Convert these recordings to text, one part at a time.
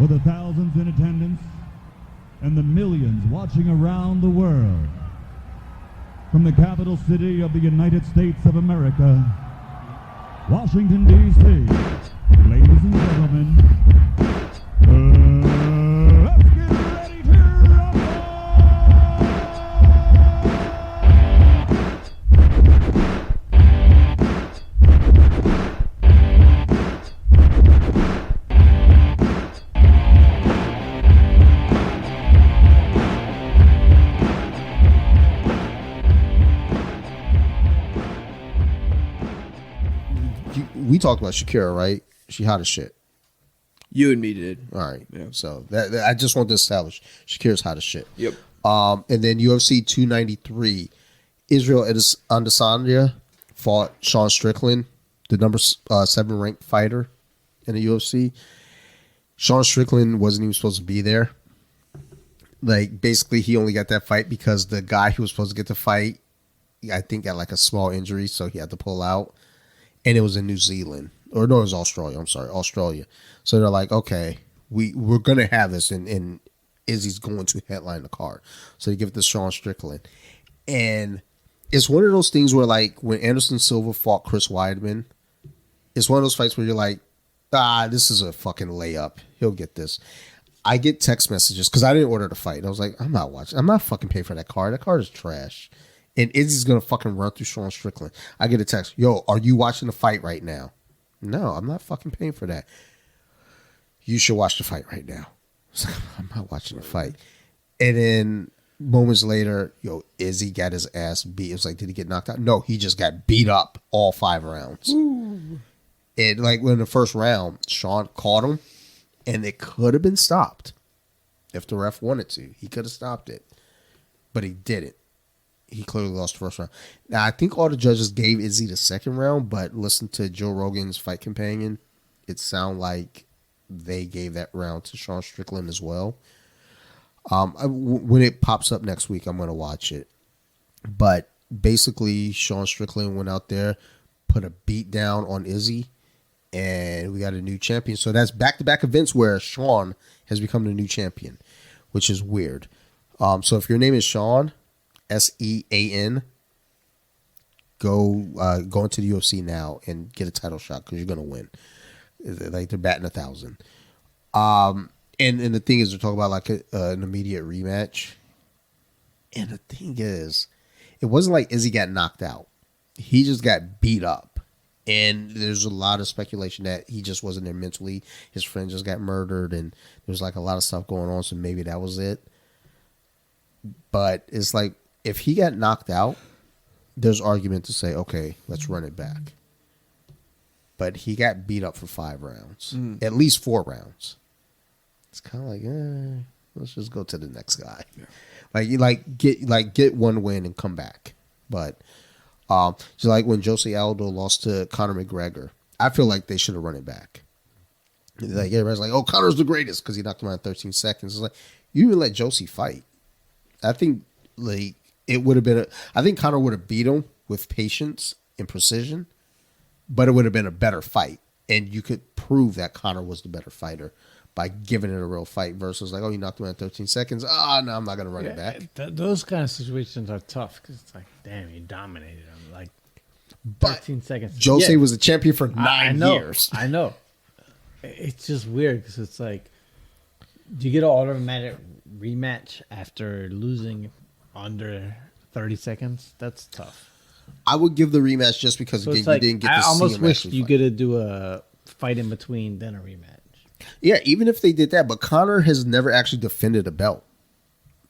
for the thousands in attendance and the millions watching around the world. From the capital city of the United States of America, Washington, D.C., ladies and gentlemen, let's get ready to rumble! We talked about Shakira, right? She hot as shit. You and me did. All right. Yeah. So that I just want to establish Shakira's hot as shit. Yep. And then UFC 293, Israel Adesanya fought Sean Strickland, the number 7 ranked fighter in the UFC. Sean Strickland wasn't even supposed to be there. Like, basically, he only got that fight because the guy who was supposed to get the fight, I think, got like a small injury, so he had to pull out. And it was in New Zealand. Or no, it was Australia. I'm sorry, Australia. So they're like, okay, we're going to have this, and Izzy's going to headline the card. So they give it to Sean Strickland. And it's one of those things where, like, when Anderson Silva fought Chris Weidman, it's one of those fights where you're like, this is a fucking layup. He'll get this. I get text messages, because I didn't order the fight. I was like, I'm not watching. I'm not fucking paying for that card. That card is trash. And Izzy's going to fucking run through Sean Strickland. I get a text, yo, are you watching the fight right now? No, I'm not fucking paying for that. You should watch the fight right now. I'm not watching the fight. And then moments later, yo, Izzy got his ass beat. It was like, did he get knocked out? No, he just got beat up all 5 rounds. Ooh. And like in the first round, Sean caught him, and it could have been stopped if the ref wanted to. He could have stopped it, but he didn't. He clearly lost the first round. Now, I think all the judges gave Izzy the second round, but listen to Joe Rogan's Fight Companion. It sounded like they gave that round to Sean Strickland as well. When it pops up next week, I'm going to watch it. But basically, Sean Strickland went out there, put a beat down on Izzy, and we got a new champion. So that's back-to-back events where Sean has become the new champion, which is weird. So if your name is Sean, Sean, go into the UFC now and get a title shot because you're gonna win. Like, they're batting 1,000. And the thing is, they're talking about like an immediate rematch. And the thing is, it wasn't like Izzy got knocked out. He just got beat up. And there's a lot of speculation that he just wasn't there mentally. His friend just got murdered, and there's like a lot of stuff going on. So maybe that was it. But it's like, if he got knocked out, there's argument to say, okay, let's run it back. But he got beat up for 5 rounds, at least 4 rounds. It's kind of like, let's just go to the next guy. Yeah. Get one win and come back. But just like when Jose Aldo lost to Conor McGregor, I feel like they should have run it back. Like, everybody's like, oh, Conor's the greatest because he knocked him out in 13 seconds. It's like, you even let Jose fight. I think like it would have been I think Conor would have beat him with patience and precision, but it would have been a better fight. And you could prove that Conor was the better fighter by giving it a real fight versus like, oh, you knocked him out in 13 seconds. No, I'm not going to run it back. Those kind of situations are tough because it's like, damn, you dominated him. Like 13 seconds. Jose was a champion for 9 years. I know. It's just weird because it's like, do you get an automatic rematch after losing under 30 seconds? That's tough. I would give the rematch just because so again, like, you didn't get to see him. I almost wish you could have do a fight in between, then a rematch. Yeah, even if they did that, but Conor has never actually defended a belt.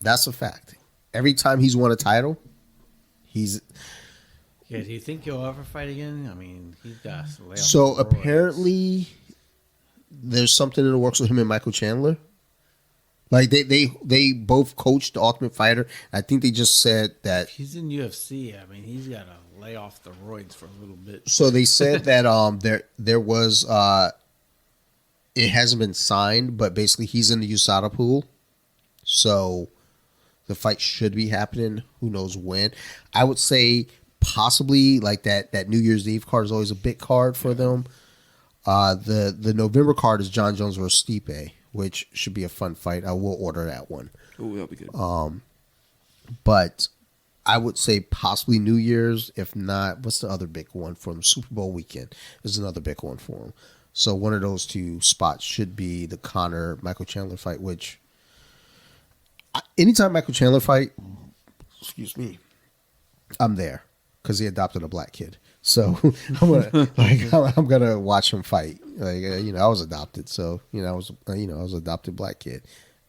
That's a fact. Every time he's won a title, he's. Yeah, do you think he'll ever fight again? I mean, he's got to lay off so the apparently, there's something in the works with him and Michael Chandler. Like they both coached the Ultimate Fighter. I think they just said that he's in UFC. I mean, he's got to lay off the roids for a little bit. So they said that there was it hasn't been signed, but basically he's in the USADA pool. So the fight should be happening. Who knows when? I would say possibly like that New Year's Eve card is always a big card for them. The November card is John Jones versus Stipe, which should be a fun fight. I will order that one. Oh, that'll be good. But I would say possibly New Year's. If not, what's the other big one for him? Super Bowl weekend is another big one for him. So one of those two spots should be the Conor Michael Chandler fight, which anytime Michael Chandler fight, excuse me, I'm there because he adopted a black kid. So I'm gonna watch him fight. Like I was adopted, so I was an adopted black kid,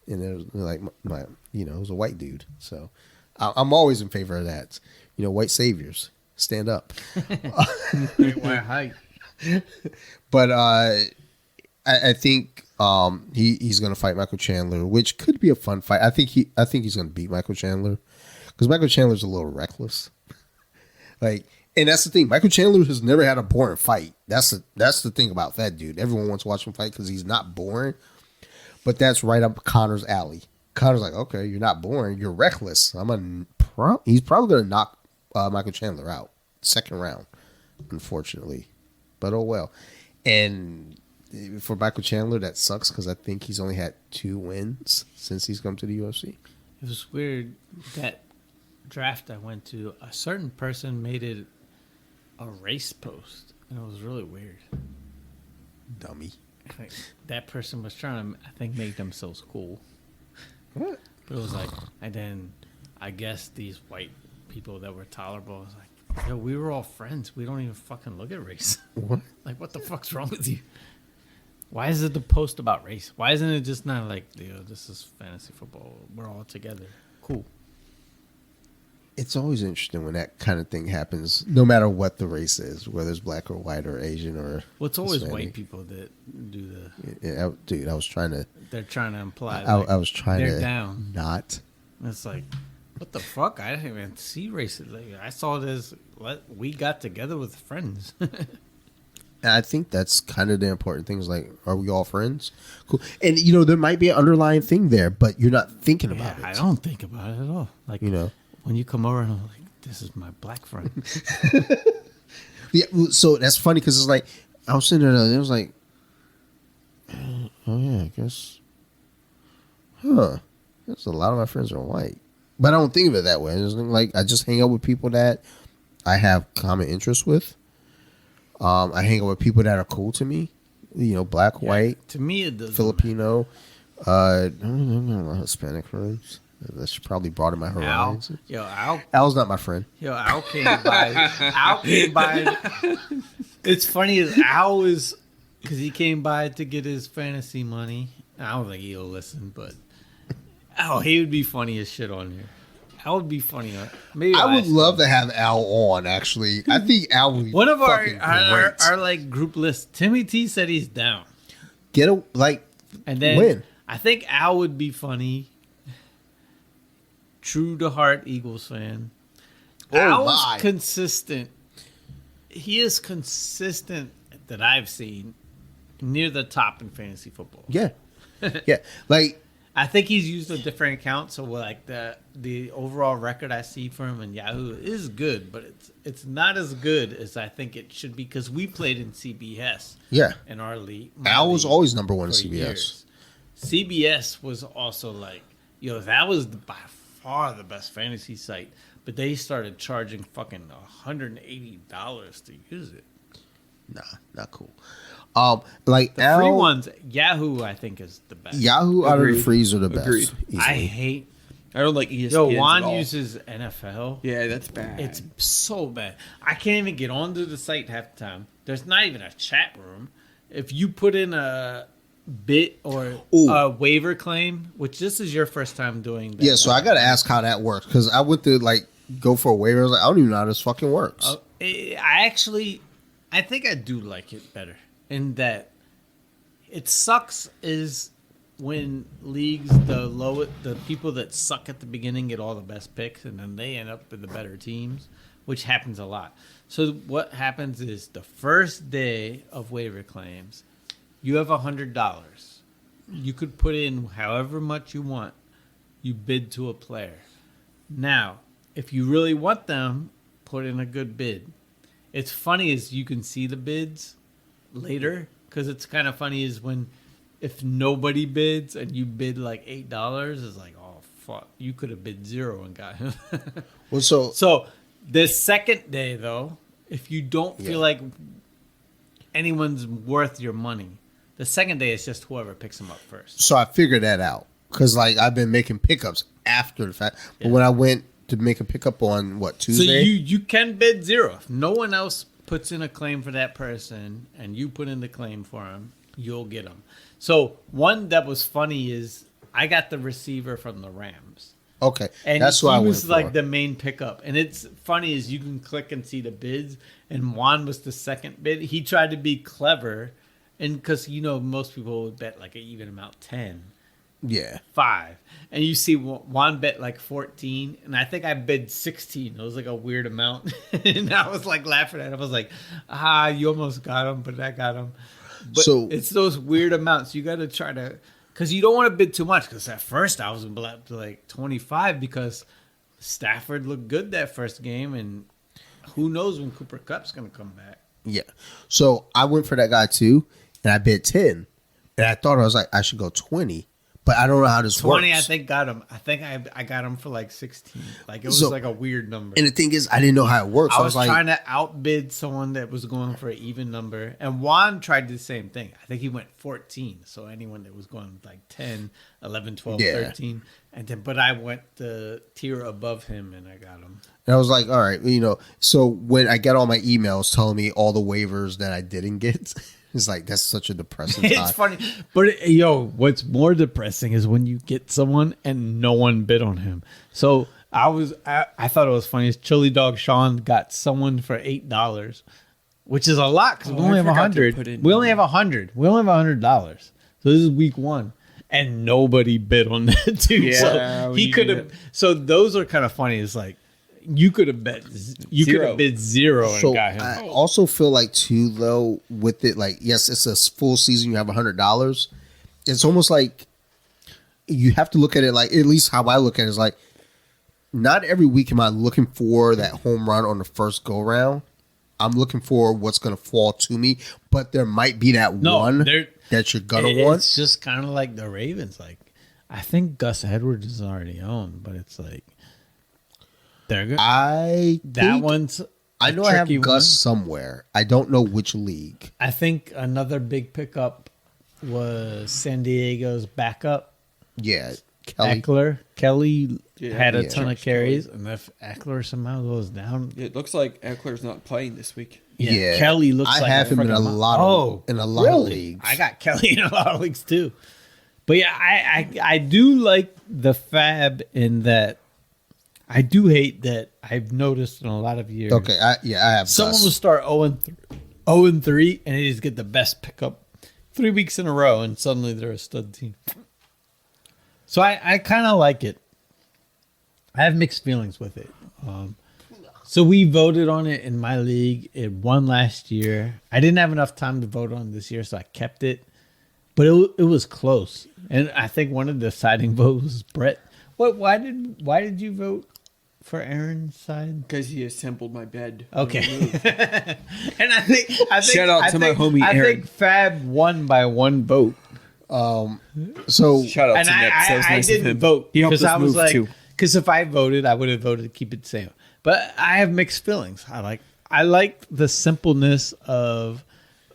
and it was like my it was a white dude. So I'm always in favor of that. White saviors, stand up. Great white height. But I think he's gonna fight Michael Chandler, which could be a fun fight. I think he's gonna beat Michael Chandler because Michael Chandler's a little reckless. And that's the thing. Michael Chandler has never had a boring fight. That's the thing about that dude. Everyone wants to watch him fight because he's not boring. But that's right up Conor's alley. Conor's like, okay, you're not boring. You're reckless. He's probably going to knock Michael Chandler out second round, unfortunately. But oh well. And for Michael Chandler, that sucks because I think he's only had 2 wins since he's come to the UFC. It was weird that draft I went to. A certain person made it a race post, and it was really weird. Dummy. Like, that person was trying to, I think, make themselves cool. What? But it was like, and then I guess these white people that were tolerable was like, yo, we were all friends. We don't even fucking look at race. What? Like, what the fuck's wrong with you? Why is it the post about race? Why isn't it just not like, yo, this is fantasy football. We're all together. Cool. It's always interesting when that kind of thing happens, no matter what the race is, whether it's black or white or Asian or. Well, it's always Hispanic. white people that do the. Yeah, dude, I was trying to. They're trying to imply. I was trying they're to down. not. It's like, what the fuck? I didn't even see races. Like, I saw this. We got together with friends. And I think that's kind of the important thing. Is like, are we all friends? Cool. And there might be an underlying thing there, but you're not thinking about it. I don't think about it at all. Like, when you come over and I'm like, this is my black friend. Yeah. So that's funny because it's like I was sitting there and it was like, oh yeah, I guess. Huh. There's a lot of my friends are white, but I don't think of it that way. It's like I just hang out with people that I have common interests with. I hang out with people that are cool to me. Black, white, To me, it doesn't Filipino. I don't know Hispanic friends. That's probably broaden my horizons. Al's not my friend. Al came by. Al came by. It's funny as Al is because he came by to get his fantasy money. I don't think he'll listen, but he would be funny as shit on here. Al would be funny. Maybe I would love to have Al on. Actually, I think Al would be one of our like group list. Timmy T said he's down. And then win. I think Al would be funny. True to heart Eagles fan. Al's consistent. He is consistent that I've seen near the top in fantasy football. Yeah. Yeah. Like I think he's used a different account, so like the overall record I see for him in Yahoo is good, but it's not as good as I think it should be because we played in CBS. Yeah. In our league. Al was always number 1 in CBS. Years. CBS was also like, that was by far the best fantasy site, but they started charging fucking $180 to use it. Nah, not cool. The free ones, Yahoo, I think is the best. Yahoo out of the frees are the best. Agreed. Easily. I don't like ESPN. Juan uses NFL. Yeah, that's bad. It's so bad. I can't even get onto the site half the time. There's not even a chat room. If you put in a bit or a waiver claim, which this is your first time doing that. Yeah, so I got to ask how that works because I went to go for a waiver. I was like, I don't even know how this fucking works. I think I do like it better in that it sucks is when leagues the people that suck at the beginning get all the best picks and then they end up with the better teams, which happens a lot. So what happens is the first day of waiver claims, you have $100. You could put in however much you want. You bid to a player. Now, if you really want them, put in a good bid. It's funny is you can see the bids later because it's kind of funny is when if nobody bids and you bid like $8, it's like, oh fuck, you could have bid 0 and got him. Well, so So the second day, though, if you don't feel like anyone's worth your money, the second day is just whoever picks them up first. So I figured that out because like I've been making pickups after the fact. But when I went to make a pickup on Tuesday, So you can bid 0. If no one else puts in a claim for that person and you put in the claim for him, you'll get them. So one that was funny is I got the receiver from the Rams. okay, And that's what I he went was for. like the main pickup. And it's funny is you can click and see the bids. And Juan was the second bid. He tried to be clever. And because, most people would bet like an even amount 10, Yeah, 5. And you see Juan bet like 14. And I think I bid 16. It was like a weird amount. And I was like laughing at him. I was like, you almost got him, but I got him. But So- it's those weird amounts. You got to try to, because you don't want to bid too much. Because at first I was up to like 25 because Stafford looked good that first game. And who knows when Cooper Kupp's going to come back. yeah. So I went for that guy too, and I bid 10, and I thought I should go 20, but I don't know how this 20, works. I think, got him. I think I got him for like 16. Like, it was So- like a weird number. And the thing is, I didn't know how it works. I So was like, trying to outbid someone that was going for an even number. And Juan tried the same thing. I think he went 14. So anyone that was going like 10, 11, 12, Yeah. 13. But I went the tier above him and I got him. and I was like, all right, So when I get all my emails telling me all the waivers that I didn't get, it's like that's such a depressing time. It's funny. But what's more depressing is when you get someone and no one bid on him. So I thought it was funny. Chili Dog Sean got someone for $8, which is a lot because we only have forgot to 100. put in- We only have 100. We only have $100. So this is week 1. And nobody bid on that dude. Yeah, So when he you could do have. So those are kind of funny. It's like you could have bet. You could 0. have bid 0 and So got him. I also feel like too, though, with it, like yes, it's a full season. You have $100. It's almost like you have to look at it like at least how I look at it is like not every week am I looking for that home run on the first go round. I'm looking for what's going to fall to me, but there might be that one that you're gonna want. It's just kind of like the Ravens. Like I think Gus Edwards is already owned, but it's like they're good. I One's. I a know I have tricky Gus one. somewhere. I don't know which league. I think another big pickup was San Diego's backup Yeah, Kelly. Eckler. Kelly had a Yeah. ton of carries, and if Eckler somehow goes down, It looks like Eckler's not playing this week. Yeah. Kelly looks I like have him in a freaking lot of really? leagues. I got Kelly in a lot of leagues too. But yeah, I do like the fab in that. I do hate that I've noticed in a lot of years. Okay, I have Someone Gus. will start 0-3, and they just get the best pickup 3 weeks in a row, and suddenly they're a stud team. So I kind of like it. I have mixed feelings with it. So we voted on it in my league. It won last year. I didn't have enough time to vote on it this year, so I kept it. But it was close, and I think one of the deciding votes was Brett. Why did you vote for Aaron's side? Because he assembled my bed. Okay. And I think Shout out to my homie I Aaron. think Fab won by one vote. So Shout out And to Nips. That was I nice of didn't him. vote He helped because us I was move like, too. because if I voted, I would have voted to keep it the same. But I have mixed feelings. I like the simpleness of.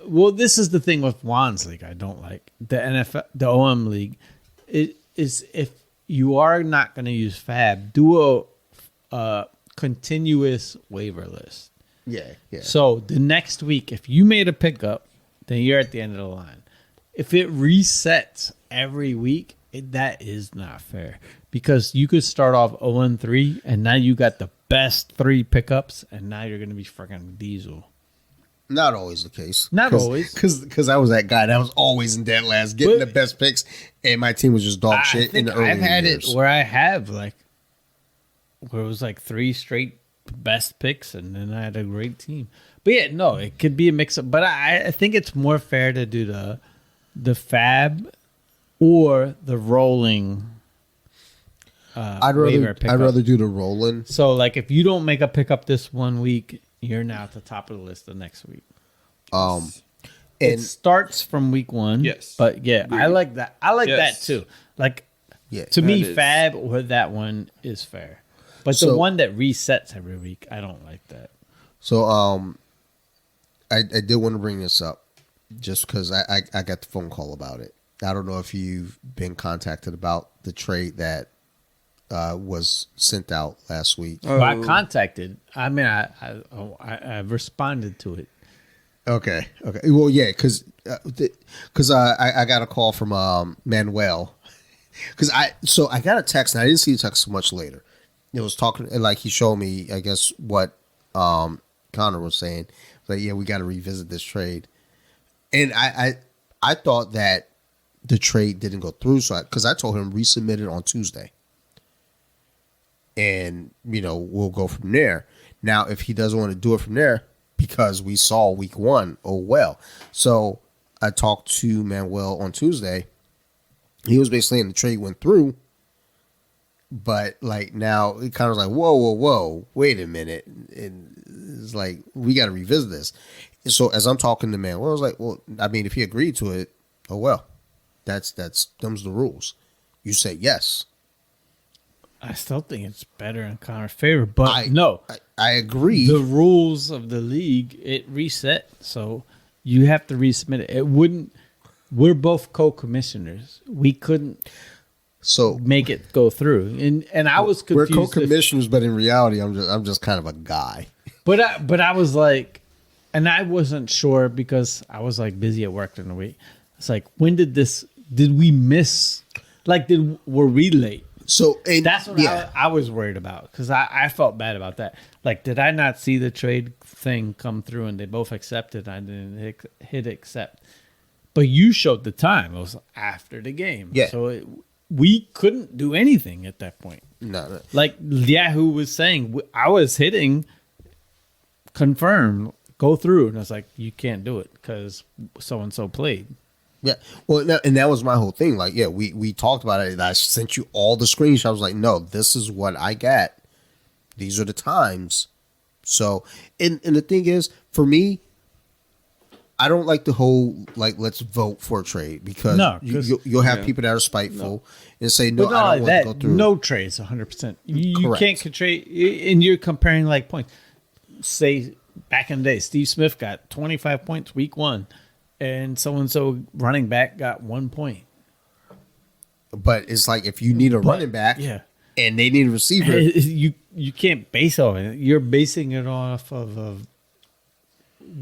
Well, this is the thing with Juan's league. I don't like the NFL, the OM league. It is if you are not going to use Fab, do a continuous waiver list. yeah. So the next week, if you made a pickup, then you're at the end of the line. If it resets every week, that is not fair because you could start off 0-3 and now you got the best 3 pickups and now you're going to be freaking diesel. Not always the case. Not always. Because I was that guy that was always in dead last, getting But- the best picks, and my team was just dog I shit in think the early I've had years. it where I have where it was like 3 straight best picks and then I had a great team. But yeah, no, it could be a mix up. But I think it's more fair to do the fab or the rolling. I'd waiver rather pickup. do the rolling. So like if you don't make a pickup this one week, you're now at the top of the list the next week. it And starts from week 1. Yes. But yeah, I like that. I like Yes. that too. Like yeah, to me, That is- Fab or that one is fair. But the So- one that resets every week, I don't like that. so I did want to bring this up just because I got the phone call about it. I don't know if you've been contacted about the trade that was sent out last week. Well, I contacted. I mean, I responded to it. Okay. Well, yeah, because I got a call from Manuel because I got a text and I didn't see the text so much later. It was talking like he showed me, I guess, what Conor was saying. Like, yeah, we got to revisit this trade, and I thought that the trade didn't go through, so because I told him resubmit it on Tuesday, and we'll go from there. Now, if he doesn't want to do it from there, because we saw week 1, oh well. So I talked to Manuel on Tuesday. He was basically saying the trade went through, but like now it kind of was like, whoa, wait a minute. And it's like, we got to revisit this. So as I'm talking to Manuel, I was like, well, I mean, if he agreed to it, oh well, them's the rules. You say yes. I still think it's better in Connor's favor, but I agree. The rules of the league, it reset, so you have to resubmit it. It wouldn't. We're both co-commissioners. We couldn't make it go through, and I was confused. We're co-commissioners, but in reality, I'm just kind of a guy. But I was like, and I wasn't sure because I was like busy at work during the week. It's like, when did we miss? Like, were we late? So That's what I was worried about because I felt bad about that. Like, did I not see the trade thing come through and they both accepted? I didn't hit accept. But you showed the time. It was after the game. Yeah. So we couldn't do anything at that point. No. Like Yahoo was saying, I was hitting confirm, go through. And I was like, you can't do it because so-and-so played. Yeah, well, and that was my whole thing. Like, yeah, we talked about it. And I sent you all the screenshots. I was like, no, this is what I got. These are the times. So, and the thing is, for me, I don't like the whole like let's vote for a trade because you'll have people that are spiteful and say no, I don't want to go through. No trades, 100%. You can't trade, and you're comparing like points. Say back in the day, Steve Smith got 25 points week 1. And so running back got 1 point. But it's like if you need a running back and they need a receiver. You can't base on it. You're basing it off of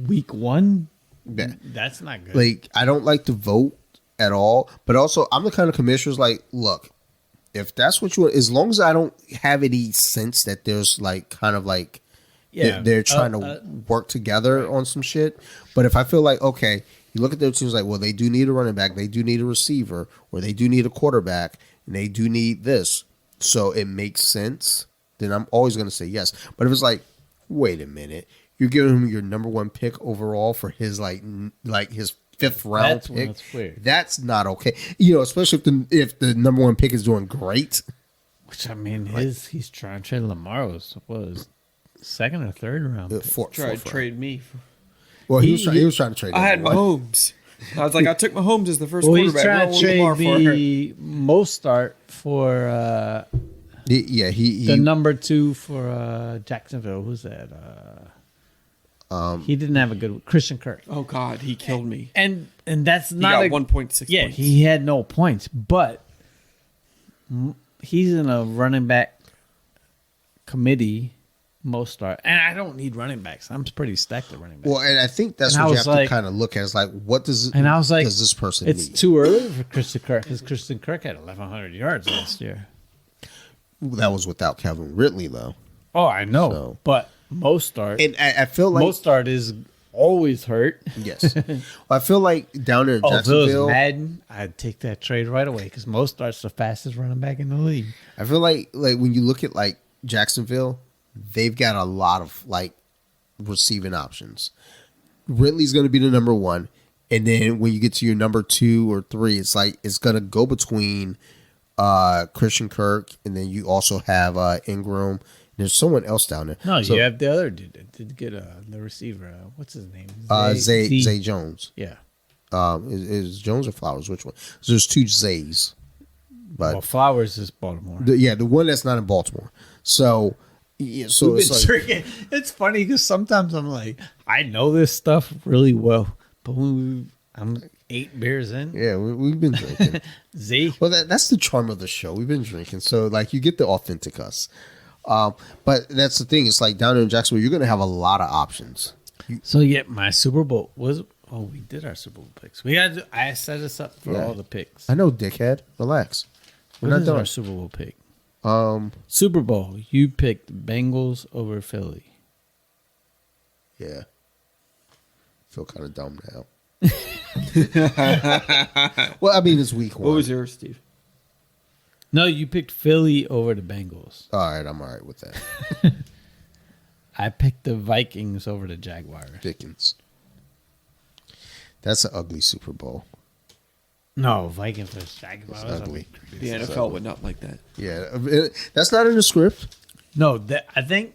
week 1. Yeah. That's not good. Like, I don't like to vote at all. But also, I'm the kind of commissioner's like, look, if that's what you want, as long as I don't have any sense that there's like kind of like they're trying to work together on some shit. But if I feel like, okay, you look at their teams like, well, they do need a running back, they do need a receiver, or they do need a quarterback, and they do need this. So it makes sense. Then I'm always going to say yes. But if it's like, wait a minute, you're giving him your number 1 pick overall for his like his 5th round pick. That's weird. That's not okay. Especially if the number 1 pick is doing great. Which I mean, he's trying to trade Lamar was 2nd or 3rd round. Fourth Tried to round. trade me. Well, he was trying to trade. I had number 1. Mahomes. I was like, I took Mahomes as the first Well, quarterback. he's trying to Lamar trade the Mostart for the number 2 for Jacksonville. Who's that? He didn't have a good Christian Kirk. Oh God, he killed me. And that's He not got 1.6 Yeah, points. he had no points, but he's in a running back committee. Mostart, and I don't need running backs. I'm pretty stacked at running backs. Well, and I think that's And what I you was have to like- kind of look at. Is like, what does And I was like, does this person it's need? too early for Christian Kirk because Christian Kirk had 1,100 yards last year. That was without Calvin Ridley, though. Oh, I know, So- but Mostart, And I feel like Mostart is always hurt. yes, well, I feel like down there in Oh, if it Jacksonville, was Madden, I'd take that trade right away because Mostart's the fastest running back in the league. I feel like when you look at like Jacksonville, they've got a lot of like receiving options. Ridley's going to be the number 1, and then when you get to your number 2 or 3, it's like it's going to go between Christian Kirk, and then you also have Ingram. There's someone else down there. No, So, you have the other dude that did get the receiver. What's his name? Zay Jones. Yeah. Is Jones or Flowers? Which one? So there's two Zays. But Well, Flowers is Baltimore. the one that's not in Baltimore. So, yeah, so We've it's been like, drinking. It's funny because sometimes I'm like, I know this stuff really well, but when I'm 8 beers in, yeah, we've been drinking. Z. Well, that's the charm of the show. We've been drinking, so like you get the authentic us. But that's the thing. It's like down in Jacksonville, you're gonna have a lot of options. So yeah, my Super Bowl was. Oh, we did our Super Bowl picks. I set us up for Yeah. all the picks. I know, dickhead. Relax. We're What not is done. our Super Bowl pick? Super Bowl. You picked Bengals over Philly. Yeah. Feel kind of dumb now. Well, I mean, it's week one. What was yours, Steve? No, you picked Philly over the Bengals. All right, I'm all right with that. I picked the Vikings over the Jaguars. Dickens. That's an ugly Super Bowl. No, Vikings versus Jaguars. It's ugly. The NFL would not like that. Yeah, that's not in the script. No, I think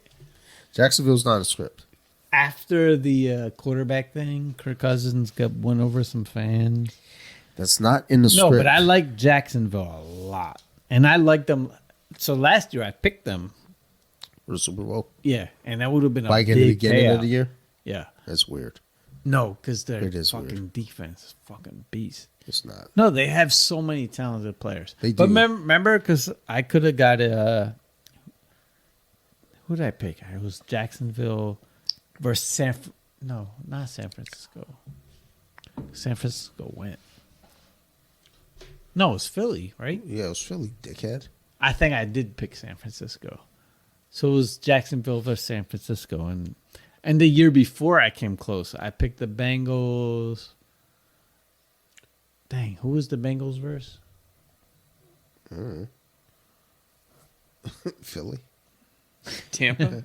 Jacksonville's not in the script. after the quarterback thing, Kirk Cousins went over some fans. That's not in the No, script. but I like Jacksonville a lot, and I like them. So last year I picked them. For the Super Bowl. Yeah, and that would have been a Like big in the beginning payout. of the year. Yeah, That's weird. no, because their It is fucking weird. defense is fucking beast. It's not. No, they have so many talented players. They But do. remember, because I could have got who did I pick? It was Jacksonville versus No, not San Francisco. San Francisco went. No, it was Philly, right? Yeah, it was Philly, dickhead. I think I did pick San Francisco. So it was Jacksonville versus San Francisco, and the year before I came close, I picked the Bengals. Dang, who was the Bengals versus? Philly? Tampa?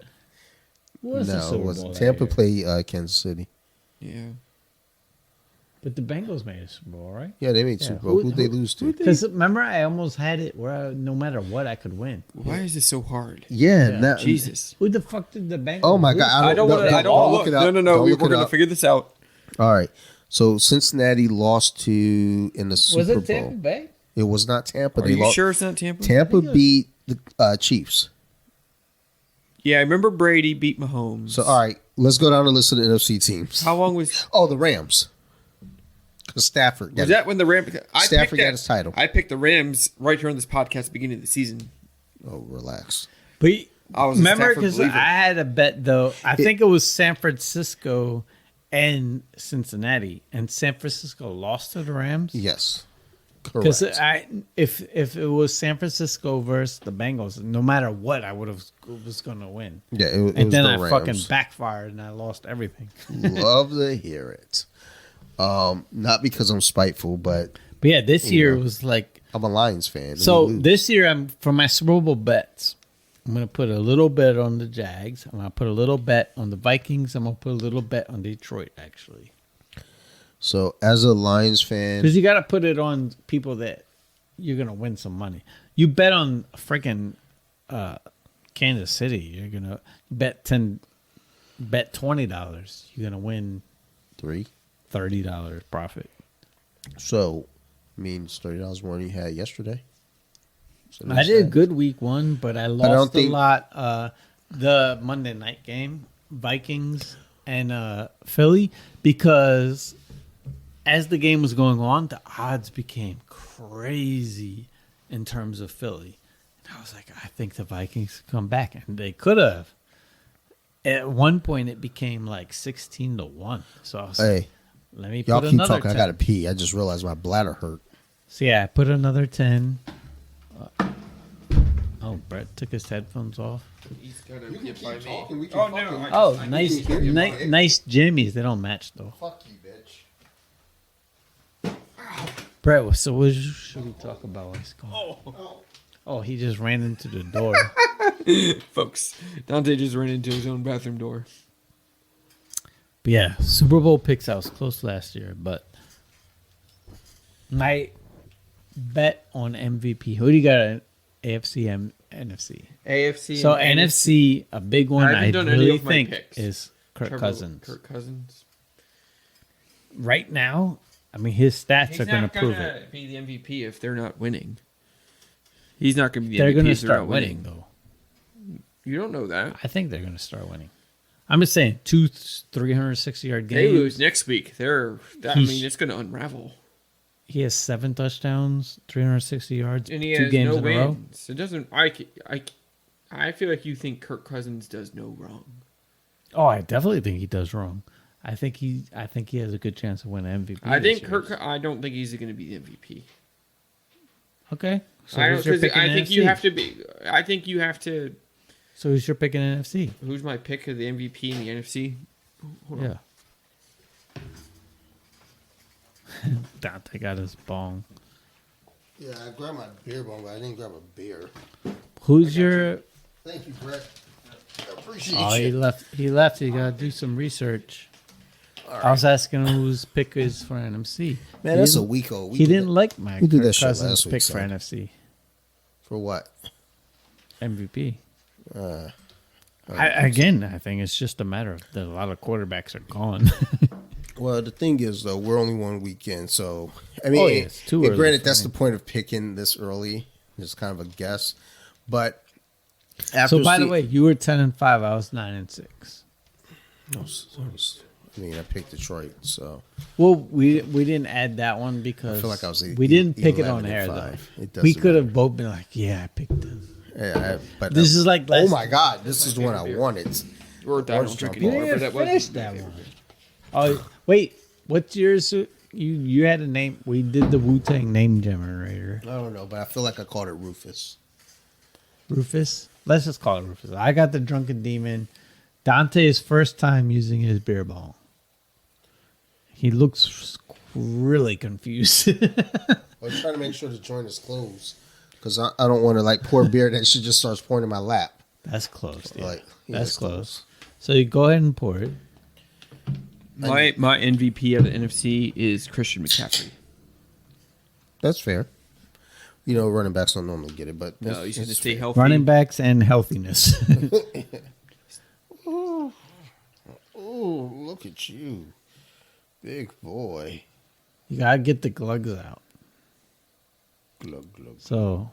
Who was the No, Super it Bowl wasn't. that Tampa year? played Kansas City. Yeah. But the Bengals made a Super Bowl, right? Yeah, they made Yeah. Super Bowl. Who'd they lose to? Because remember, I almost had it where no matter what, I could win. Why is this so hard? Yeah, Yeah. now, Jesus. Who the fuck did the Bengals? Oh my lose? God! I don't want to. I don't look want it to. up. No, no, no. Don't We're look it going to up. figure this out. All right. So Cincinnati lost to in the Super Was it Bowl. Tampa Bay? It was not Tampa. Are They you lost. sure it's not Tampa? Tampa I think it was- beat the Chiefs. Yeah, I remember Brady beat Mahomes. So all right, let's go down and list of the NFC teams. How long was Oh, the Rams. Because Stafford. was that when the Rams? Stafford got his title. I picked the Rams right here on this podcast at the beginning of the season. Oh, relax. But I was a remember, Stafford because believer. I had a bet though. I think it was San Francisco and Cincinnati, and San Francisco lost to the Rams. Yes. Because Correct. if it was San Francisco versus the Bengals, no matter what, I would have was going to win. Yeah, it And was then the I Rams. fucking backfired and I lost everything. Love to hear it. Not because I'm spiteful, but But yeah, this year Yeah. was like I'm a Lions fan. so. We lose. This year, I'm for my Super Bowl bets. I'm gonna put a little bet on the Jags. I'm gonna put a little bet on the Vikings. I'm gonna put a little bet on Detroit, actually, So as a Lions fan, because you got to put it on people that you're gonna win some money. You bet on freaking Kansas City. You're gonna bet $20. You're gonna win $30 profit. so means $30 more than you had yesterday. So I there's did a that. good week one, but I don't lost think- a lot. The Monday night game, Vikings and Philly, because as the game was going on, the odds became crazy in terms of Philly. And I was like, I think the Vikings could come back, and they could have. At one point, it became like 16-1. So I was like, Hey, let me y'all put keep another talking. 10. I gotta pee. I just realized my bladder hurt. So yeah, I put another 10. Oh, Brett took his headphones off. He's gonna get by me. We Oh no! Oh, nice, nice Jimmys. They don't match though. Fuck you, bitch. Brett, so what should we talk about? What's going on? Oh, he just ran into the door. Folks, Dante just ran into his own bathroom door. But yeah, Super Bowl picks. I was close last year, but my bet on MVP. Who do you got at AFC and NFC? AFC. So NFC, a big one. I I haven't done any really of my think picks. is Kirk Cousins. Kirk Cousins. Right now, I mean, his stats He's are going to not prove gonna it. be the MVP if they're not winning. He's not going to be the They're MVP going to if they're start not winning, though. You don't know that. I think they're going to start winning. I'm just saying, 2 360-yard games. They lose next week. I mean, it's going to unravel. He has 7 touchdowns, 360 yards, And he 2 has games no in a row. wins. It doesn't. I feel like you think Kirk Cousins does no wrong. Oh, I definitely think he does wrong. I think he has a good chance of winning MVP. I this think year. I don't think he's going to be the MVP. Okay. So I who's don't. your pick in I think NFC? you have to be. I think you have to. So who's your pick in NFC? Who's my pick of the MVP in the NFC? Hold on. Yeah. Dante got his bong. Yeah, I grabbed my beer bong, but I didn't grab a beer. Who's your? Thank you, Brett. I appreciate Oh, he you. left. He left. You gotta do some research. I was asking whose pick is for NFC. Man, that's a week old. He didn't like my we did Kirk that shit Cousins last week, pick for son. NFC For what? MVP. Uh, I think it's just a matter of that a lot of quarterbacks are gone. Well, the thing is, though, we're only one weekend, so I mean, yeah, it's too and early granted, for that's me. the point of picking this early. It's kind of a guess, but after So by the way, you were 10-5. I was 9-6. I mean, I picked Detroit, so Well, we didn't add that one because I feel like I was we didn't pick it on 11-5. air though. It doesn't We could have matter. both been like, "Yeah, I picked them." Yeah, but This is like oh last- my god, this is the one I wanted. Or I don't Orange drink jump anymore. ball. But that was finish that one. Oh wait, what's yours? You had a name. We did the Wu-Tang name generator. I don't know, but I feel like I called it Rufus. Rufus. Let's just call it Rufus. I got the Drunken Demon. Dante's first time using his beer ball. He looks really confused. I was trying to make sure the joint is closed because I don't want to like pour beer that she just starts pouring in my lap. That's close. Yeah. Like, yeah, That's it's close. So you go ahead and pour it. my MVP of the NFC is Christian McCaffrey. That's fair. You know, running backs don't normally get it, but No, he's going to it's stay fair. healthy. Running backs and healthiness. Oh, look at you, big boy. You gotta get the glugs out. Glug, glug. So,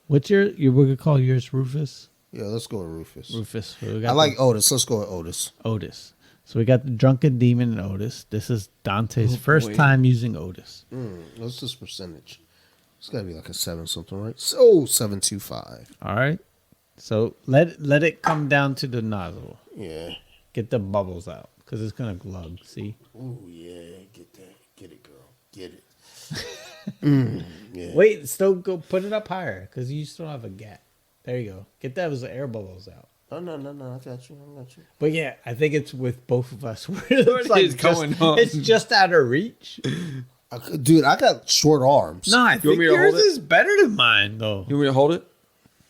what's your? We're gonna call yours Rufus. Yeah, let's go with Rufus. Rufus. So we I got like Otis. Let's go with Otis. the Otis. So we got the Drunken Demon and Otis. This is Dante's first boy. time using Otis. What's this percentage? It's got to be like a 7 something, right? So 725. All right. So let it come down to the nozzle. Yeah. Get the bubbles out because it's gonna glug. See. Oh yeah, get that. Get it, girl. Get it. Yeah. Wait, still go put it up higher because you still have a gap. There you go. Get those air bubbles out. Oh no, I got you. But yeah, I think it's with both of us. It's What is going on? It's just out of reach. Dude, I got short arms. No, I You want think me to yours hold it? is better than mine, though. You want me to hold it?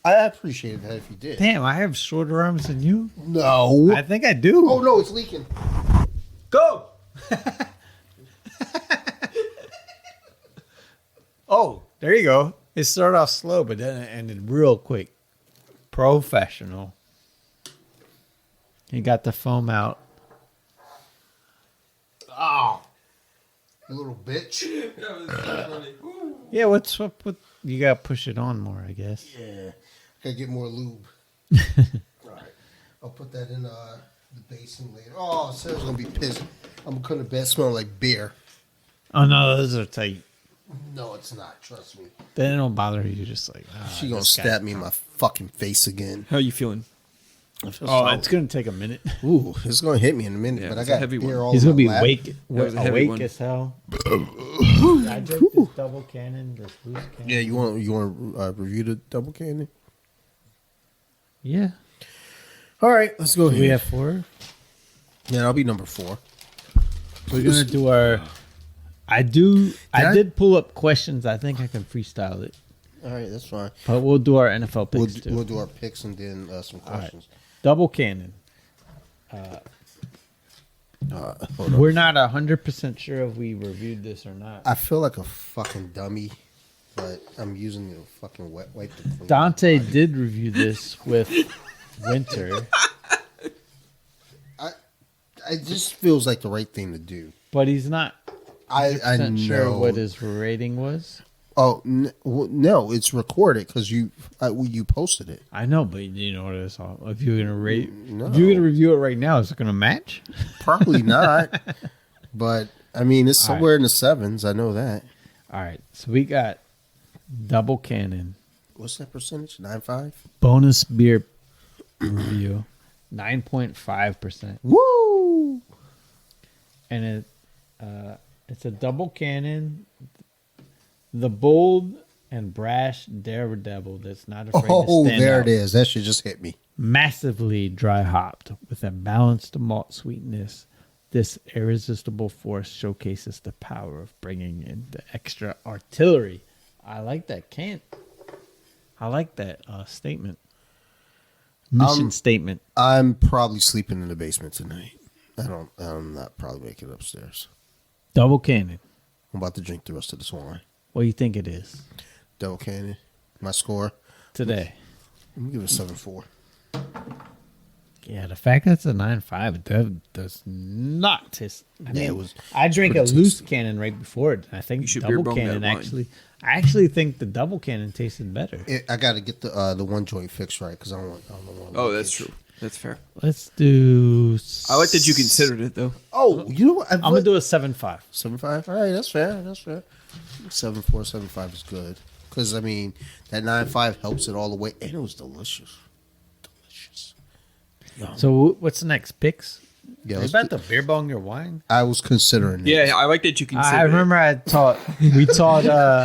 I appreciate that if you did. Damn, I have shorter arms than you. No. I think I do. Oh no, it's leaking. Go. Oh, there you go. It started off slow, but then it ended real quick. Professional. You got the foam out. Oh, you little bitch. Yeah, what's up with you? Got to push it on more, I guess. Yeah, gotta get more lube. All right, I'll put that in the basin later. Oh, Sarah's gonna be pissed. I'm gonna bed smelling like beer. Oh no, those are tight. No, it's not. Trust me. They don't bother you. Just like She gonna stab me in my fucking face again. How you feeling? I feel Oh, solid. it's gonna take a minute. Ooh, it's gonna hit me in a minute. Yeah, but I it's a got heavy beer one. all He's in gonna be my lap. was a heavy awake one. as hell. I drink this double cannon, this loose cannon. Yeah, you want to review the double candy? Yeah. All right, let's go. Do ahead. we have 4? Yeah, I'll be number 4. We're gonna do our. I I- did pull up questions. I think I can freestyle it, All right, that's fine. but we'll do our NFL We'll, picks too. we'll do our picks and then some All right. questions. Double cannon. Hold on. We're not 100% sure if we reviewed this or not. I feel like a fucking dummy, but I'm using the fucking wet wipe to clean. Dante did review this with Winter, It just feels like the right thing to do. but he's not I know. sure what his rating was. Oh no, it's recorded because you posted it. I know, but you know what it is. If you're gonna rate, No. if you're gonna review it right now, is it gonna match? Probably not. But I mean, it's All right. somewhere in the sevens. I know that. All right, so we got Double Cannon What's that percentage? 9.5. bonus beer review, 9.5%, Woo! and it's a Double Cannon, the bold and brash daredevil that's not afraid Oh, to stand there out. it is. That shit just hit me. Massively dry hopped with a balanced malt sweetness, this irresistible force showcases the power of bringing in the extra artillery. I like that I like that statement. Mission statement. I'm probably sleeping in the basement tonight. I'm not probably making it upstairs. Double Cannon. I'm about to drink the rest of this wine. What do you think it is Double Cannon. My score. today? Let me give it 7.4. Yeah, the fact that it's a 9.5 that does not taste. It was. I drank a pretty loose tasty. cannon right before it. I think You should beer Double bong that Cannon wine. I actually think the Double Cannon tasted better. I got to get the one joint fixed right because I don't want. Oh, that's true. That's fair. Let's do. I like that you considered it though. Oh, you know what? I'm gonna do a 7.5. 7.5. All right, that's fair. 7.4, 7.5 is good because I mean that 9.5 helps it all the way, and it was delicious. Yum. So what's the next picks? Yeah, Are you let's about to beer bong your wine? I was considering it. Yeah, I like that you considered. I remember we taught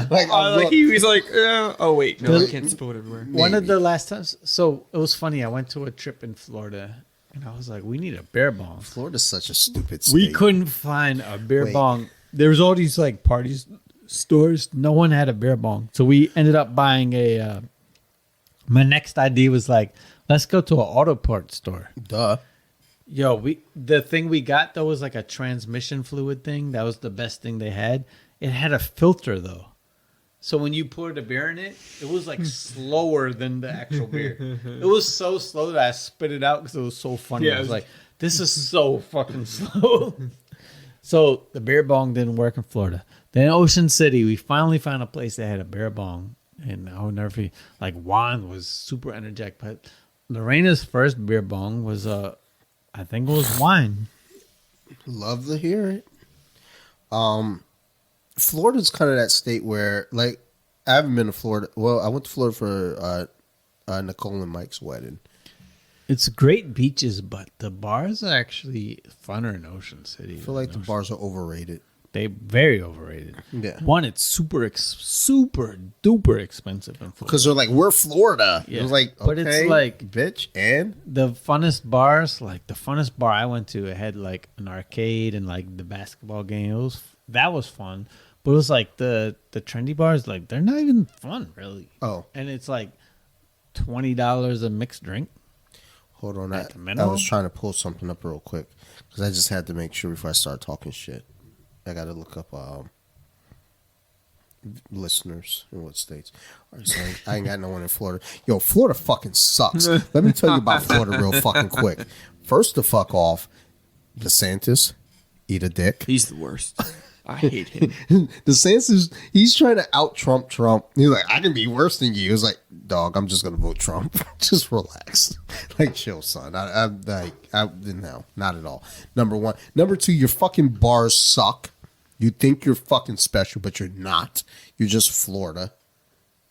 Like, Like he was like, oh wait, no, I can't spill it everywhere. one of the last times. So it was funny. I went to a trip in Florida, and I was like, "We need a beer bong." Florida's such a stupid state. We couldn't find a beer Wait. bong. There was all these like parties stores. No one had a beer bong, so we ended up buying a. My next idea was like, let's go to an auto parts store. Duh. Yo, the thing we got though was like a transmission fluid thing. That was the best thing they had. It had a filter though, so when you poured the beer in it, it was like slower than the actual beer. It was so slow that I spit it out because it was so funny. Yeah, I was like, "This is so fucking slow." So the beer bong didn't work in Florida. Then in Ocean City, we finally found a place that had a beer bong, and I would never forget. Like Juan was super energetic, but Lorena's first beer bong was I think it was wine. Love to hear it. Florida's kind of that state where, like, I haven't been to Florida. Well, I went to Florida for Nicole and Mike's wedding. It's great beaches, but the bars are actually funner in Ocean City. I feel like the bars are overrated. They very overrated. Yeah. One, it's super duper expensive in Florida. Because they're like, we're Florida. Yeah. It was like, okay, But it's like- bitch, and The funnest bars, like the funnest bar I went to, it had like an arcade and like the basketball game. That was fun. But it was like the trendy bars, like they're not even fun really. oh, And it's like $20 a mixed drink. hold on. At the I minimum? was trying to pull something up real quick because I just had to make sure before I start talking shit. I got to look up listeners in what states. All right, so I ain't got no one in Florida. Yo, Florida fucking sucks. Let me tell you about Florida real fucking quick. First to fuck off, DeSantis, eat a dick. He's the worst. I hate him. DeSantis, he's trying to out Trump. He's like, I can be worse than you. It's like, dog, I'm just gonna vote Trump. Just relax, like chill, son. I'm like, no, not at all. Number one, number two, your fucking bars suck. You think you're fucking special, but you're not. You're just Florida.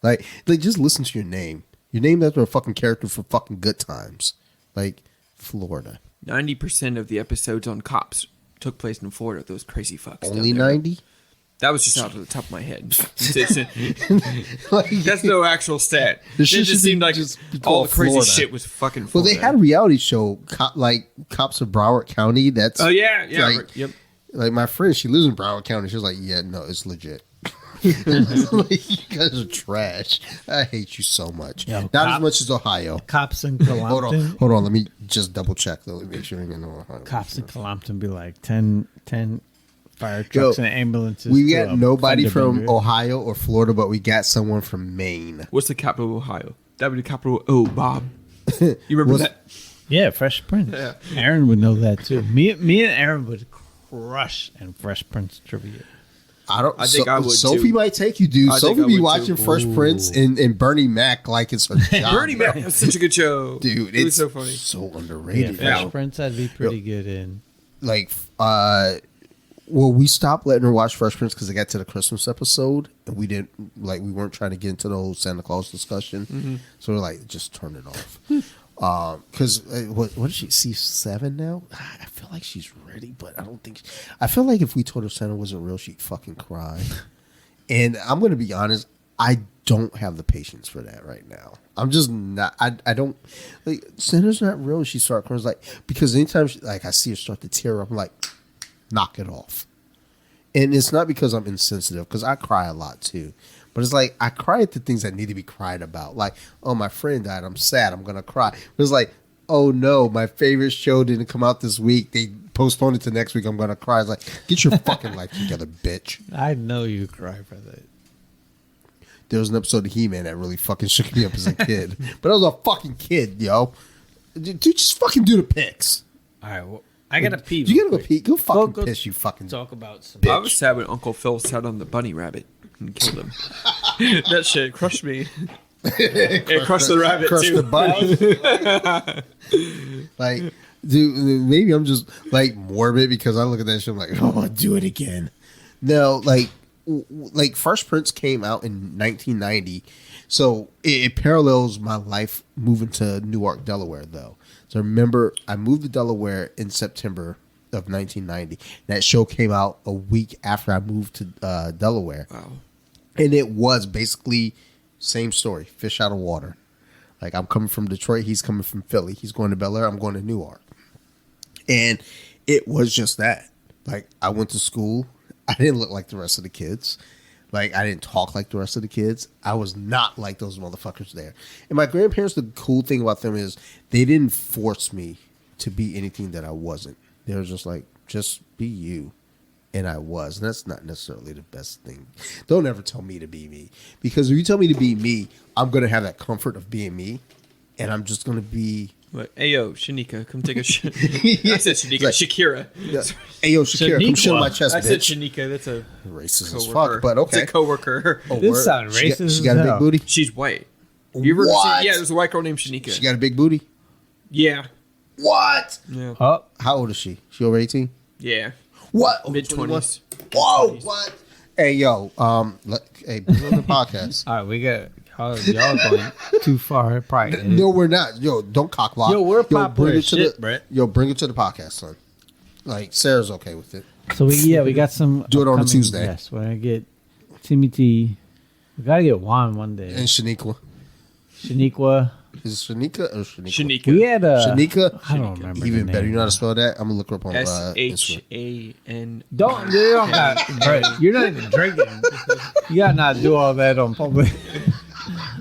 Like just listen to your name. You're named after a fucking character for fucking Good Times. Like Florida. 90% of the episodes on cops took place in Florida. Those crazy fucks. Only down there. 90. That was just out of the top of my head. Like, That's no actual stat. It This shit just should be seemed like just be all called the crazy Florida. shit was fucking well, Florida. they had a reality show, Cops of Broward County. That's Oh, yeah. like, right, yep. Like my friend, she lives in Broward County. She was like, "Yeah, no, it's legit." Like, you guys are trash. I hate you so much. Yo, Not as much as Ohio. Cops in Hold Colompton. on. Let me just double check though. Let me make sure you're in Ohio. Cops in Colompton be like 10 fire Yo, trucks and ambulances. We to got a nobody fender from bender. Ohio or Florida, but we got someone from Maine. What's the capital of Ohio? That would be the capital. Oh, Bob. You remember What's- that? Yeah, Fresh Prince. Aaron would know that too. Me and Aaron would crush in Fresh Prince trivia. I think I would Sophie too. might take you, dude. I think Sophie I be would, watching too. Fresh Prince and Bernie Mac like it's her job. Bernie Mac was such a good show, dude. It It's was so funny. so Yeah, underrated. Fresh yo. Prince, I'd be pretty good in. Like, well, we stopped letting her watch Fresh Prince because it got to the Christmas episode, and we weren't trying to get into the whole Santa Claus discussion. Mm-hmm. So we're like, just turn it off. Because what did she see 7 now? I feel like she's ready, but I don't think. I feel like if we told her Santa wasn't real, she'd fucking cry. And I'm gonna be honest, I don't have the patience for that right now. I'm just not. I don't like Santa's not real. She starts crying like because anytime I see her start to tear up, I'm like, knock it off. And it's not because I'm insensitive, because I cry a lot too. But it's like I cry at the things that need to be cried about. Like, oh, my friend died. I'm sad. I'm gonna cry. But it's like, oh no, my favorite show didn't come out this week. They postponed it to next week. I'm gonna cry. It's like, get your fucking life together, bitch. I know you cry for that. There was an episode of He-Man that really fucking shook me up as a kid. But I was a fucking kid, yo. Dude, just fucking do the picks. All right, well, I gotta pee. You real gotta go quick. pee. Go fucking Go piss, you fucking. Talk about some. I was sad when Uncle Phil sat on the bunny rabbit and killed him. That shit crushed me. It crushed the rabbit Crush too. the bunny. Like, dude, maybe I'm just like morbid because I look at that shit. I'm like, oh, do it again. No, like Fresh Prince came out in 1990, so it parallels my life moving to Newark, Delaware, though. So remember, I moved to Delaware in September of 1990. That show came out a week after I moved to Delaware. Wow. And it was basically same story, fish out of water. Like, I'm coming from Detroit, he's coming from Philly. He's going to Bel Air, I'm going to Newark. And it was just that. Like, I went to school. I didn't look like the rest of the kids. Like, I didn't talk like the rest of the kids. I was not like those motherfuckers there. And my grandparents, the cool thing about them is they didn't force me to be anything that I wasn't. They were just like, just be you. And I was. And that's not necessarily the best thing. Don't ever tell me to be me. Because if you tell me to be me, I'm going to have that comfort of being me. And I'm just going to be... What? Hey, yo, Shanika, come take a shit. I said Shanika. Like- Shakira. Yeah. Hey, yo, Shakira, come shit on my chest, I said bitch. Shanika. That's a Racist as coworker. fuck, but okay. It's a coworker. Oh, This word. sounds She got- racist She got as a big hell. booty? She's white. You ever What? see? Yeah, there's a white girl named Shanika. She got a big booty? Yeah. What? Yeah. Oh, How old is she? She over 18? Yeah. What? Mid-20s. Whoa, 20s. what? Hey, yo, hey, bring on the podcast. all right, we got y'all going too far. Probably. No, we're not. Yo, don't cock block. Yo, we're popular bring it as to shit, the, Brett. Yo, bring it to the podcast, son. Like, Sarah's okay with it. So we got some. Do it on a upcoming Tuesday. Yes, we're gonna get Timmy T. We gotta get Juan one day. And Shaniqua. Shaniqua. Is it Shanika or Shaniqua? Shanika. We had a. Shanika? I don't remember. Even the better. name. You know how to spell that? I'm going to look her up on Instagram. SHAN. Don't got, Brett, you're not even drinking. You gotta not do all that on public.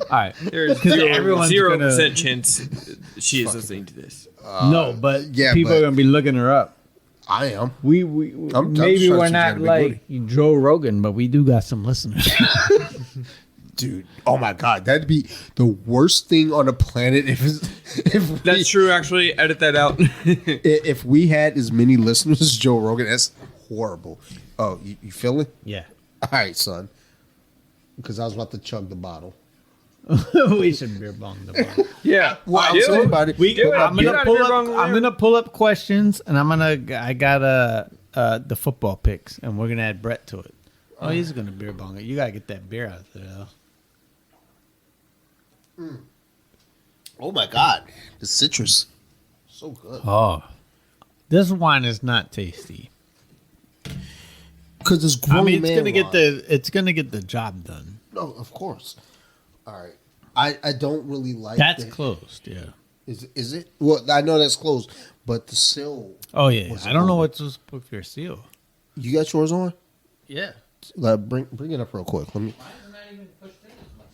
All right. There's everyone's 0% gonna- chance she is listening to this. No, but yeah, people but- are gonna be looking her up. I am. We I'm maybe trying to we're see not if you got a like Joe Rogan, but we do got some listeners. Dude, oh my God. That'd be the worst thing on the planet if That's true, actually. Edit that out. if we had as many listeners as Joe Rogan. That's horrible. Oh, you feeling? Yeah. All right, son. Because I was about to chug the bottle. We should beer bong the bong. Yeah. Well, I'm Do saying it. about it. We do it. I'm Get gonna out of pull here, up. wrong I'm layer. gonna pull up questions, and I got the football picks, and we're gonna add Brett to it. Oh, he's gonna beer bong it. You gotta get that beer out there, though. Oh my God. The citrus. So good. Oh, this wine is not tasty. Because it's grown I mean, it's man gonna get wine. it's gonna get the job done. No, of course. All right. I don't really like That's the- closed, yeah. Is it? Well, I know that's closed, but the seal. Oh yeah, Was I don't know on. what's supposed to put your seal. You got yours on? Yeah. Bring it up real quick. Let me.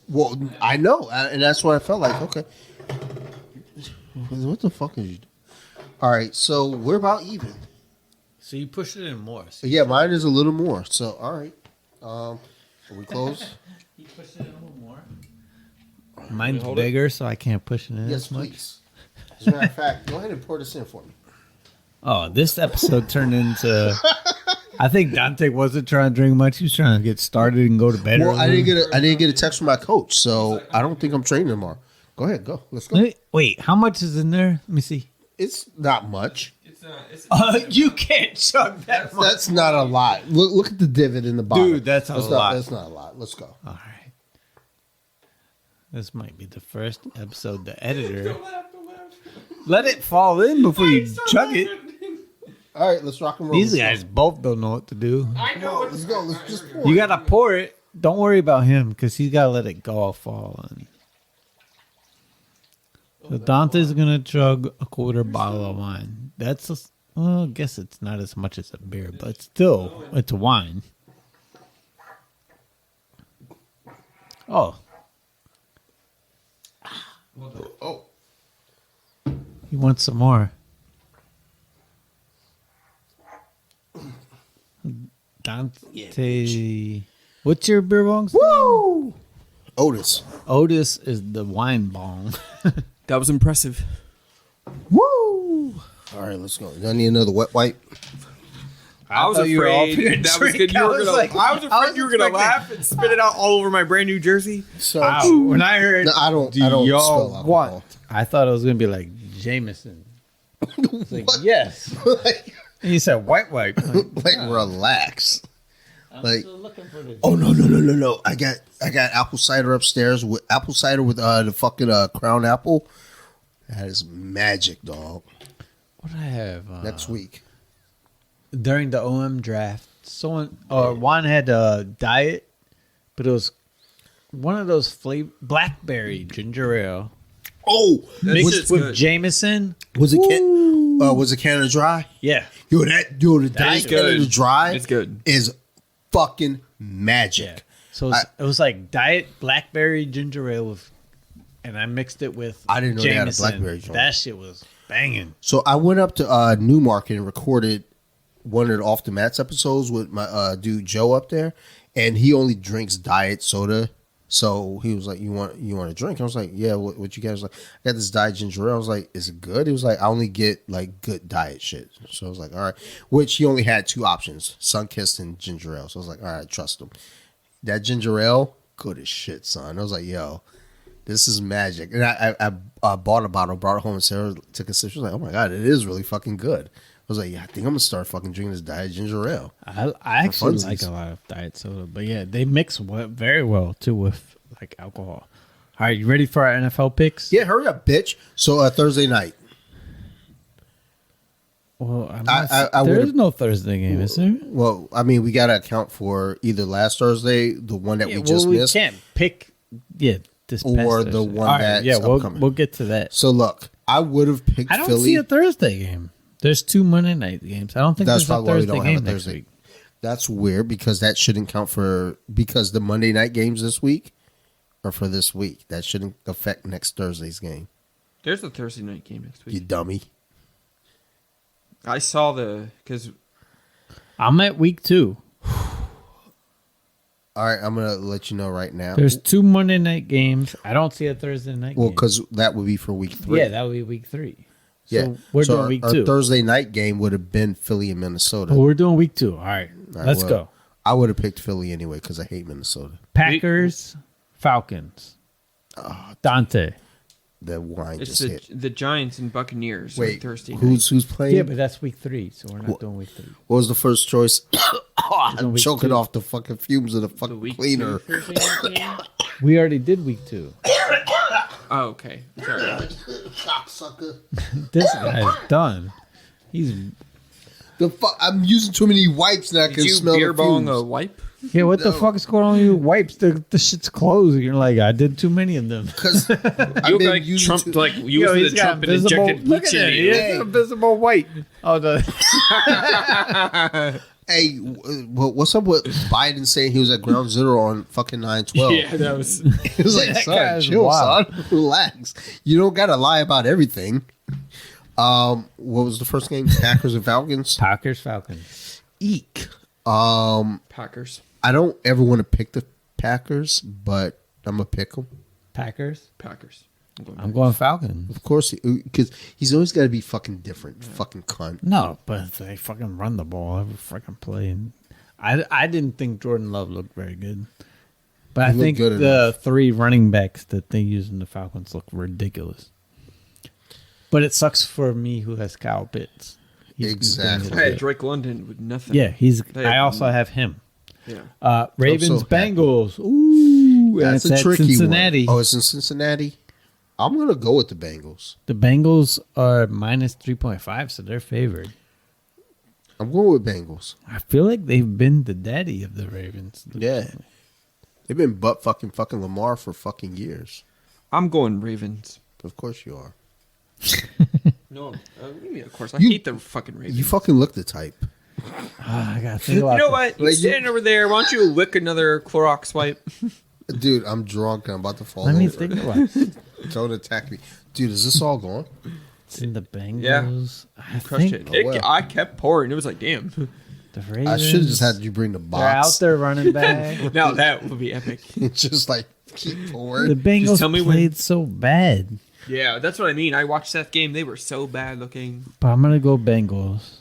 Well, I know, and that's what I felt like. Okay. What the fuck is you? All right, so we're about even. So you push it in more. So Yeah, mine is a little more. So all right, are we close? you push it in a little more. Mine's bigger, so I can't push it in Yes, as much. please. As a matter of fact, go ahead and pour this in for me. Oh, this episode turned into I think Dante wasn't trying to drink much. He was trying to get started and go to bed. Well, early. I didn't get a text from my coach, so I don't think I'm training tomorrow. Go ahead, go. Let's go. Wait, how much is in there? Let me see. It's not much. You can't chug that much. That's not a lot. Look at the divot in the bottom. Dude, that's a lot. That's not a lot. Let's go. All right. This might be the first episode. The editor. Let it fall in before you chug it. All right, let's rock and roll. These guys both don't know what to do. Let's go. Let's just pour You it. gotta pour it. Don't worry about him because he's gotta let it go all fall in. So Dante's gonna chug a quarter bottle of wine. That's well, I guess it's not as much as a beer, but still, it's wine. Oh, Oh, he wants some more. Dante, what's your beer bong's name? woo! Otis. Otis is the wine bong. That was impressive. Woo! All right, let's go. Do I need another wet wipe? I was thought you were all afraid that was good. I was afraid you were gonna expecting- laugh and spit it out all over my brand new jersey. So When I heard, No, I don't do spill y'all alcohol. want? I thought it was gonna be like Jameson. It's like, What? yes. like, And he said white. Like, relax. Like, still looking for the. oh no! I got apple cider upstairs with apple cider with the fucking crown apple. That is magic, dog. What I have Next week. during the OM draft, someone Juan had a diet, but it was one of those blackberry ginger ale Oh, mixed shit's with good. Jameson. was it Canada Dry? Yeah, The diet is good. Canada Dry It's good. is fucking magic. So it was like diet blackberry ginger ale with, and I mixed it with. I didn't know they had a Jameson. blackberry joint. That shit was banging. So I went up to Newmarket and recorded one of the Off the Mats episodes with my dude Joe up there, and he only drinks diet soda. So he was like, "You want a drink?" I was like, "Yeah." What you guys like? I got this diet ginger ale. I was like, "Is it good?" He was like, "I only get like good diet shit." So I was like, "All right." Which he only had two options: Sunkist and ginger ale. So I was like, "All right, trust him." That ginger ale, good as shit, son. I was like, "Yo, this is magic." And I bought a bottle, brought it home, and Sarah took a sip. She was like, "Oh my god, it is really fucking good." I was like, "Yeah, I think I'm gonna start fucking drinking this diet ginger ale." I actually funsies. like a lot of diet soda, but yeah, they mix very well too with like alcohol. All right, you ready for our NFL picks? Yeah, hurry up, bitch. So Thursday night. Well, I there would've- is no Thursday game, is there? Well, I mean, we got to account for either last Thursday, the one that we just missed, can't pick. Yeah, this Or past the Thursday. one All right, that's yeah, upcoming. we'll get to that. So look, I would have picked I don't Philly. see a Thursday game. There's 2 Monday night games. I don't think That's there's a probably why we Thursday don't have a game next Thursday. week. That's weird because that shouldn't count for because the Monday night games this week are for this week. That shouldn't affect next Thursday's game. There's a Thursday night game next You week. dummy. I saw because I'm at week 2. All right, I'm gonna let you know right now. There's 2 Monday night games. I don't see a Thursday night Well, game. because that would be for week 3. Yeah, that would be week 3. So Yeah, we're So doing week our 2. Thursday night game would have been Philly and Minnesota. Well, we're doing week 2. All right, All right, let's well, go. I would have picked Philly anyway because I hate Minnesota. Packers, Falcons. Dante. The wine it's just hit. the Giants and Buccaneers on Wait, Thursday night. who's playing? Yeah, but that's week 3, so we're not doing week 3. What was the first choice? I'm doing week choking 2. off the fucking fumes of the fucking week cleaner. 2 Thursday night game? We already did week 2. Oh, okay. Sorry. Cocksucker. This guy's done. He's The fuck! I'm using too many wipes now. I Did can you smell beer the bong fumes. a wipe? yeah. What the fuck is going on with you? Wipes the shit's closed. You're like, I did too many of them. Because You look like Trump, like you Yo, was he's the got Trump and visible- injected look bleach at in it. He you. has Hey. a visible white. Oh, Hey, what's up with Biden saying he was at ground zero on fucking 9/12? Yeah, that was. He was like, That son, guy's chill, wild. son. Relax. You don't gotta lie about everything. What was the first game? Packers and Falcons. Packers, Falcons. Eek. Packers. I don't ever want to pick the Packers, but I'm gonna pick them. Packers. Packers. I'm going Falcons. Of course, because he's always got to be fucking different. Fucking cunt. No, but they fucking run the ball every fucking play. And I didn't think Jordan Love looked very good. But He I looked think good the enough. 3 running backs that they use in the Falcons look ridiculous. But it sucks for me who has Kyle Pitts. Exactly. I had Drake London with nothing. Yeah, They I have- also have him. Yeah. Ravens, so happy. Bengals. Ooh, That's and a it's at tricky Cincinnati. one. Oh, it's in Cincinnati? I'm going to go with the Bengals. The Bengals are minus 3.5, so they're favored. I'm going with Bengals. I feel like they've been the daddy of the Ravens. Yeah. They've been butt fucking Lamar for fucking years. I'm going Ravens. Of course you are. No, of course. I You- hate the fucking Ravens. You fucking look the type. I gotta think about You know what? You're Like, you- standing over there. Why don't you lick another Clorox wipe? Dude, I'm drunk and I'm about to fall Let me over. think about it. Don't attack me. Dude, is this all gone? It's in the Bengals. Yeah. I Crushed think it. well. I kept pouring. It was like, damn. the Ravens. I should have just had you bring the They're out box. there running back. Now that would be epic. Just like keep The pouring. Bengals tell me played when- so bad. Yeah, that's what I mean. I watched that game. They were so bad looking. But I'm gonna go Bengals.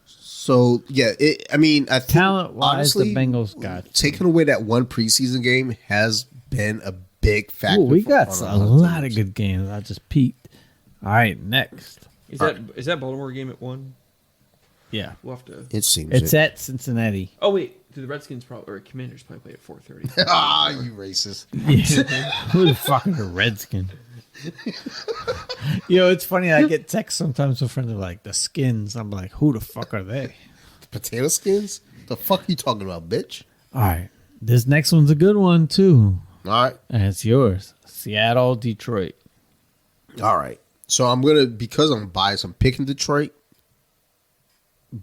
So yeah, I mean, I think Talent-wise, honestly, the Bengals got. taking away that one preseason game has been a big factor. Ooh, we got on a lot lot of teams. good games. I just peeked. All right, next. Is that Baltimore game at 1? Yeah, We'll have to. It seems it's it. at Cincinnati. Oh wait, do the Redskins probably or Commanders probably play at 4:30? Ah, you racist. Yeah. Who the fuck is a Redskin? It's funny. I get texts sometimes from friends of like the Skins. I'm like, who the fuck are they? Potato skins? The fuck you talking about, bitch? All right, this next one's a good one too, All right. and it's yours. Seattle, Detroit. All right. So because I'm biased, I'm picking Detroit.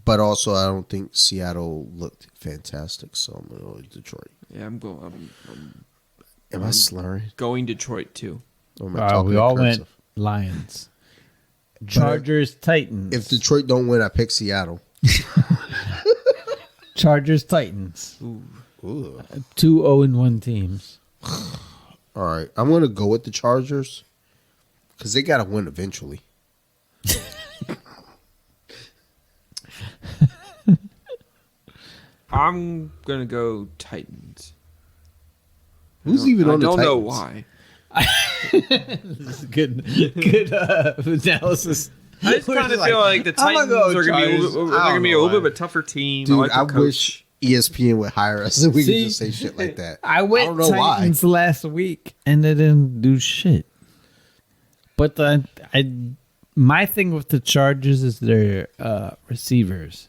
But also, I don't think Seattle looked fantastic, so I'm going to go with Detroit. Yeah, I'm going. Am I slurring? Going Detroit too. Or am I talking We all cursive? went Lions. Chargers, Titans. If Detroit don't win, I pick Seattle. Chargers, Titans. Ooh. 2 0-1 teams. All right. I'm going to go with the Chargers because they got to win eventually. I'm gonna go Titans. Who's even on the I don't Titans? know why. This is good analysis. I just kind of feel like the I'm Titans gonna go are gonna be Chargers. they're I gonna don't be a know little bit why. of a tougher team. Dude, like I the coach. wish ESPN would hire us and we See? could just say shit like that. I went don't know Titans last week and they didn't do shit. But my thing with the Chargers is their receivers.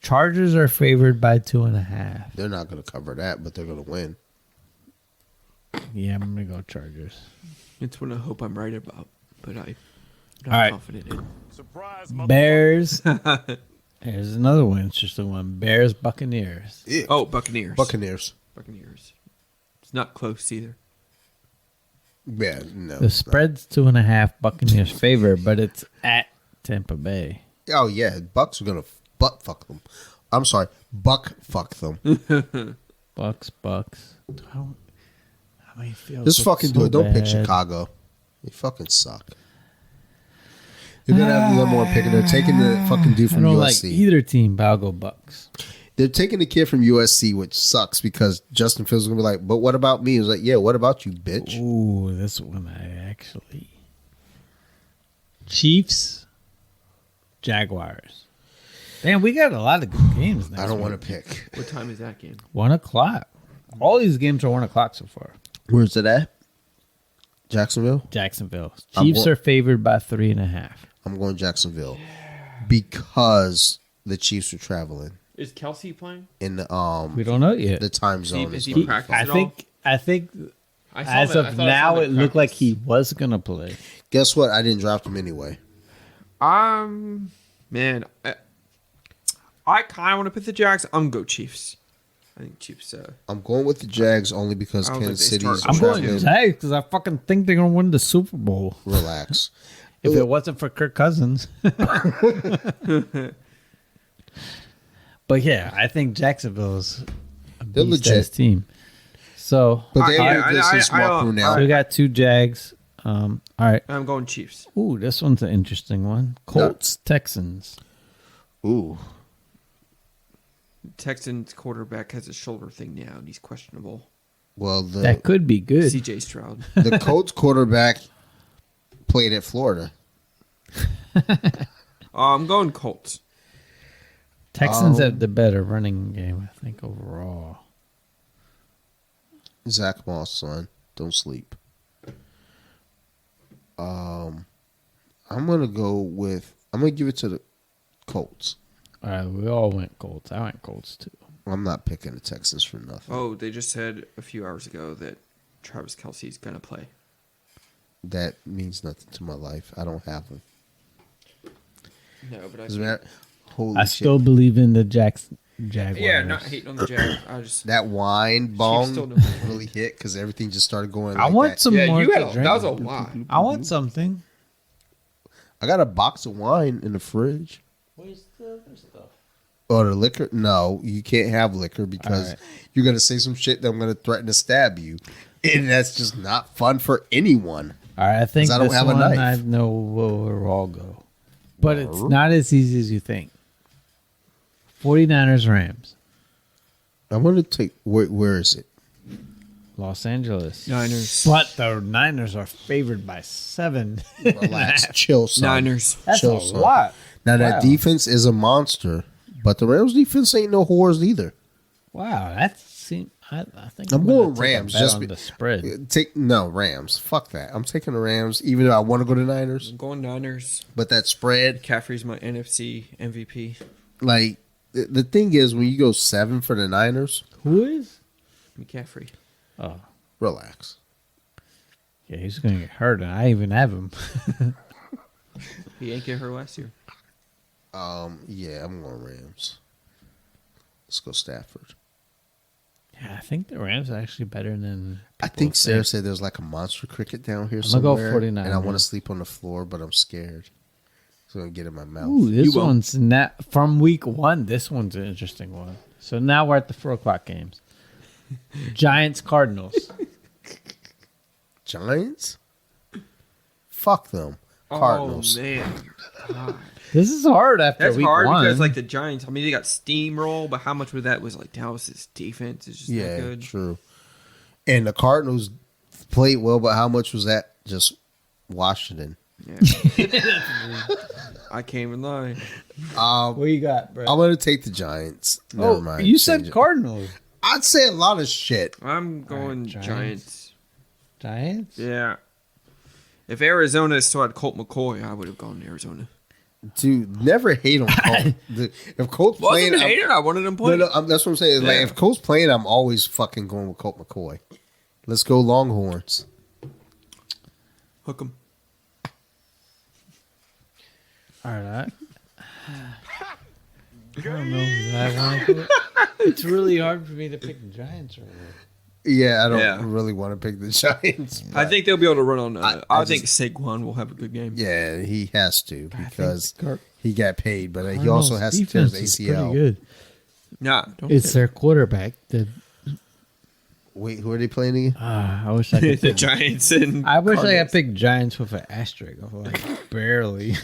Chargers are favored by 2.5. They're not going to cover that, but they're going to win. Yeah, I'm gonna go Chargers. It's what I hope I'm right about, but I'm not All right. confident in. Bears. There's another one, interesting one. Bears, Buccaneers. Ew. Oh, Buccaneers. Buccaneers. Buccaneers. It's not close either. Yeah, no. The spread's 2.5. Buccaneers favor, but it's at Tampa Bay. Oh, yeah. Bucks are going to butt fuck them. I'm sorry. Buck fuck them. Bucks. How many fields Just look fucking so do it. Don't pick bad. Chicago. They fucking suck. You're going to have the number one pick, and they're taking the fucking dude I from don't USC. like either team, but I'll go Bucks. They're taking the kid from USC, which sucks because Justin Fields is going to be like, but what about me? He was like, yeah, what about you, bitch? Ooh, this one I actually. Chiefs, Jaguars. Damn, we got a lot of good games next I don't week. want to pick. What time is that game? 1:00. All these games are 1:00 so far. Where's it at? Jacksonville? Jacksonville. I'm Chiefs go- are favored by 3.5. I'm going Jacksonville because the Chiefs are traveling Is Kelsey playing? in the We don't know yet. the time zone. Is is he not- practicing? I think I saw as that- I of thought I saw now that it looked like practice. he was gonna play. Guess what? I didn't draft him anyway. Man, I kind of want to pick the Jags. I'm gonna go Chiefs. I think Chiefs. I'm going with the Jags only because I don't Kansas think they City's start- I'm going traveling. Jags because I fucking think they're gonna win the Super Bowl. Relax. If it wasn't for Kirk Cousins. But yeah, I think Jacksonville's a They're beast legit. ass team. So But they Yeah, have this I- smart I- crew now. we got 2 Jags. All right. I'm going Chiefs. Ooh, this one's an interesting one. Colts, Texans. Ooh. Texans quarterback has a shoulder thing now, and he's questionable. Well, That could be good. CJ Stroud. the Colts quarterback played at Florida. I'm going Colts. Texans have the better running game, I think, overall. Zach Moss, son. Don't sleep. I'm gonna give it to the Colts. All right, we all went Colts. I went Colts, too. I'm not picking the Texans for nothing. Oh, they just said a few hours ago that Travis Kelce's going to play. That means nothing to my life. I don't have him. No, but I Doesn't matter. Holy I shit. still believe in the Jaguars. Yeah, not hating on the Jags. I just That wine still bong don't- really hit because everything just started going I like want that. some more. you to had drink. that was a lot. I want something. I got a box of wine in the fridge. Where's the other stuff? Oh, the liquor? No, you can't have liquor because All right. you're going to say some shit that I'm going to threaten to stab you. And that's just not fun for anyone. All right, I think 'Cause I don't this have a one knife. I know where we'll all go. But it's not as easy as you think. 49ers, Rams. I want to take, where is it? Los Angeles. Niners. But the Niners are favored by 7. Relax, chill, son. Niners. That's Chill, a son. lot. Now, Wow. that defense is a monster, but the Rams defense ain't no whores either. Wow, that seems. I think I'm gonna going take a Rams, bet just on be- the spread. Rams. Fuck that. I'm taking the Rams, even though I want to go to Niners. I'm going Niners. But that spread, McCaffrey's my NFC MVP. like, the thing is, when you go 7 for the Niners, Who is? McCaffrey. Oh, relax. yeah, he's gonna get hurt, and I even have him. He ain't get hurt last year. Yeah, I'm going Rams. Let's go Stafford. Yeah, I think the Rams are actually better than. I think Sarah said there's like a monster cricket down here I'm gonna go somewhere. 49, and I want yeah. to sleep on the floor, but I'm scared. It's going to get in my mouth. Ooh, this You won't. one's not from week 1. This one's an interesting one. So now we're at the 4:00 games. Giants, Cardinals. Giants? Fuck them. Cardinals. Oh, man. God. This is hard after That's week hard 1. because, like, the Giants, I mean, they got steamroll, but how much of that was, like, Dallas's defense is just not Yeah, good. true. And the Cardinals played well, but how much was that just Washington? Yeah. I can't even lie. what you got, bro? I'm going to take the Giants. Never mind. You Change said it. Cardinals. I'd say a lot of shit. I'm going Giants. Giants. Giants? Yeah. If Arizona still had Colt McCoy, I would have gone to Arizona. Dude, never hate on Colt. If Colt's playing, Wasn't hating. I wanted him playing. no, that's what I'm saying. Like, Yeah. if Colt's playing, I'm always fucking going with Colt McCoy. Let's go Longhorns. Hook him. All right. I don't know if I want to do it. It's really hard for me to pick the Giants right now. Yeah, I don't Yeah. really want to pick the Giants. I but think they'll be able to run on. I I think Saquon will have a good game. yeah, he has to because the he got paid, but he also has to tear his ACL. Good. Nah, don't It's their quarterback. Wait, who are they playing again? I wish I could. the pick, Giants and I wish I Cardinals. could pick Giants with an asterisk. Like barely.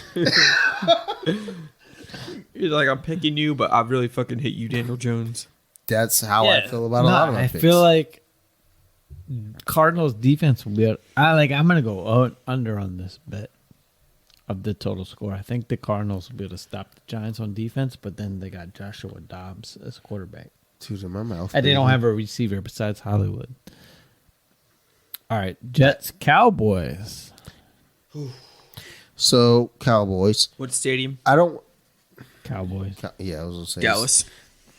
You're like, I'm picking you, but I really fucking hate you, Daniel Jones. That's how I feel about a lot of my I picks. feel like Cardinals defense will be. I'm gonna go under on this bet of the total score. I think the Cardinals will be able to stop the Giants on defense, but then they got Joshua Dobbs as a quarterback, Tooth in my mouth. and they don't baby. have a receiver besides Hollywood. All right, Jets, Cowboys. So Cowboys. What stadium? I don't. Cowboys. Yeah, I was gonna say Dallas.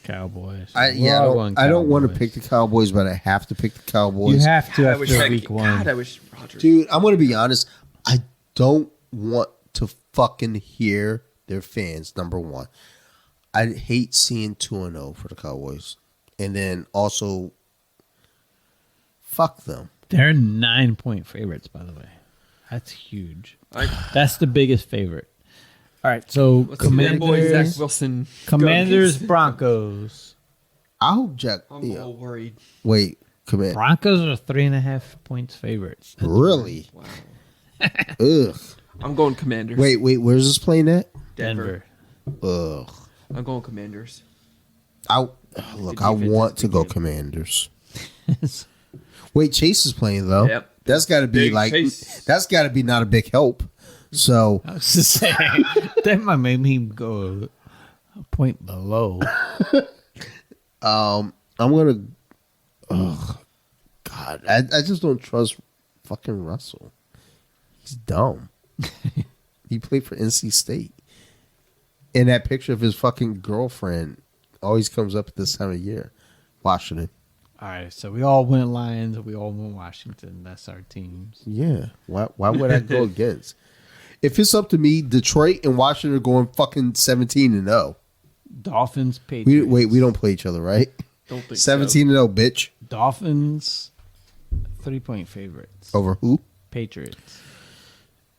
Cowboys. I We're all going don't want to Cowboys. pick the Cowboys, but I have to pick the Cowboys. You have to I wish after I week could- 1. God, I wish Rodgers. Dude, I'm going to be honest. I don't want to fucking hear their fans, number one. I hate seeing 2-0 for the Cowboys. And then also, fuck them. They're 9-point favorites, by the way. That's huge. That's the biggest favorite. All right, so What's the man boy Zach Commanders, Wilson? Commanders, Broncos. I hope Jack. I'm Yeah. all worried. Wait, Command. Broncos are 3.5 points favorites. Really? Wow. Ugh. I'm going Commanders. Wait, where's this playing at? Denver. Ugh. I'm going Commanders. I defense want is to the go game. Commanders. Wait, Chase is playing though. Yep. That's got to be Big like Chase. that's got to be not a big help. So I was just saying that might make me go a point below. I'm gonna. Oh God, I just don't trust fucking Russell. He's dumb. He played for NC State, and that picture of his fucking girlfriend always comes up at this time of year. Washington. All right, so we all went Lions. We all went Washington. That's our teams. Yeah. Why would I go against? If it's up to me, Detroit and Washington are going fucking 17-0. Dolphins, Patriots. We don't play each other, right? Don't think 17-0, bitch. Dolphins, 3-point favorites. Over who? Patriots.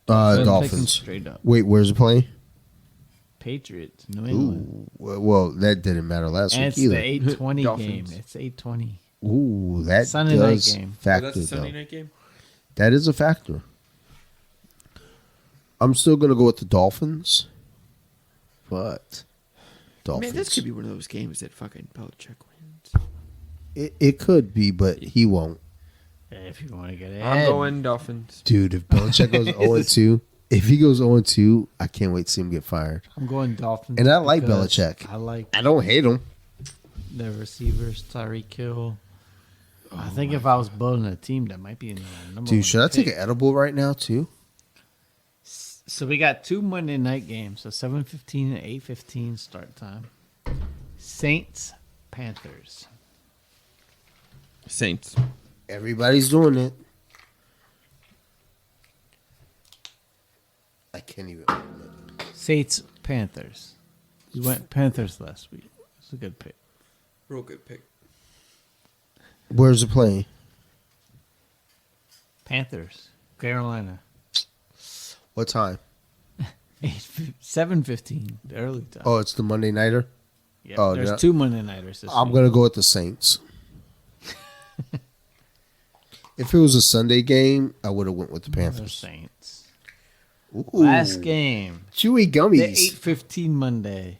I'm taking Dolphins. straight up. Wait, where's it playing? Patriots, New England. Ooh, well, that didn't matter last And week it's either. the 8:20 game. Dolphins. It's 8:20. Ooh, that Sunday night does game. factor that's a Sunday though. night game. That is a factor. I'm still gonna go with the Dolphins, but Dolphins. Man, this could be one of those games that fucking Belichick wins. It could be, but he won't. If you want to get ahead. I'm going Dolphins. Dude, if Belichick goes 0-2, if he goes 0-2, I can't wait to see him get fired. I'm going Dolphins. And I like because Belichick. I like I don't hate him. the receivers, Tyreek Hill. I think if I was building a team, that might be in the number one Dude, should I take pick. an edible right now too? So we got 2 Monday night games. So 7:15 and 8:15 start time. Saints, Panthers. Saints. Everybody's doing it. I can't even. Saints, Panthers. We went Panthers last week. It's a good pick. Real good pick. Where's it playing? Panthers, Carolina. What time? 7:15, the early time. Oh, it's the Monday nighter. Yeah, oh, there's yeah. 2 Monday nighters this I'm week. gonna go with the Saints. If it was a Sunday game, I would have went with the The Panthers. Saints. Ooh. Last game. Chewy The gummies. 8:15 Monday.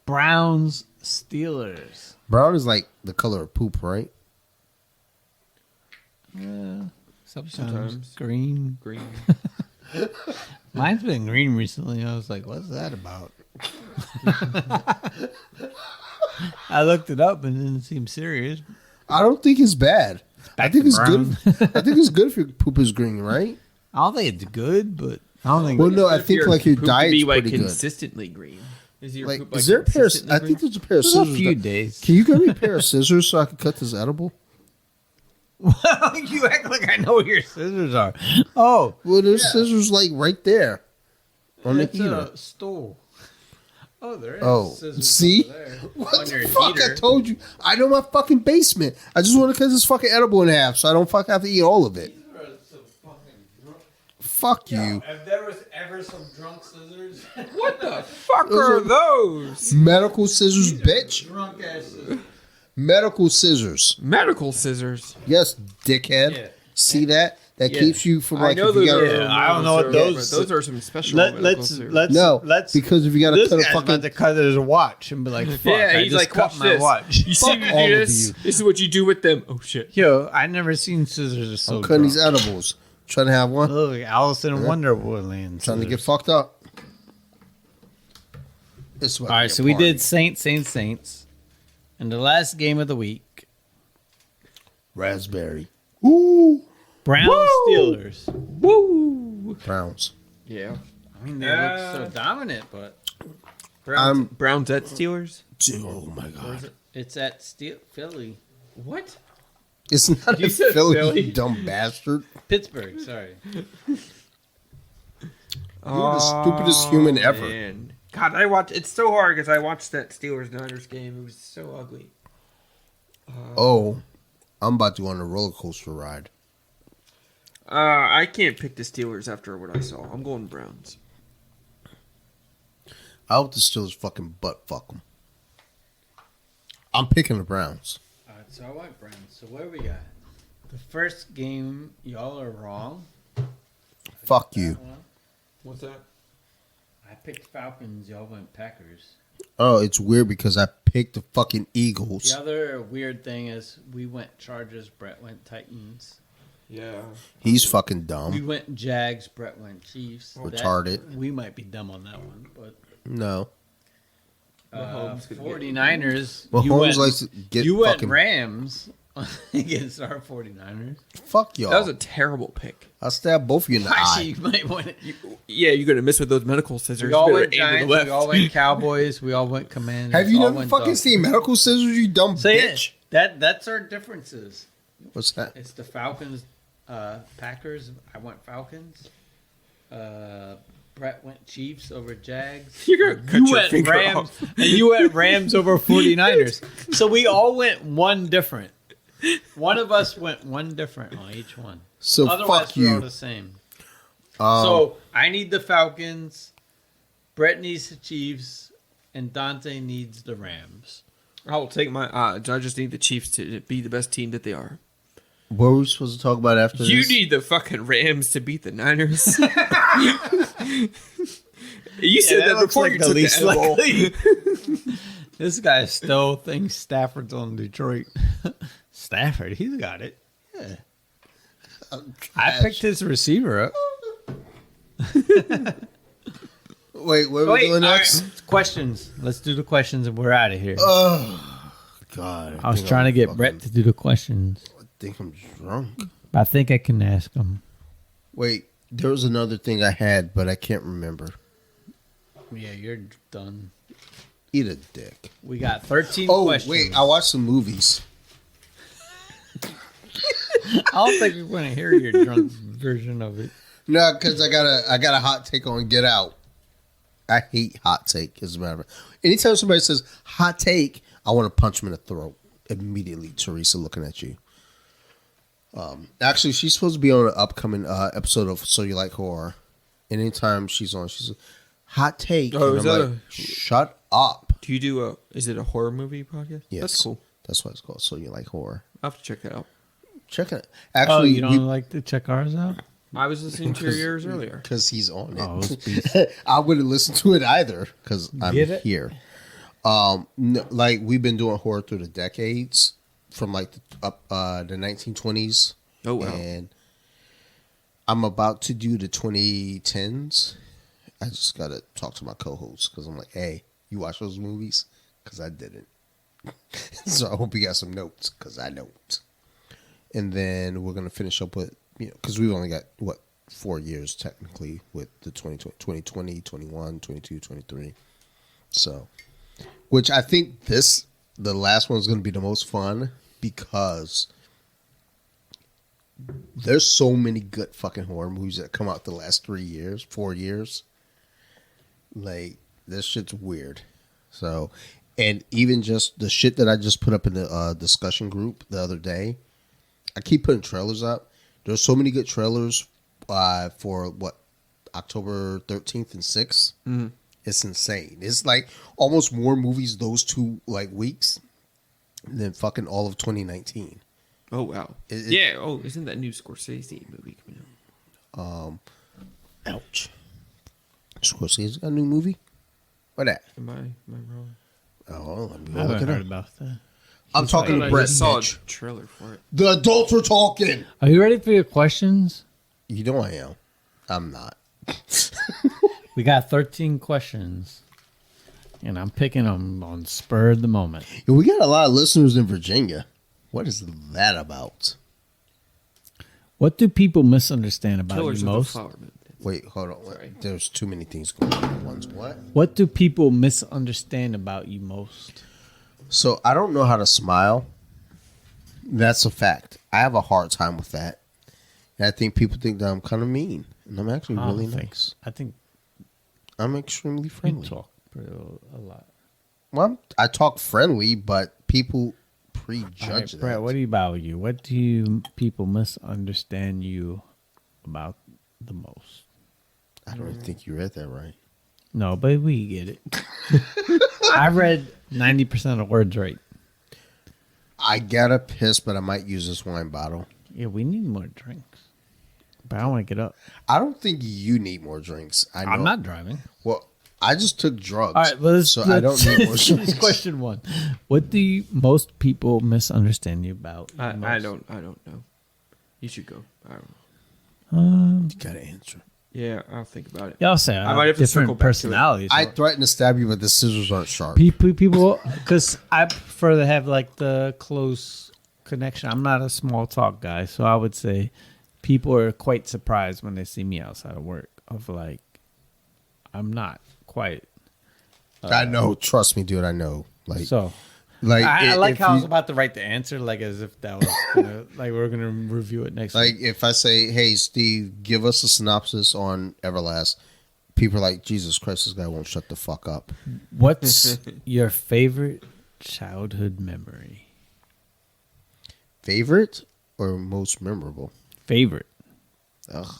Browns, Steelers. Brown is like the color of poop, right? Sometimes green. Green. Mine's been green recently. I was like, what's that about? I looked it up and it didn't seem serious. I don't think it's bad. I think to it's brown. good. I think it's good if your poop is green, right? I don't think it's good, but I don't think Well, no, I If think like your poop to diet's be like pretty good. consistently green. Is your Like, poop is there a pair? Of, consistently I think green? there's a pair of there's a scissors. few that- days. Can you get me a pair of scissors so I can cut this edible? You act like I know where your scissors are. Oh, Well, there's scissors like right there on the it's heater. a stool. Oh, there is. Oh, scissors see? over there. What On the your fuck? I heater. told you. I know my fucking basement. I just want to cut this fucking edible in half so I don't fucking have to eat all of it. Fuck you. If there was ever some drunk scissors, What the fuck are those? Medical scissors, bitch. drunk ass scissors. Medical scissors. Medical scissors. Yes, dickhead. Yeah. See that? That Yeah. keeps you from I like know if you those got are. Yeah, I don't know what medical those- scissors, but those are some special medical Let's no because if you got to This cut a guy's about fucking to cut his watch and be like, "Fuck!" Yeah, I he's just like, cut watch my this. watch. You see Fuck me all do of this? you. This is what you do with them. Oh shit. Yo, I never seen scissors are so I'm cutting drunk. these edibles. Trying to have one. Look, Alice in Wonderland. Trying to get scissors. fucked up. This All right, so we did Saints, and the last game of the week, raspberry. Ooh, Browns Steelers. Woo! Browns. Yeah. I mean, they look so dominant, but Browns at Steelers. Oh my god, it's at Philly, What? it's not You a said Philly, Philly? you dumb bastard. Pittsburgh. Sorry. You're the stupidest human ever. Man. God, I watched. It's so hard because I watched that Steelers Niners game. It was so ugly. Oh, I'm about to go on a roller coaster ride. I can't pick the Steelers after what I saw. I'm going Browns. I hope the Steelers fucking butt fuck them. I'm picking the Browns. All right, so I want Browns. So what do we got? The first game, y'all are wrong. Fuck you. What's that? I picked Falcons. Y'all went Packers. Oh, it's weird because I picked the fucking Eagles. The other weird thing is we went Chargers. Brett went Titans. Yeah. He's fucking We dumb. went Jags. Brett went Chiefs. Retarded. We might be dumb on that one, but No. Mahomes could get- 49ers. Mahomes likes to get You went fucking... Rams against our 49ers. Fuck y'all. That was a terrible pick. I'll stab both of you in the Actually, eye. you might want it. Yeah, you're gonna miss with those medical scissors. We all You went better aim to the Giants. left. We all went Cowboys. We all went Commanders. Have you all never went fucking Dolphins. seen medical scissors, you dumb Say bitch? it. That's our differences. What's that? It's the Falcons, Packers. I went Falcons. Brett went Chiefs over Jags. You're gonna cut You your went finger Rams, off. and you went Rams over 49ers. So we all went one different. One of us went one different on each one. So Otherwise, fuck we're all you. the same. So I need the Falcons. Brett needs the Chiefs, and Dante needs the Rams. I'll take my odds. I just need the Chiefs to be the best team that they are. What were we supposed to talk about after You this? need the fucking Rams to beat the Niners. You said that looks before like you the took least the edible. likely. This guy still thinks Stafford's on Detroit. Stafford, he's got it. Yeah. I picked his receiver up. Wait, what are we doing all next? right, questions. Let's do the questions and we're out of here. God. I was think trying to I'm get fucking- Brett to do the questions. I think I'm drunk. I think I can ask him. Wait, there was another thing I had, but I can't remember. Yeah, you're done. Eat a dick. We got 13 Oh, questions. wait, I watched some movies. I don't think we want to hear your drunk version of it. No, because I got a hot take on Get Out. I hate hot take, as a matter of fact. Anytime somebody says hot take, I want to punch them in the throat immediately. Teresa, looking at you. Actually, she's supposed to be on an upcoming episode of So You Like Horror. And anytime she's on, she's like, hot take. Oh, and is I'm that like, shut up. Do you do is it a horror movie podcast? Yes. That's cool. That's why it's called So You Like Horror. I'll have to check that out. Check it. Oh, Actually, you don't like to check ours out? I was listening to yours earlier. because he's on it. Oh, it's I wouldn't listen to it either because I'm Get it? here. Like we've been doing horror through the decades, from like the 1920s. Oh, wow. And I'm about to do the 2010s. I just gotta talk to my co-host because I'm like, hey, you watch those movies? Because I didn't. So I hope you got some notes because I don't. And then we're gonna finish up with, because we've only got 4 years technically with the 2020, 21, 22, 23. So, which I think the last one's going to be the most fun because there's so many good fucking horror movies that come out the last 4 years. Like, this shit's weird. So, and even just the shit that I just put up in the discussion group the other day, I keep putting trailers up. There's so many good trailers for October 13th and 6th. Mm-hmm. It's insane. It's like almost more movies those 2 weeks than fucking all of 2019. Oh wow. Yeah. Oh, isn't that new Scorsese movie coming out? Ouch. Scorsese got a new movie? What that? Am I wrong? Oh, let me I go look haven't it heard up. about that. I'm talking to I Brett. just saw a Bitch. trailer for it. The adults are talking. Are you ready for your questions? You know I am. I'm not. We got 13 questions, and I'm picking them on spur of the moment. Yeah, we got a lot of listeners in Virginia. What is that about? What do people misunderstand about Killers you of the most? Flower Moon. Wait, hold on. Sorry. There's too many things going on at once. What? What do people misunderstand about you most? So I don't know how to smile. That's a fact. I have a hard time with that. And I think people think that I'm kind of mean. And I'm actually I really don't think- nice. I think I'm extremely you friendly. talk a lot. Well, I talk friendly, but people All prejudge right, that. Brett, what about you? What do you people misunderstand you about the most? I don't even think you read that right. No, but we get it. I read 90% of words right. I gotta piss, but I might use this wine bottle. Yeah, we need more drinks. but I don't want to get up. I don't think you need more drinks. I know. I'm not driving. Well, I just took drugs. All right, well, so I don't need more drinks. Question 1. What do most people misunderstand you about? I don't know. You should go. I don't know. You gotta answer. Yeah, I'll think about it. Y'all say I might have to circle different back to it. personalities. I threatened to stab you, but the scissors aren't sharp. People, because I prefer to have like the close connection. I'm not a small talk guy, so I would say people are quite surprised when they see me outside of work. Of like, I'm not quite. I know. Trust me, dude. I know. Like, So like I like if how I was you- about to write the answer, like as if that was gonna, like we're gonna review it next Like week. if I say, "Hey, Steve, give us a synopsis on Everlast," people are like, "Jesus Christ, this guy won't shut the fuck up." What's your favorite childhood memory? Favorite or most memorable? Favorite. Ugh,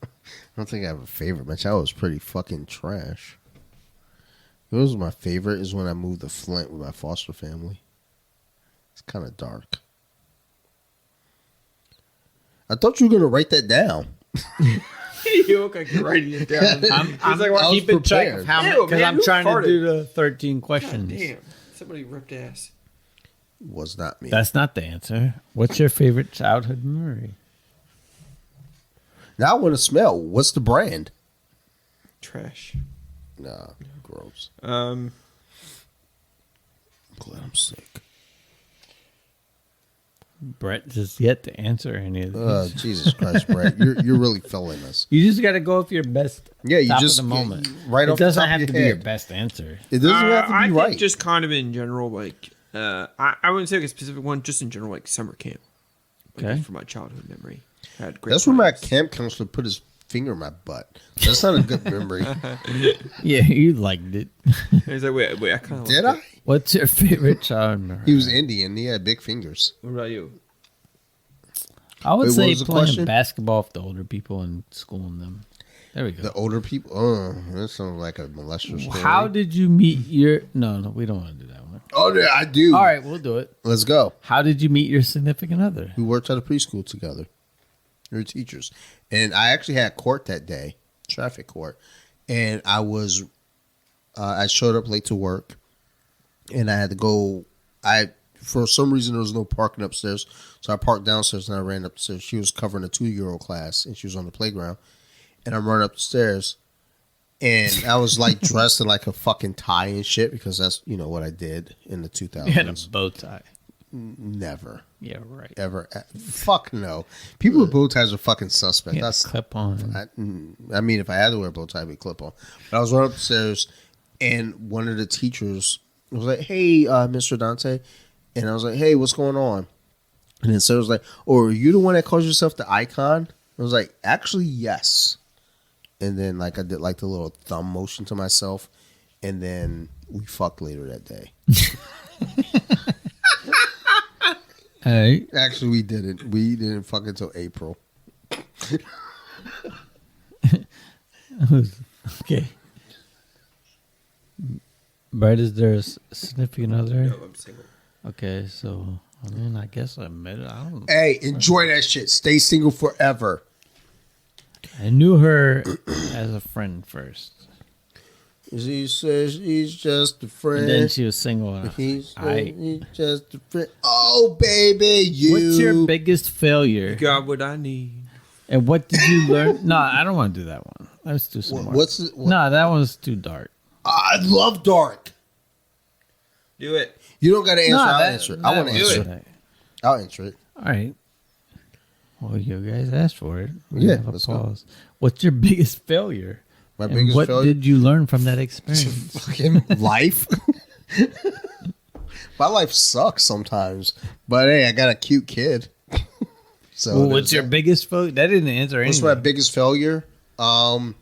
I don't think I have a favorite. My childhood was pretty fucking trash. It was my favorite is when I moved to Flint with my foster family. It's kind of dark. I thought you were gonna write that down. You look like you're writing it down. I'm like, well, keeping track prepared. of how many, Ew, because man, I'm who trying farted? to do the 13 questions. Damn, somebody ripped ass. Was not me. That's not the answer. What's your favorite childhood memory? Now I want to smell. What's the brand? Trash. Nah, gross. Um, I'm glad I'm sick. Brett has yet to answer any of these. Jesus Christ, Brett, you're really filling us. You just got to go with your best. Yeah, you top just of the moment. right It off the doesn't top have of to your be your head. best answer. It doesn't have to be I think right. just kind of in general, like I wouldn't say like a specific one, just in general, like summer camp. Like, Okay. from my childhood memory, I had great. That's when my times. camp counselor put his finger in my butt. That's not a good memory. Yeah, you liked it. He's like, wait, I kind of Did I? What's your favorite childhood memory? He was Indian. He had big fingers. What about you? I would Wait, what say was the playing question? basketball with the older people and schooling them. There we go. The older people. Oh, that sounds like a molester story. How did you meet your? No, we don't want to do that one. Oh, yeah, I do. All right, we'll do it. Let's go. How did you meet your significant other? We worked at a preschool together. We were teachers. And I actually had court that day, traffic court. And I showed up late to work. And I had to go. For some reason, there was no parking upstairs. So I parked downstairs and I ran upstairs. She was covering a 2-year-old class and she was on the playground. And I'm running up the stairs. And I was like dressed in like a fucking tie and shit because that's, what I did in the 2000s. You had a bow tie. Never. Yeah, right. Ever. Fuck no. People with bow ties are fucking suspect. Yeah, That's clip on. I mean, if I had to wear a bow tie, it'd be clip on. But I was running upstairs, and one of the teachers was like, "Hey, Mr. Dante," and I was like, "Hey, what's going on?" And then Sarah was like, "Oh, are you the one that calls yourself the icon?" I was like, "Actually, yes." And then like I did like the little thumb motion to myself, and then we fucked later that day. Hey, Actually, we didn't. We didn't fuck until April. okay. Brett, is there a significant other? No, I'm single. Okay, so I mean, I guess I admit it. I don't. Hey, enjoy that shit. Stay single forever. I knew her as a friend first, He says he's just a friend. and then she was single. And He's I. just a friend. Oh, baby, you. What's your biggest failure? You got what I need. And what did you learn? No, I don't want to do that one. That was too smart. What's it? No, that one's too dark. I love dark. Do it. You don't got to answer. No, I'll that- answer it. that I want to was answer it. right. I'll answer it. All right. Well, you guys asked for it. We Yeah, have a let's go. pause. What's your biggest failure? My And biggest what failure. did you learn from that experience? Fucking life. My life sucks sometimes, but hey, I got a cute kid. So Well, there's what's your that. biggest failure? That didn't answer What's anything. my biggest failure? I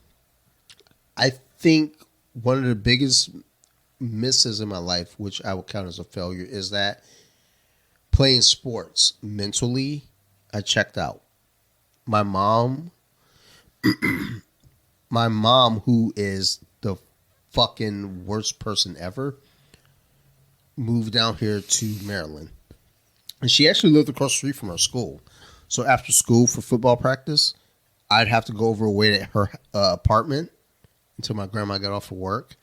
think one of the biggest misses in my life, which I would count as a failure, is that playing sports mentally, I checked out. My mom, who is the fucking worst person ever, moved down here to Maryland. And she actually lived across the street from our school. So after school for football practice, I'd have to go over and wait at her apartment until my grandma got off of work.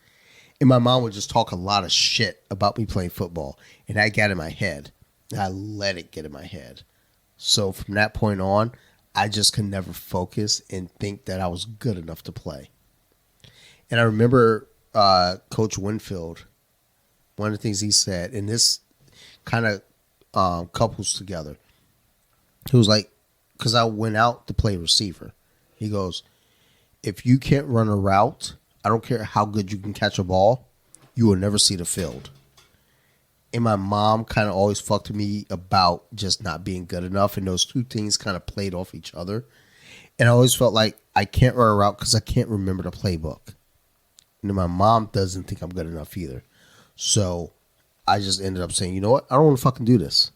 And my mom would just talk a lot of shit about me playing football. And I got in my head. And I let it get in my head. So from that point on, I just could never focus and think that I was good enough to play. And I remember Coach Winfield, one of the things he said, and this kind of couples together. He was like, because I went out to play receiver. He goes, if you can't run a route, I don't care how good you can catch a ball, you will never see the field. And my mom kind of always fucked with me about just not being good enough. And those two things kind of played off each other. And I always felt like I can't run a route because I can't remember the playbook. And then my mom doesn't think I'm good enough either. So I just ended up saying, you know what? I don't want to fucking do this.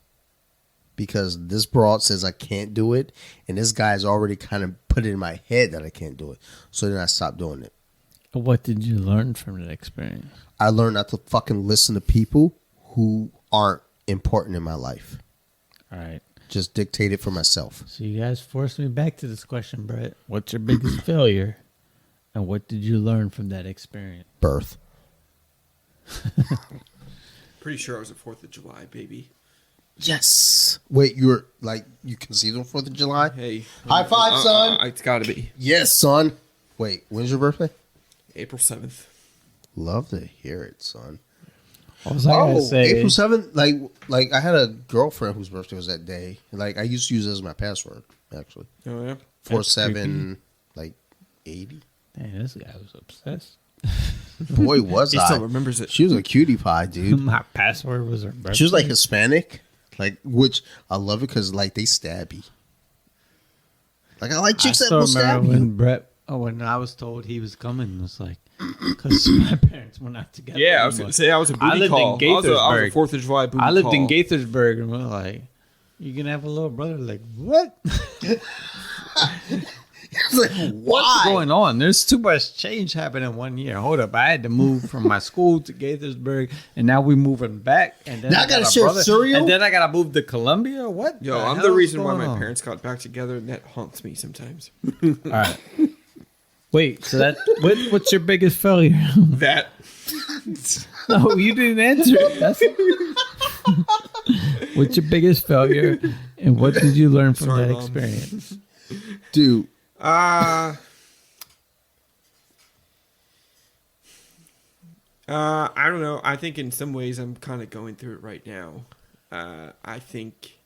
Because this broad says I can't do it. And this guy's already kind of put it in my head that I can't do it. So then I stopped doing it. What did you learn from that experience? I learned not to fucking listen to people who aren't important in my life. All right. Just dictate it for myself. So you guys forced me back to this question, Brett. What's your biggest failure? And what did you learn from that experience? Birth. Pretty sure I was a 4th of July baby. Yes. Wait, you conceived on 4th of July? Hey. High five, son. It's got to be. Yes, son. Wait, when's your birthday? April 7th. Love to hear it, son. What was I gonna say? April 7th, like I had a girlfriend whose birthday was that day. Like I used to use it as my password, actually. Oh, yeah? 47, like 80. Damn, this guy was obsessed. Boy, was He I. still remembers it. She was a cutie pie, dude. My password was her birthday. She was like Hispanic, which I love it because like they stab you. Like I like chicks that will stab you. When I was told he was coming, it was like, because my parents were not together. Yeah, I was going to say I was a booty lived call. in Gaithersburg. I was a 4th of July booty call. I lived in Gaithersburg, and we're like, you can have a little brother? Like, what? It's like, why? What's going on? There's too much change happening in 1 year. Hold up. I had to move from my school to Gaithersburg, and now we're moving back. And then Now I gotta share brother, cereal? and then I gotta move to Columbia? What? Yo, the I'm hell the is reason why going my on? parents got back together, and that haunts me sometimes. All right. Wait, so what's your biggest failure? That. No, you didn't answer it. What's your biggest failure, and what did you learn from Sorry, that Mom. experience? Dude, I don't know. I think in some ways I'm kind of going through it right now. I think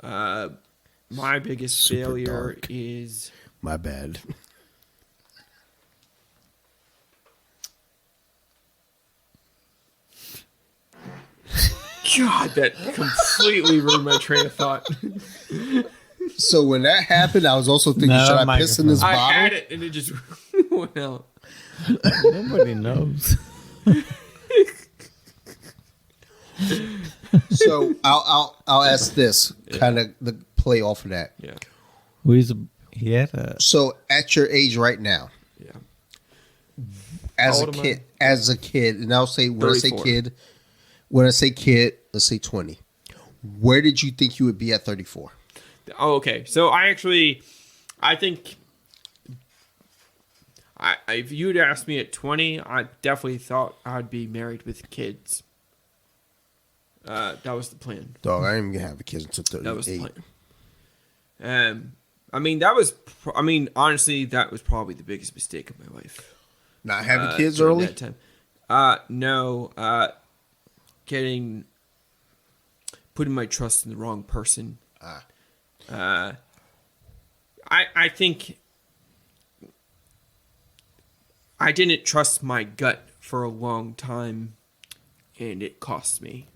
my biggest Super failure dark. is my bad. God, that completely ruined my train of thought. So when that happened, I was also thinking, No, should I piss in this I bottle? had it and it just went out. Nobody knows. So I'll ask this, kind of the play off of that. Yeah, He had a. So at your age right now, yeah. as How a old am kid, and I'll say when I say 34. kid, let's say 20. Where did you think you would be at 34? Oh, okay. So I think if you'd asked me at 20, I definitely thought I'd be married with kids. That was the plan. Dog, I ain't even gonna have a kid until 38. That was the plan. Honestly, that was probably the biggest mistake of my life. Not having kids during early? that time. No. Putting my trust in the wrong person. I think I didn't trust my gut for a long time, and it cost me.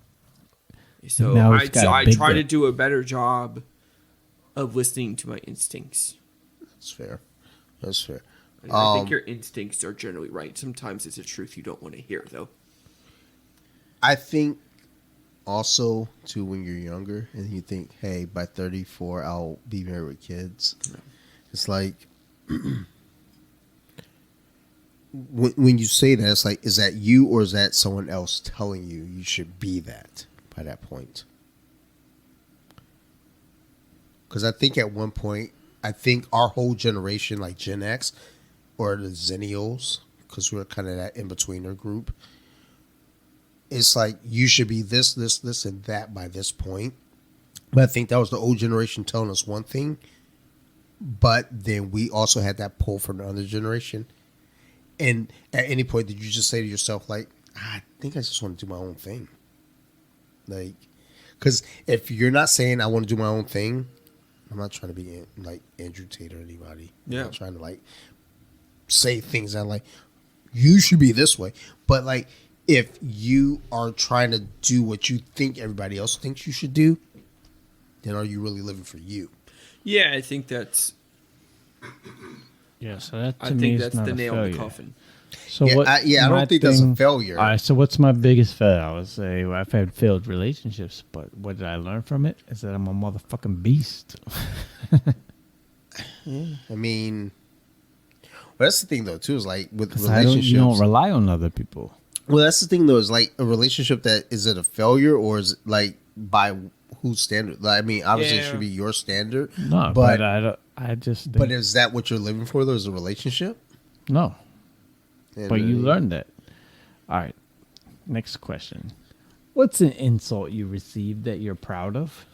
So Now I it's got a big try to gut. do a better job of listening to my instincts. That's fair. That's fair. I think your instincts are generally right. Sometimes it's a truth you don't want to hear, though. I think also, too, when you're younger and you think, hey, by 34, I'll be married with kids. It's like, when you say that, it's like, is that you or is that someone else telling you you should be that by that point? Because I think at one point, I think our whole generation, like Gen X or the Zennials, because we're kind of that in-betweener group, it's like you should be this, and that by this point. But I think that was the old generation telling us one thing, but then we also had that pull from the other generation. And at any point, did you just say to yourself, like, I think I just want to do my own thing? Like, because if you're not saying I want to do my own thing, I'm not trying to be like Andrew Tate or anybody. Yeah. I'm not trying to like say things that like, you should be this way. But like, if you are trying to do what you think everybody else thinks you should do, then are you really living for you? Yeah, I think that's. Yeah, so that to I me think is that's not the a nail in failure. the coffin. So Yeah, what? I my don't think that's a thing- failure. All right, so what's my biggest failure? I would say I've had failed relationships, but what did I learn from it? Is that I'm a motherfucking beast. I mean, well, that's the thing though too. Is like with 'Cause relationships. you don't rely on other people. Well, that's the thing though. Is like a relationship that is it a failure or is it like by whose standard? Like, I mean, obviously it Yeah. should be your standard. No, but but I don't. I just. Think, but is that what you're living for? Though, is a relationship? no. And, But you learned that. All right. Next question. What's an insult you received that you're proud of?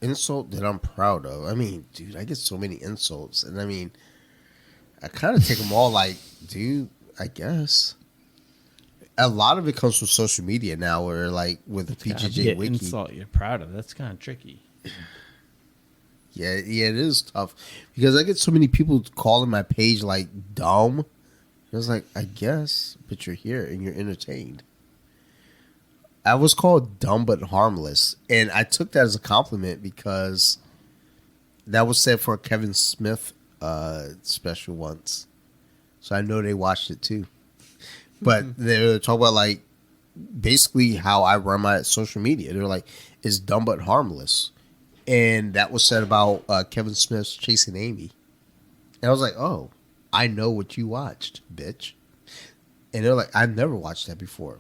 insult that I'm proud of. I mean, dude, I get so many insults, and I mean, I kind of take them all like, dude, I guess. A lot of it comes from social media now, where like with PJJ Wiki. Insult you're proud of. That's kind of tricky. Yeah, it is tough because I get so many people calling my page like dumb. I was like, I guess, but you're here and you're entertained. I was called dumb but harmless, and I took that as a compliment because that was said for a Kevin Smith special once. So I know they watched it too. But they're talking about like basically how I run my social media. They're like, it's dumb but harmless. And that was said about Kevin Smith's Chasing Amy. And I was like, oh, I know what you watched, bitch. And they're like, I've never watched that before.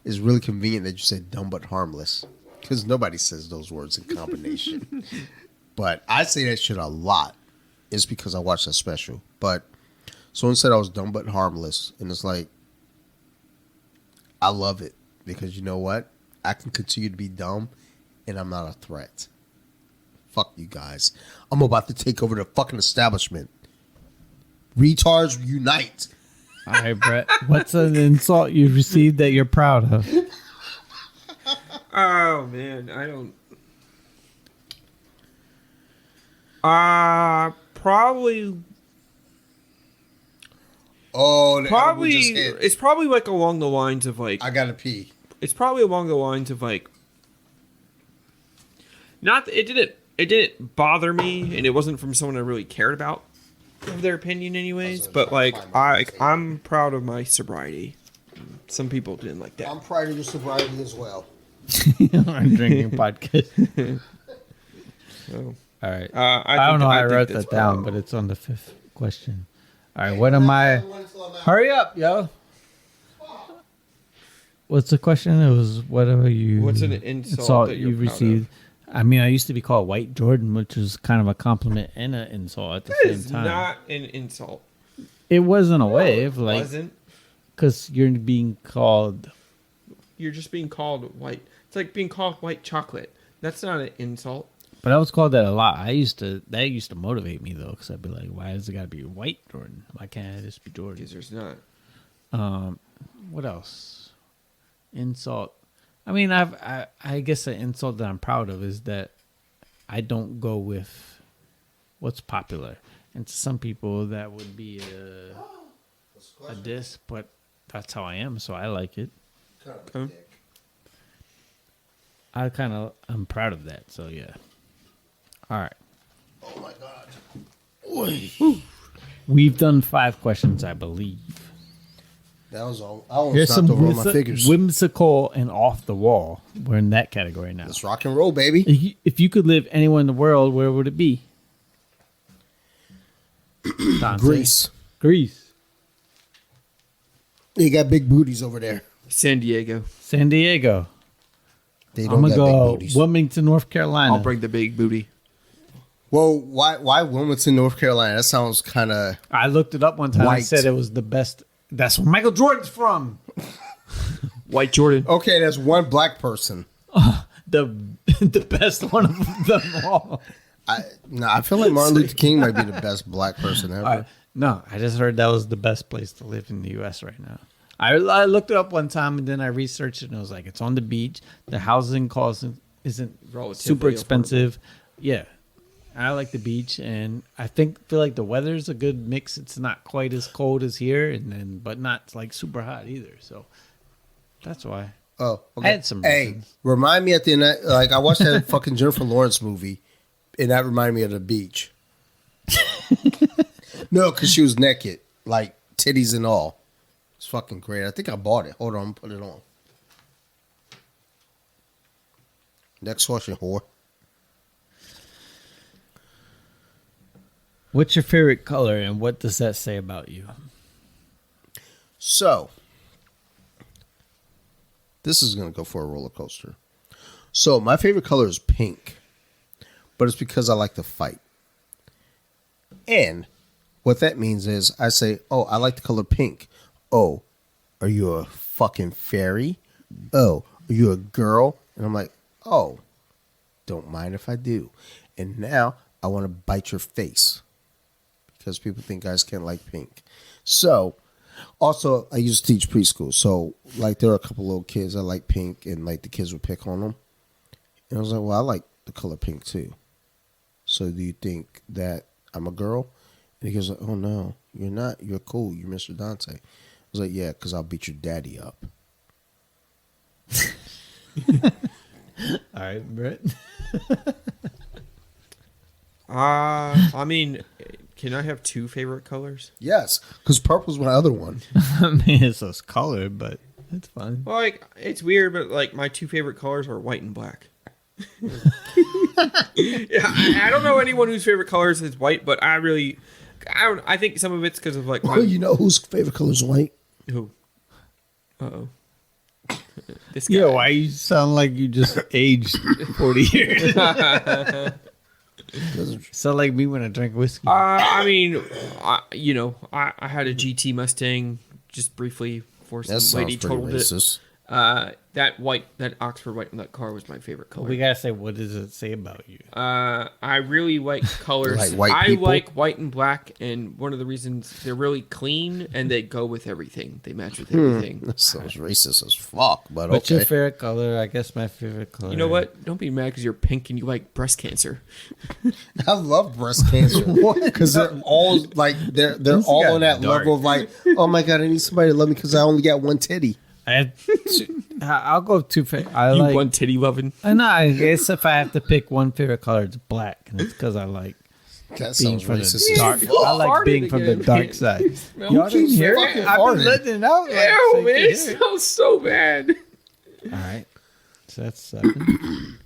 It's really convenient that you said dumb but harmless. Because nobody says those words in combination. But I say that shit a lot. It's because I watched that special. But someone said I was dumb but harmless. And it's like, I love it. Because you know what? I can continue to be dumb and I'm not a threat. Fuck you guys. I'm about to take over the fucking establishment. Retards unite. All right, Brett. What's an insult you received that you're proud of? Oh man, I don't. Probably. Oh, Probably. just hit. It's probably like along the lines of like. I gotta pee. It's probably along the lines of like. Not it didn't bother me, and it wasn't from someone I really cared about, of their opinion, anyways. But like I'm proud of my sobriety. Some people didn't like that. I'm proud of your sobriety as well. I'm drinking podcast. So, All right. I don't know how I think wrote that's that down, but it's on the 5th question. All right. What am I? Hurry up, yo. What's the question? It was whatever you. What's an insult that you're you proud received? I mean, I used to be called White Jordan, which was kind of a compliment and an insult at the That same is time. not an insult. It wasn't a wave, like Wasn't. because you're being called. You're just being called white. It's like being called white chocolate. That's not an insult. But I was called that a lot. That used to motivate me though, because I'd be like, "Why does it got to be White Jordan? Why can't I just be Jordan?" Because there's not. What else? Insult. I mean, I guess an insult that I'm proud of is that I don't go with what's popular. And to some people, that would be a diss, but that's how I am, so I like it. Okay. I'm proud of that, so yeah. All right. Oh my god. We've done 5 questions, I believe. That was all. I almost Here's stopped some over on my figures. whimsical and off the wall. We're in that category now. Let's rock and roll, baby. If you could live anywhere in the world, where would it be? Greece. Greece. They got big booties over there. San Diego. San Diego. They I'm don't gonna got big go booties. Wilmington, North Carolina. I'll bring the big booty. Well, why Wilmington, North Carolina? That sounds kind of I looked it up one time. I White. said it was the best. That's where Michael Jordan's from. White Jordan. okay. There's one black person. The best one of them all. I feel like Martin Luther King might be the best black person ever. No, I just heard that was the best place to live in the U.S. right now. I looked it up one time and then I researched it and I was like, it's on the beach. The housing cost isn't Relatively super expensive. Yeah. I like the beach and I feel like the weather's a good mix. It's not quite as cold as here but not like super hot either. So that's why. Oh, okay. I had some Hey, reasons. remind me at the end. Like I watched that fucking Jennifer Lawrence movie, and that reminded me of the beach. No, because she was naked, like titties and all. It's fucking great. I think I bought it. Hold on, I'm put it on. Next question, whore. What's your favorite color and what does that say about you? So, this is going to go for a roller coaster. So, my favorite color is pink, but it's because I like to fight. And what that means is I say, oh, I like the color pink. Oh, are you a fucking fairy? Oh, are you a girl? And I'm like, oh, don't mind if I do. And now I want to bite your face because people think guys can't like pink. So, also, I used to teach preschool. So, like, there are a couple little kids that like pink and, like, the kids would pick on them. And I was like, well, I like the color pink, too. So, do you think that I'm a girl? And he goes, like, oh, no, you're not. You're cool. You're Mr. Dante. I was like, yeah, because I'll beat your daddy up. All right, Brett. I mean, can I have two favorite colors? Yes, because purple's my other one. I mean, it's this color, but it's fine. Well, like, it's weird, but like my two favorite colors are white and black. Yeah, I don't know anyone whose favorite colors is white, but I think some of it's because of like. Oh, you know whose favorite color is white? Who? Uh-oh. This guy. Yeah, why you sound like you just aged 40 years? Sound like me when I drink whiskey. I mean, I had a GT Mustang just briefly for some That lady sounds pretty totaled racist. it. That Oxford white in that car was my favorite color. We gotta say, what does it say about you? I really like colors. Like white I people? like white and black, and one of the reasons they're really clean and they go with everything. They match with everything. That sounds racist as fuck, but What's okay. your favorite color? I guess my favorite color. You know what? Don't be mad because you're pink and you like breast cancer. I love breast cancer because they're all like they're all got on that dark. level of like, oh my god, I need somebody to love me because I only got one titty. I'll go two favorite. I You like. one titty loving. I know. I guess if I have to pick one favorite color, it's black, and it's because I like That being sounds from racist. the dark. as fuck. I like Farted being from the again, dark man. side. Who Y'all didn't keeps hear fucking it? I've been farting? letting it out. Like, so Ew, you man, can it hear it. smells so bad. All right. So that's 7.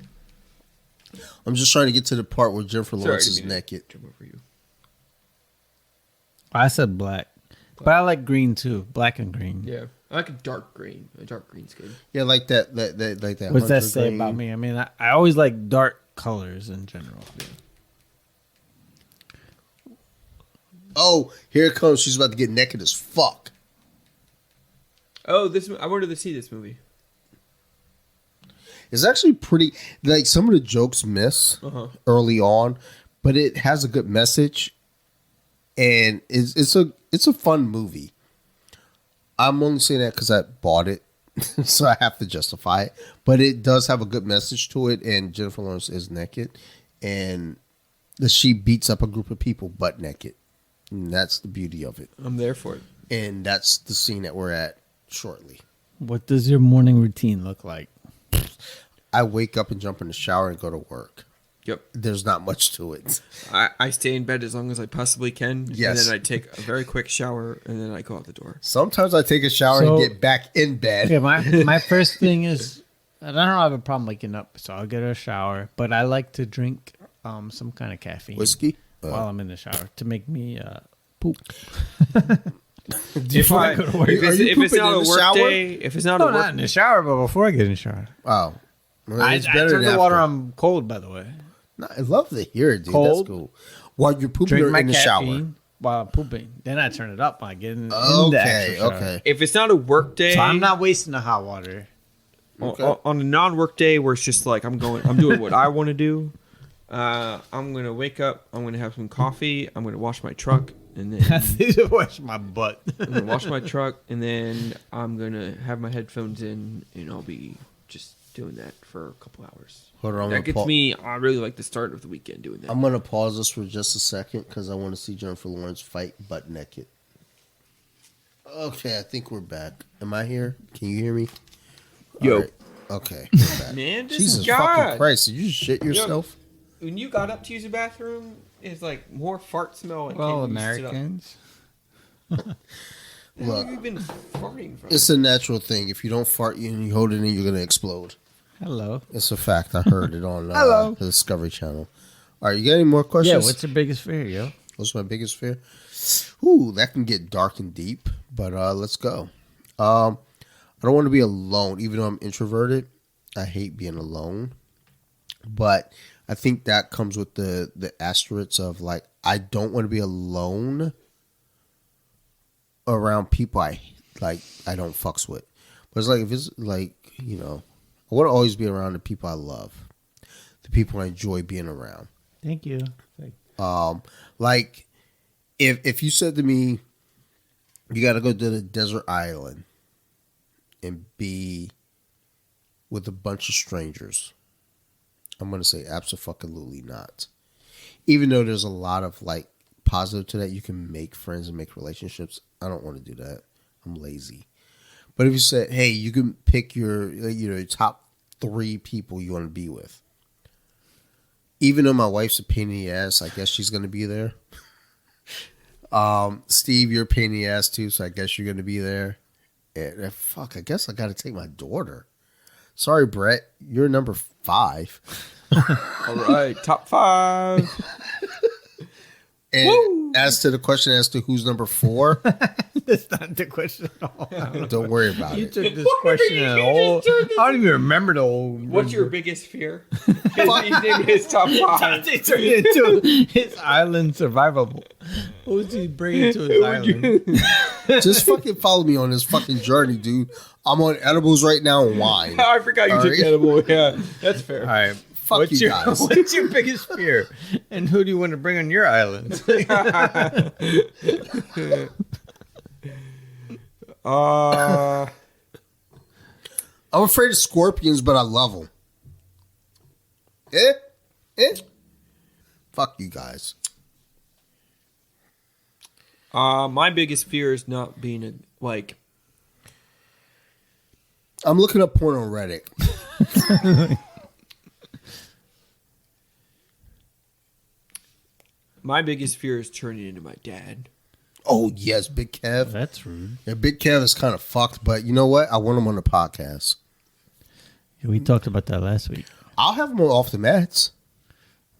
I'm just trying to get to the part where Jennifer Sorry, Lawrence I is didn't mean to naked. jump over you. I said black, but I like green too. Black and green. Yeah, I like a dark green. A dark green's good. Yeah, like that like that. What's that hunter say green. about me? I mean, I always like dark colors in general. Oh, here it comes. She's about to get naked as fuck. Oh, I wanted to see this movie. It's actually pretty. Like some of the jokes miss early on, but it has a good message, and it's a fun movie. I'm only saying that because I bought it, so I have to justify it. But it does have a good message to it, and Jennifer Lawrence is naked, and she beats up a group of people butt naked. And that's the beauty of it, I'm there for it. and that's the scene that we're at shortly. What does your morning routine look like? I wake up and jump in the shower and go to work. Yep. There's not much to it. I stay in bed as long as I possibly can. Yes. And then I take a very quick shower and then I go out the door. Sometimes I take a shower So- and get back in bed. Okay, my first thing is I don't have a problem waking up, so I'll get a shower. But I like to drink some kind of caffeine Whiskey? while I'm in the shower to make me poop. If I go to work. If it's Are you not pooping a in the work shower? day, if it's not No, a not work in the shower, but before I get in the shower. Oh. Well, I it's better turn than the water after. on cold, by the way. No, I love to hear it, dude. Cold. That's cool. While you're pooping Drink or my in the shower. caffeine while I'm pooping. Then I turn it up. I get in the Okay, extra shower. okay. If it's not a work day, So I'm not wasting the hot water. on a non-work day where it's just like I'm doing what I want to do. I'm gonna wake up. I'm gonna have some coffee. I'm gonna wash my truck, and then I need to wash my butt. I'm gonna wash my truck, and then I'm gonna have my headphones in, and I'll be just doing that for a couple hours. Hold on, That gets me. I really like the start of the weekend doing that. I'm gonna pause this for just a second because I want to see Jennifer Lawrence fight butt naked. Okay, I think we're back. Am I here? Can you hear me? Yo. All right. Okay, we're back. Man, this Jesus God. fucking Christ! Did you shit yourself? When you got up to use the bathroom, it's like more fart smell. And Well, can't even sit up. Americans. Where have you been farting from? It's a natural thing. If you don't fart and you hold it in, you're gonna explode. Hello. It's a fact. I heard it on Hello. the Discovery Channel. All right, you got any more questions? Yeah, what's your biggest fear, yo? What's my biggest fear? Ooh, that can get dark and deep, but let's go. I don't want to be alone, even though I'm introverted. I hate being alone, but I think that comes with the asterisks of like I don't want to be alone around people I don't fucks with. But it's like if it's like I want to always be around the people I love, the people I enjoy being around. Thank you. Like if you said to me, you got to go to the desert island and be with a bunch of strangers, I'm going to say absolutely not. Even though there's a lot of like positive to that, you can make friends and make relationships. I don't want to do that. I'm lazy. But if you said, hey, you can pick your top 3 people you want to be with. Even though my wife's a pain in the ass, I guess she's going to be there. Steve, you're a pain in the ass too, so I guess you're going to be there. And fuck, I guess I got to take my daughter. Sorry, Brett, you're number 5. All right, top 5. And as to the question as to who's number 4, That's not the question at all. don't worry about You it. took this question and all. I don't even remember the old. What's your biggest fear? He's named his top 5. They turned it into his island survivable. Who's he bringing to his island? Just fucking follow me on this fucking journey, dude. I'm on edibles right now and wine. I forgot you All took right. edible. Yeah, that's fair. All right. Fuck what's you your, guys. What's your biggest fear? And who do you want to bring on your island? I'm afraid of scorpions, but I love them. Fuck you guys. My biggest fear is not being like. I'm looking up porn on Reddit. My biggest fear is turning into my dad. Oh, yes, Big Kev. That's rude. Yeah, Big Kev is kind of fucked, but you know what? I want him on the podcast. Yeah, we talked about that last week. I'll have him off the mats.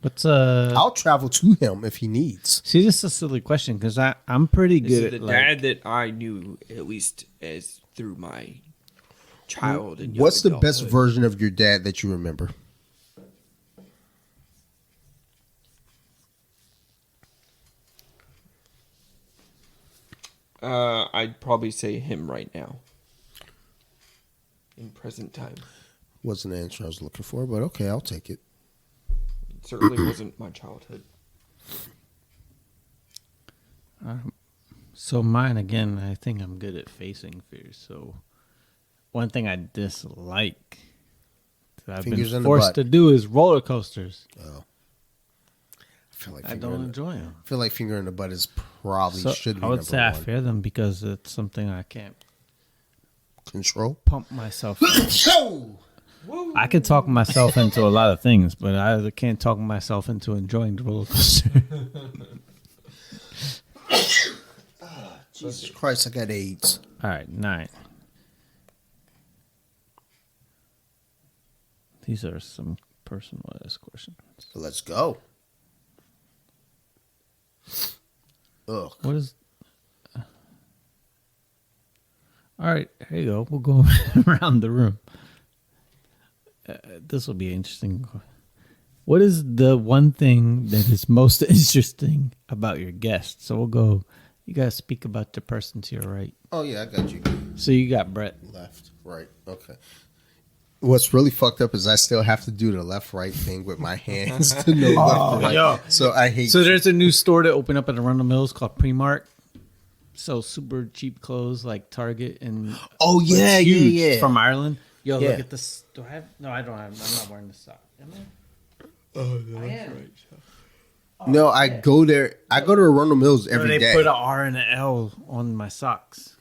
What's I'll travel to him if he needs. See, this is a silly question because I'm pretty This is good the at like, dad that I knew at least as through my child and young What's the best adulthood. version of your dad that you remember? I'd probably say him right now. In present time. Wasn't the answer I was looking for, but okay, I'll take it. It certainly wasn't my childhood. So mine again, I think I'm good at facing fears. So one thing I dislike that I've Fingers in been the forced butt. to do is roller coasters. Oh. I feel like I finger don't in enjoy them. I feel like finger in the butt is probably So should be I would number say I one. fear them because it's something I can't Control. pump myself. Yo! I can talk myself into a lot of things, but I can't talk myself into enjoying the roller coaster. Jesus Christ, I got AIDS. All right, 9. These are some personal ass questions. Let's go. Ugh. What is? All right, here you go. We'll go around the room. this will be interesting. What is the one thing that is most interesting about your guest? So we'll go. You gotta speak about the person to your right. Oh yeah, I got you. So you got Brett. Left, right, okay. What's really fucked up is I still have to do the left-right thing with my hands to know left and right. yo. So I hate. So there's a new store that opened up at Arundel Mills called Primark. Sells super cheap clothes like Target and Oh yeah, it's huge, yeah. from Ireland. Yo, Yeah. look at this. Do I have? No, I don't have. I'm not wearing this sock. Am I? Oh, I am. No, I go there. I go to Arundel Mills every they day. put an R and an L on my socks,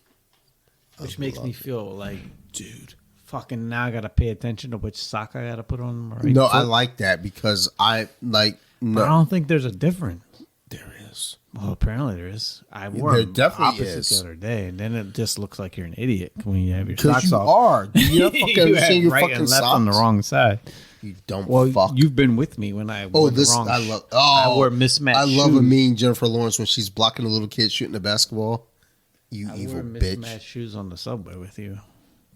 which makes me feel like, dude. fucking now I gotta pay attention to which sock I gotta put on. My right No, foot. I like that because I like. But I No, don't think there's a difference. there is. Well, apparently there is. I wore There them definitely opposite is. the other day, and then it just looks like you're an idiot when you have your Because socks you off. are. You don't fucking You understand have your right fucking and left socks. on the wrong side. You dumb Well, fuck. you've been with me when I Oh, wore this the wrong. I love. I Oh, wore mismatched. I love a shoes. mean Jennifer Lawrence when she's blocking a little kid shooting the basketball. You I evil wore bitch. mismatched shoes on the subway with you.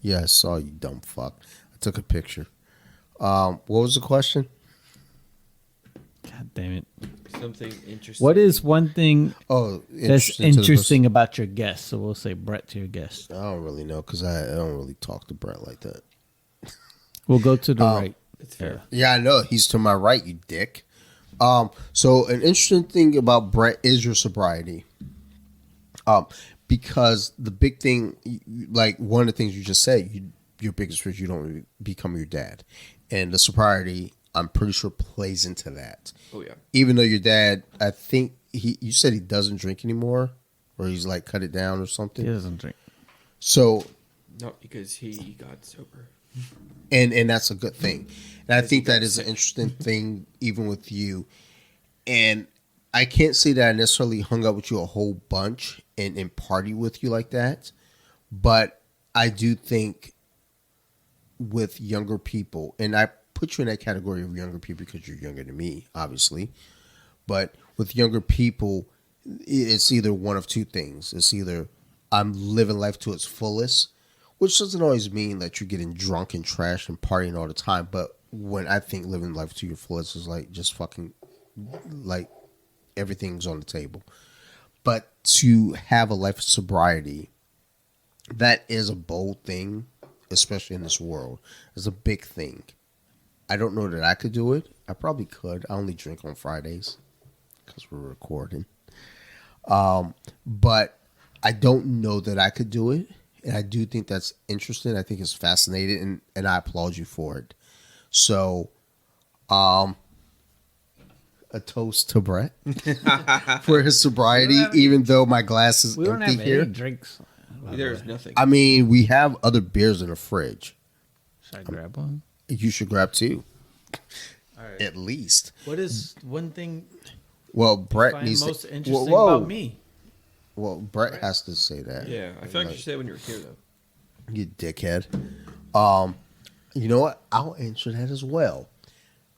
Yeah, I saw you, dumb fuck. I took a picture. What was the question? God damn it! Something interesting. What is one thing Oh, that's to the person- interesting about your guest? So we'll say Brett to your guest. I don't really know because I don't really talk to Brett like that. We'll go to the right. It's fair. Yeah, I know. He's to my right, you dick. So an interesting thing about Brett is your sobriety. Because the big thing, like one of the things you just said, your biggest fear is you don't become your dad, and the sobriety, I'm pretty sure, plays into that. Oh yeah. Even though your dad, I think you said he doesn't drink anymore, or he's like cut it down or something. He doesn't drink. So, No, because he got sober. and that's a good thing. And I think he got that is an interesting thing, even with you. And I can't say that I necessarily hung out with you a whole bunch and party with you like that, but I do think with younger people, and I put you in that category of younger people because you're younger than me, obviously. But with younger people, it's either one of two things. It's either I'm living life to its fullest, which doesn't always mean that you're getting drunk and trashed and partying all the time. But when I think living life to your fullest is like just fucking like everything's on the table. But to have a life of sobriety, that is a bold thing, especially in this world. It's a big thing. I don't know that I could do it. I probably could. I only drink on Fridays because we're recording. But I don't know that I could do it. And I do think that's interesting. I think it's fascinating, and I applaud you for it. So, a toast to Brett for his sobriety, even though my glass is We don't empty have here. any drinks. by the There's way. nothing. I mean, we have other beers in the fridge. Should I grab one? You should grab two, All right. at least. What is one thing Well, you Brett find needs most to. interesting Whoa. about me? Well, Brett has to say that. Yeah, I feel like you should say it when you were here though. You dickhead. You know what? I'll answer that as well.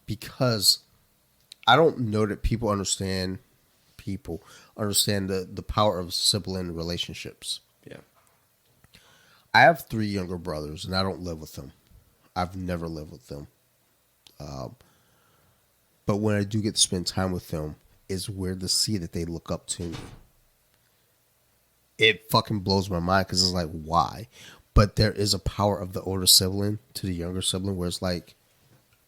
Because I don't know that people understand the power of sibling relationships. Yeah. I have 3 younger brothers, and I don't live with them. I've never lived with them. But when I do get to spend time with them, it's weird to see that they look up to me. It fucking blows my mind because it's like, why? But there is a power of the older sibling to the younger sibling where it's like,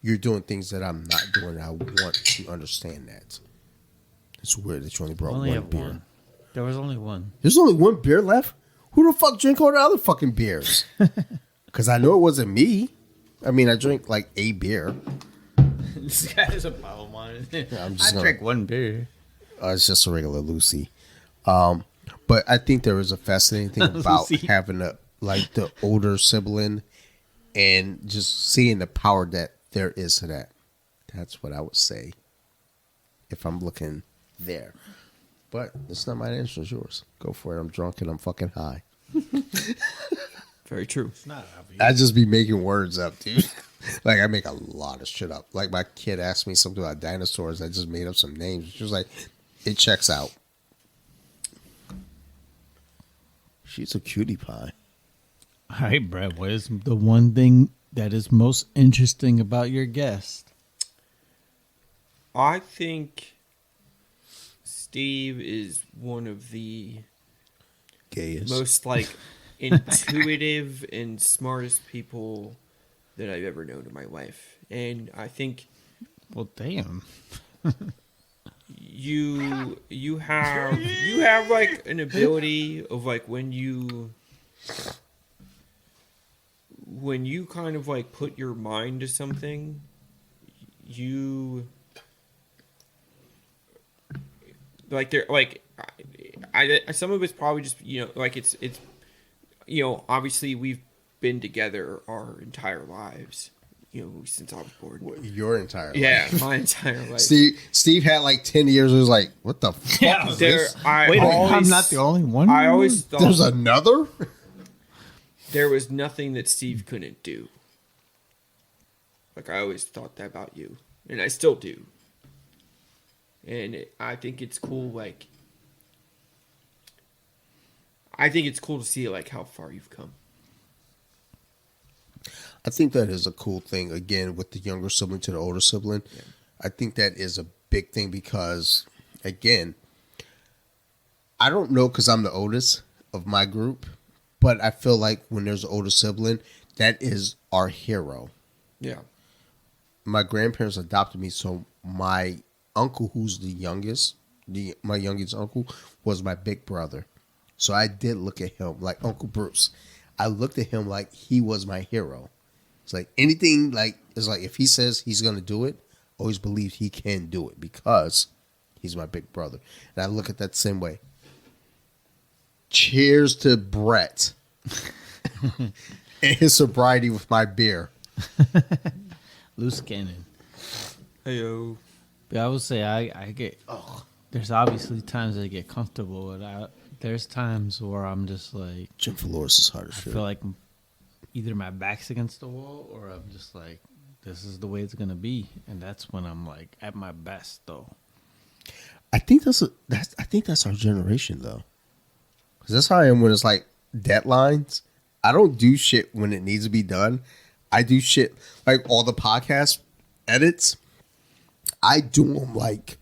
you're doing things that I'm not doing. And I want to understand that. It's weird that you only brought Only one have beer. one. There was only one. There's only one beer left? Who the fuck drink all the other fucking beers? Because I know it wasn't me. I mean, I drink like a beer. This guy is a bottle wine. I'm just I gonna- drank one beer. It's just a regular Lucy. But I think there is a fascinating thing about Lucy. having the older sibling and just seeing the power that there is to that. That's what I would say if I'm looking there. But it's not my answer, it's yours. Go for it. I'm drunk and I'm fucking high. Very true. It's not obvious. I just be making words up, dude. Like, I make a lot of shit up. Like, my kid asked me something about dinosaurs. I just made up some names. She was like, it checks out. She's a cutie pie. All right, Brett. What is the one thing that is most interesting about your guest? I think Steve is one of the Gayest. most like intuitive and smartest people that I've ever known in my life. And I think Well, damn. you have like an ability of like when you kind of like put your mind to something, you like there like I some of it's probably just like it's obviously we've been together our entire lives, since I was born. Your entire life. Yeah, my entire life. Steve had like 10 years. It was like, what the fuck is this? Wait, I'm not the only one. I always thought There's another? there was nothing that Steve couldn't do. Like, I always thought that about you. And I still do. And I think it's cool, like... I think it's cool to see, like, how far you've come. I think that is a cool thing, again, with the younger sibling to the older sibling. Yeah. I think that is a big thing because, again, I don't know because I'm the oldest of my group, but I feel like when there's an older sibling, that is our hero. Yeah. My grandparents adopted me, so my uncle, who's the youngest, my youngest uncle, was my big brother. So I did look at him like Uncle Bruce. I looked at him like he was my hero. It's like anything, like, it's like if he says he's going to do it, always believe he can do it because he's my big brother. And I look at that the same way. Cheers to Brett and his sobriety with my beer. Loose cannon. Heyo. But I would say I get. There's obviously times I get comfortable, and there's times where I'm just like. Jim Flores is hard as I shit. feel like either my back's against the wall, or I'm just like, this is the way it's gonna be, and that's when I'm like at my best, though. I think that's our generation though, because that's how I am when it's like deadlines. I don't do shit when it needs to be done. I do shit like all the podcast edits. I do them like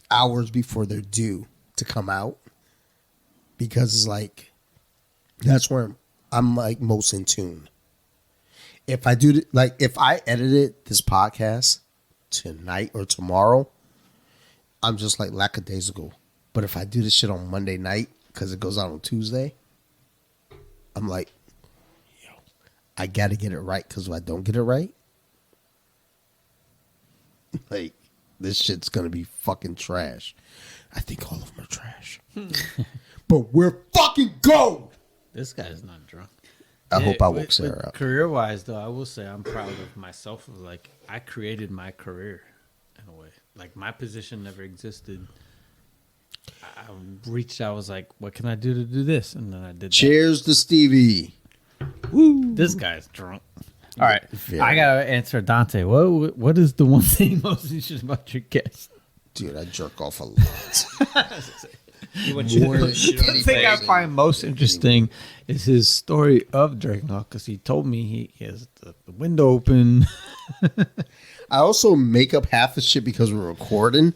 hours before they're due to come out because it's like that's where I'm like most in tune. If I do if I edited this podcast tonight or tomorrow, I'm just like lackadaisical. But if I do this shit on Monday night because it goes out on Tuesday, I'm like, yo, I got to get it right because if I don't get it right, like, this shit's going to be fucking trash. I think all of them are trash. But we're fucking gold! This guy's not drunk. I hope I woke Sarah up. Career wise, though, I will say I'm proud of myself. Of like, I created my career in a way. Like, my position never existed. I reached out, I was like, what can I do to do this? And then I did Cheers to Stevie. Woo! This guy's drunk. All right, Yeah. I gotta answer Dante. What is the one thing most interesting about your guest? Dude, I jerk off a lot. More than The thing I find most interesting is his story of jerking off because he told me he has the window open. I also make up half the shit because we're recording.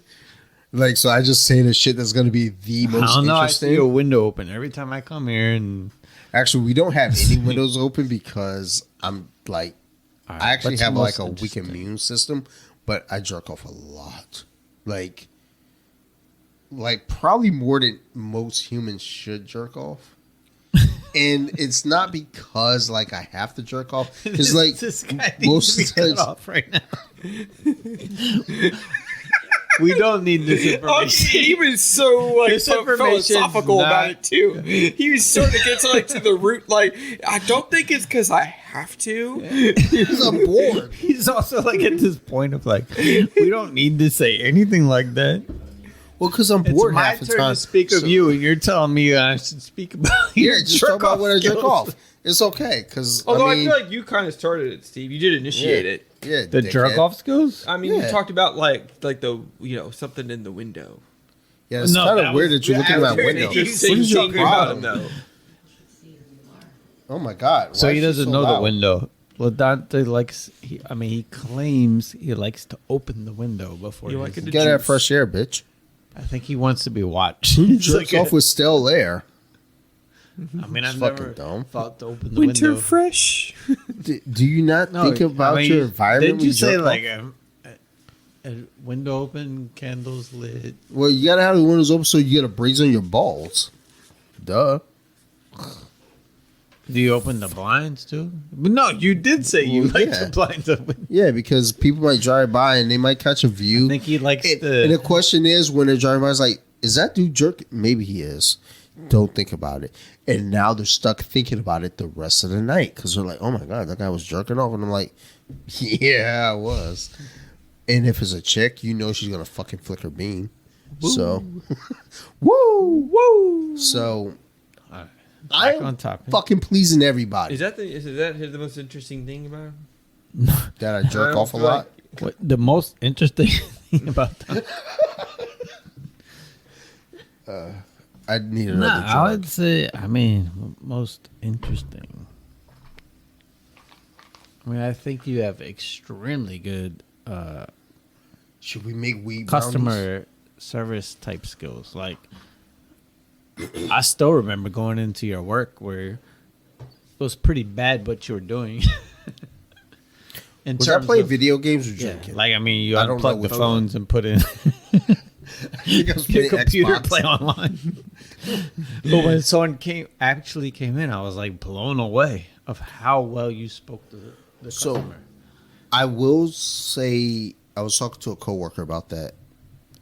Like, so I just say the shit that's going to be the most I don't know. I see a interesting. window open every time I come here, and Actually, we don't have any windows open because I'm like, all right, I actually what's have most like a weak interesting? immune system, but I jerk off a lot. Like probably more than most humans should jerk off. And it's not because like I have to jerk off. It's like this guy most needs of to the be cut times. off right now. We don't need this information. He was so like This information's philosophical not- about it too. He was starting to get to the root. Like, I don't think it's because I have to. Because I'm bored. He's also like at this point of like, we don't need to say anything like that. Well, because I'm It's bored my half the turn time. to speak of So- you, and you're telling me I should speak about Yeah, your just talk about when I jerk skills. off. It's okay because Although I I mean, feel like you kind of started it, Steve. You did initiate it. yeah, The dickhead. jerk off skills? I mean, you Yeah. talked about like the something in the window. Yeah, it's No, kind that of weird was- that you're looking at my window. You What saying is your something about problem? him though. Oh my god! So why he is doesn't so know loud? the window. Well, Dante likes. He claims he likes to open the window before. You he like it to Get that juice. fresh air, bitch. I think he wants to be watched. Who It's jerks like off with stale air? I've It's never fucking dumb. thought to open the Winter window. fresh. Do you not No, think about I mean, your environment? Didn't when you say jerk like off? a window open, candles lit? Well, you gotta have the windows open so you get a breeze on your balls. Duh. Do you open the blinds too? But no, you did say you Well, like yeah. the blinds open. Yeah, because people might drive by and they might catch a view. I think he likes And the the. question is, when they're driving by, it's like, is that dude jerk? Maybe he is. Don't think about it. And now they're stuck thinking about it the rest of the night because they're like, oh my God, that guy was jerking off. And I'm like, yeah, I was. And if it's a chick, you know she's going to fucking flick her bean. So, woo, woo. So, Alright, I back on am topic. fucking pleasing everybody. Is that the most interesting thing about him? That I jerk off a feel lot. What, the most interesting thing about that? I need No, another I drug. would say. Most interesting. I think you have extremely good Should we make weed brownies? customer service type skills. Like, I still remember going into your work where it was pretty bad what you were doing. In Was I terms playing of- video games or Yeah, drinking? like you I don't know unplug the which phones and put in I was your playing computer Xbox. play online. But when someone came in, I was like blown away of how well you spoke to the So- customer. I will say I was talking to a coworker about that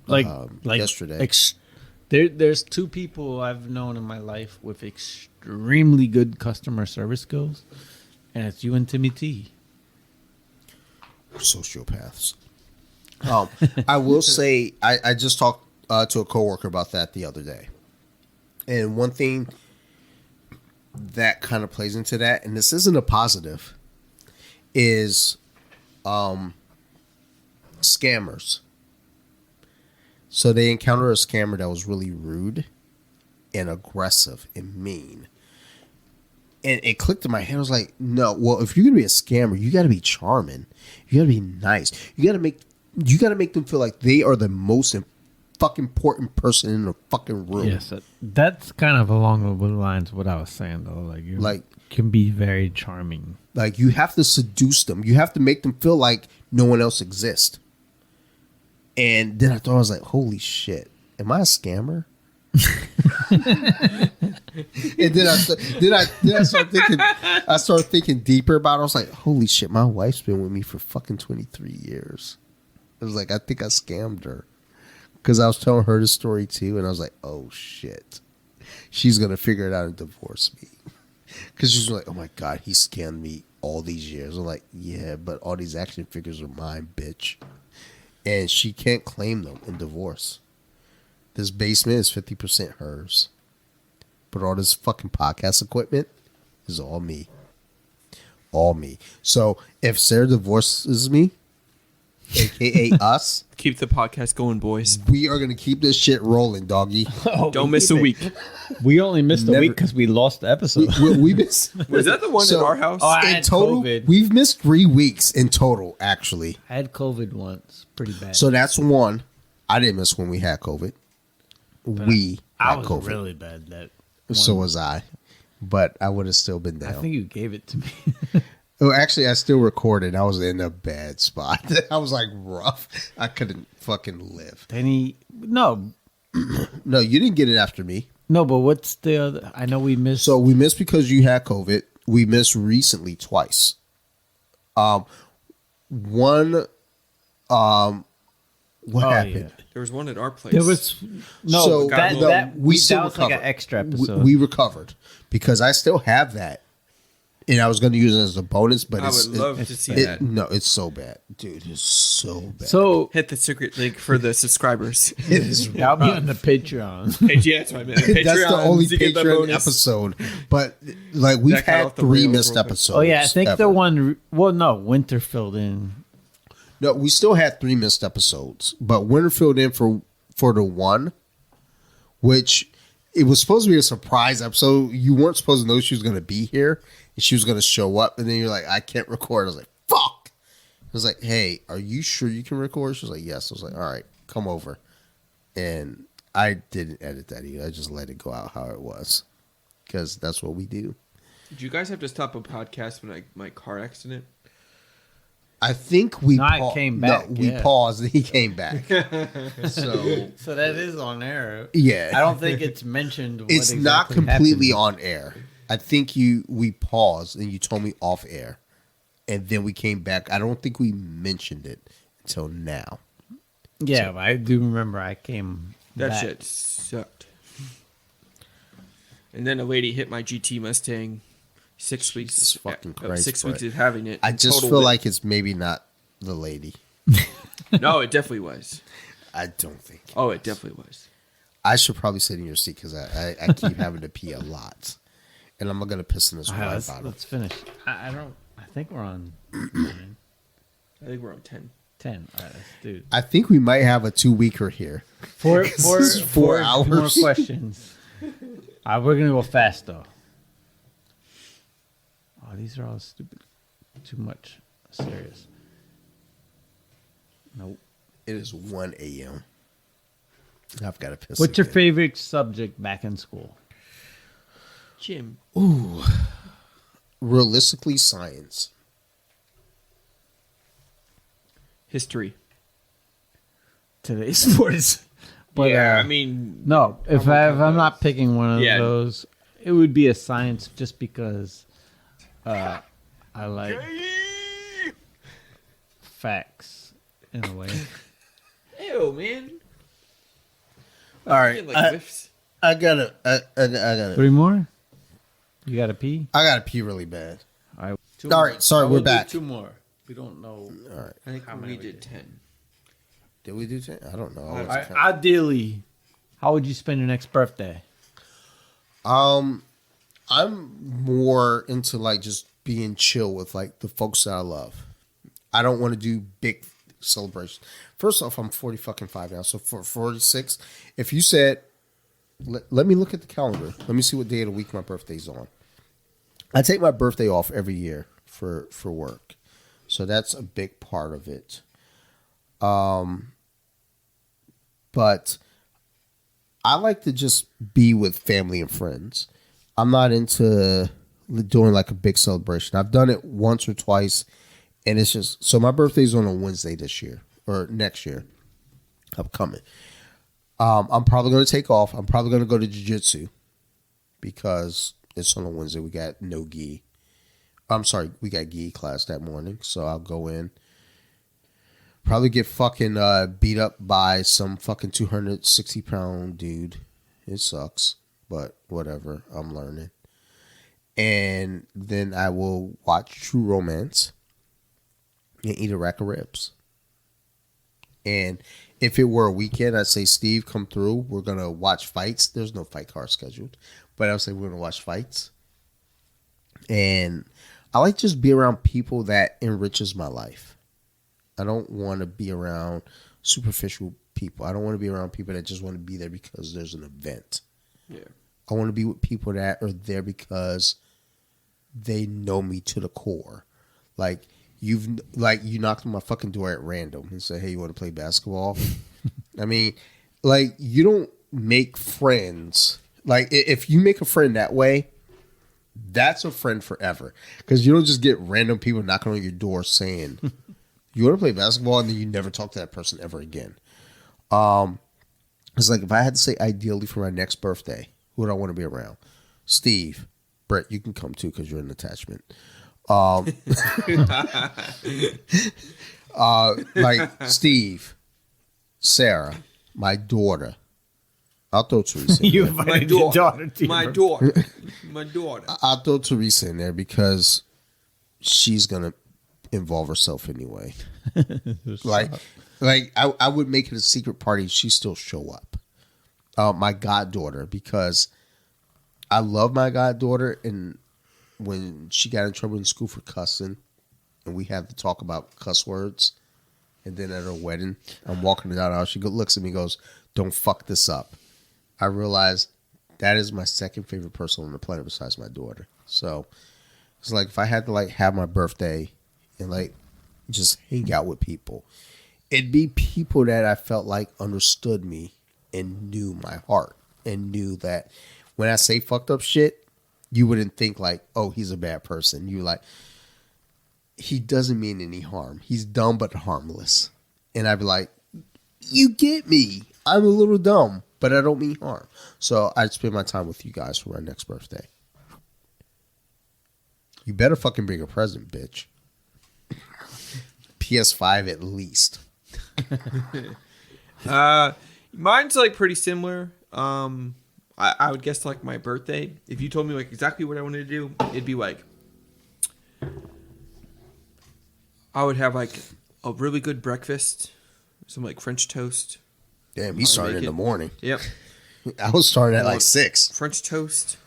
Like yesterday. There's two people I've known in my life with extremely good customer service skills, and it's you and Timmy T. Sociopaths. I will say I just talked to a coworker about that the other day, and one thing that kind of plays into that, and this isn't a positive, is scammers. So they encountered a scammer that was really rude and aggressive and mean. And it clicked in my head. I was like, no, well, if you're going to be a scammer, you got to be charming. You got to be nice. You got to make them feel like they are the most fucking important person in the fucking room. Yes, that's kind of along the lines of what I was saying though. Like you can be very charming. Like, you have to seduce them. You have to make them feel like no one else exists. And then I thought, I was like, holy shit, am I a scammer? And then I started thinking deeper about it. I was like, holy shit, my wife's been with me for fucking 23 years. I was like, I think I scammed her. Because I was telling her the story too, and I was like, oh shit. She's going to figure it out and divorce me. Because she's like, oh my God, he scammed me all these years. I'm like, yeah, but all these action figures are mine, bitch. And she can't claim them in divorce. This basement is 50% hers. But all this fucking podcast equipment is all me. All me. So if Sarah divorces me, a.k.a. us, Keep the podcast going, boys. we are going to keep this shit rolling, doggy. Don't miss a week. We only missed Never- a week because we lost the episode. We missed. Was that the one So- in our house? Oh, I In had total, COVID. we've missed 3 weeks in total, actually. I had COVID once, pretty bad. So that's one. I didn't miss when we had COVID. We I had was COVID. really bad that. So one. was I. But I would have still been I down. think you gave it to me. Oh, actually, I still recorded. I was in a bad spot. I was like rough. I couldn't fucking live. Then no, No, you didn't get it after me. but what's the other? I know we missed. So we missed because you had COVID. We missed recently twice. One. What happened? Yeah. There was one at our place. There was no So, that no, that we we still that was like an recovered. extra We, episode. we recovered because I still have that, and I was going to use it as a bonus. But I would love to see that. No, it's so bad, dude. It's so bad. so Hit the secret link for the subscribers. it is. yeah, I'll be on the Patreon. Yeah, that's what I meant. That's the only to get the Patreon bonus. episode. But like we've That cut had off the 3 rails missed real quick. episodes. Oh yeah, I think the ever. one. Well, no, Winter filled in. No, we still had 3 missed episodes, but Winter filled in for the one, which it was supposed to be a surprise episode. You weren't supposed to know she was going to be here and she was going to show up. And then you're like, I can't record. I was like, fuck. I was like, hey, are you sure you can record? She was like, yes. I was like, all right, come over. And I didn't edit that either. I just let it go out how it was because that's what we do. Did you guys have to stop a podcast when my car accident? I think we I came back. No, we paused and he came back. So that is on air. Yeah. I don't think it's mentioned. What It's not completely happened. on air. I think we paused and you told me off air, and then we came back. I don't think we mentioned it until now. Yeah, but I do remember I came. That back. shit sucked. And then a lady hit my GT Mustang. 6 weeks. Jesus fucking Christ, 6 Brett. weeks of having it. I just Total feel lit. like it's maybe not the lady. No, it definitely was. I don't think. Oh, it definitely was. I should probably sit in your seat because I keep having to pee a lot, and I'm gonna piss in this All right, water bottle. let's finish. I don't. I think we're on I think we're on 10. 10. All right, let's do I think we might have a 2-weeker here. four. This is 4 hours. More questions. We're gonna go fast though. Oh, these are all stupid. Too much serious. Nope. It is 1 a.m. I've got to piss. What's your again. favorite subject back in school? Jim. Ooh, realistically, science. History. Today's sports. But yeah, I mean... no. If I'm not picking one of Yeah. those, it would be a science just because I like facts in a way. Ew, man. All right, Get, like, whiffs. I gotta. I gotta. 3 more. You got to pee. I gotta pee really bad. All right. All right, sorry, we're back. 2 more. We don't know. All right, I think How we many we did did? 10. did we do 10? I don't know. All right, ideally, how would you spend your next birthday? I'm more into like just being chill with like the folks that I love. I don't want to do big celebrations. First off, I'm 45 now, so for 46, if you said, let me look at the calendar. Let me see what day of the week my birthday's on. I take my birthday off every year for work, so that's a big part of it. But I like to just be with family and friends. I'm not into doing like a big celebration. I've done it once or twice, and it's just so my birthday's on a Wednesday this year or next year. Upcoming. I'm probably going to take off. I'm probably going to go to jiu-jitsu because it's on a Wednesday. We got no gi. I'm sorry, we got gi class that morning, so I'll go in. Probably get fucking beat up by some fucking 260-pound dude. It sucks, but whatever. I'm learning. And then I will watch True Romance and eat a rack of ribs. And if it were a weekend, I'd say, Steve, come through. We're going to watch fights. There's no fight card scheduled. But I would say we're going to watch fights. And I like just be around people that enriches my life. I don't want to be around superficial people. I don't want to be around people that just want to be there because there's an event. Yeah. I want to be with people that are there because they know me to the core. Like you knocked on my fucking door at random and said, "Hey, you want to play basketball?" I mean, like you don't make friends. Like if you make a friend that way, that's a friend forever. Because you don't just get random people knocking on your door saying, "You want to play basketball?" and then you never talk to that person ever again. It's like if I had to say ideally for my next birthday, who would I want to be around? Steve. Brett, you can come too because you're an attachment. Like Steve, Sarah, my daughter. I'll throw Teresa in You there. invited your daughter to My your daughter. My daughter. I'll throw Teresa in there because she's going to involve herself anyway. like I would make it a secret party. She still show up. My goddaughter, because I love my goddaughter, and when she got in trouble in school for cussing, and we had to talk about cuss words, and then at her wedding, I'm walking down the aisle, she looks at me and goes, "Don't fuck this up." I realized that is my second favorite person on the planet besides my daughter. So it's like if I had to like have my birthday and like just hang out with people, it'd be people that I felt like understood me and knew my heart and knew that when I say fucked up shit, you wouldn't think like, oh, he's a bad person. You like, he doesn't mean any harm. He's dumb but harmless. And I'd be like, you get me. I'm a little dumb, but I don't mean harm. So I'd spend my time with you guys for my next birthday. You better fucking bring a present, bitch. PS5 at least. Mine's like pretty similar. I would guess like my birthday. If you told me like exactly what I wanted to do, it'd be like I would have like a really good breakfast, some like French toast. Damn, he started in the morning. Yep. I was starting at like 6. French toast.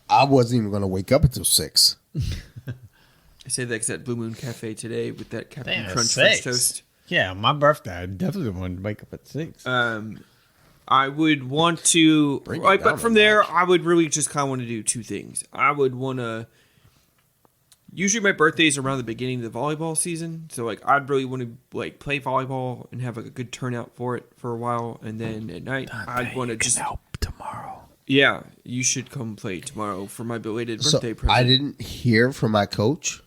I wasn't even going to wake up until 6. I say that 'cause at Blue Moon Cafe today with that Captain Damn, Crunch 6. French toast. Yeah, my birthday, I definitely wanted to wake up at 6. I would want to, Bring it like, down but from a there, notch. I would really just kind of want to do two things. I would want to. Usually, my birthday is around the beginning of the volleyball season, so like I'd really want to like play volleyball and have like a good turnout for it for a while, and then at night I'd want to just help tomorrow. Yeah, you should come play tomorrow for my belated So birthday present. I didn't hear from my coach.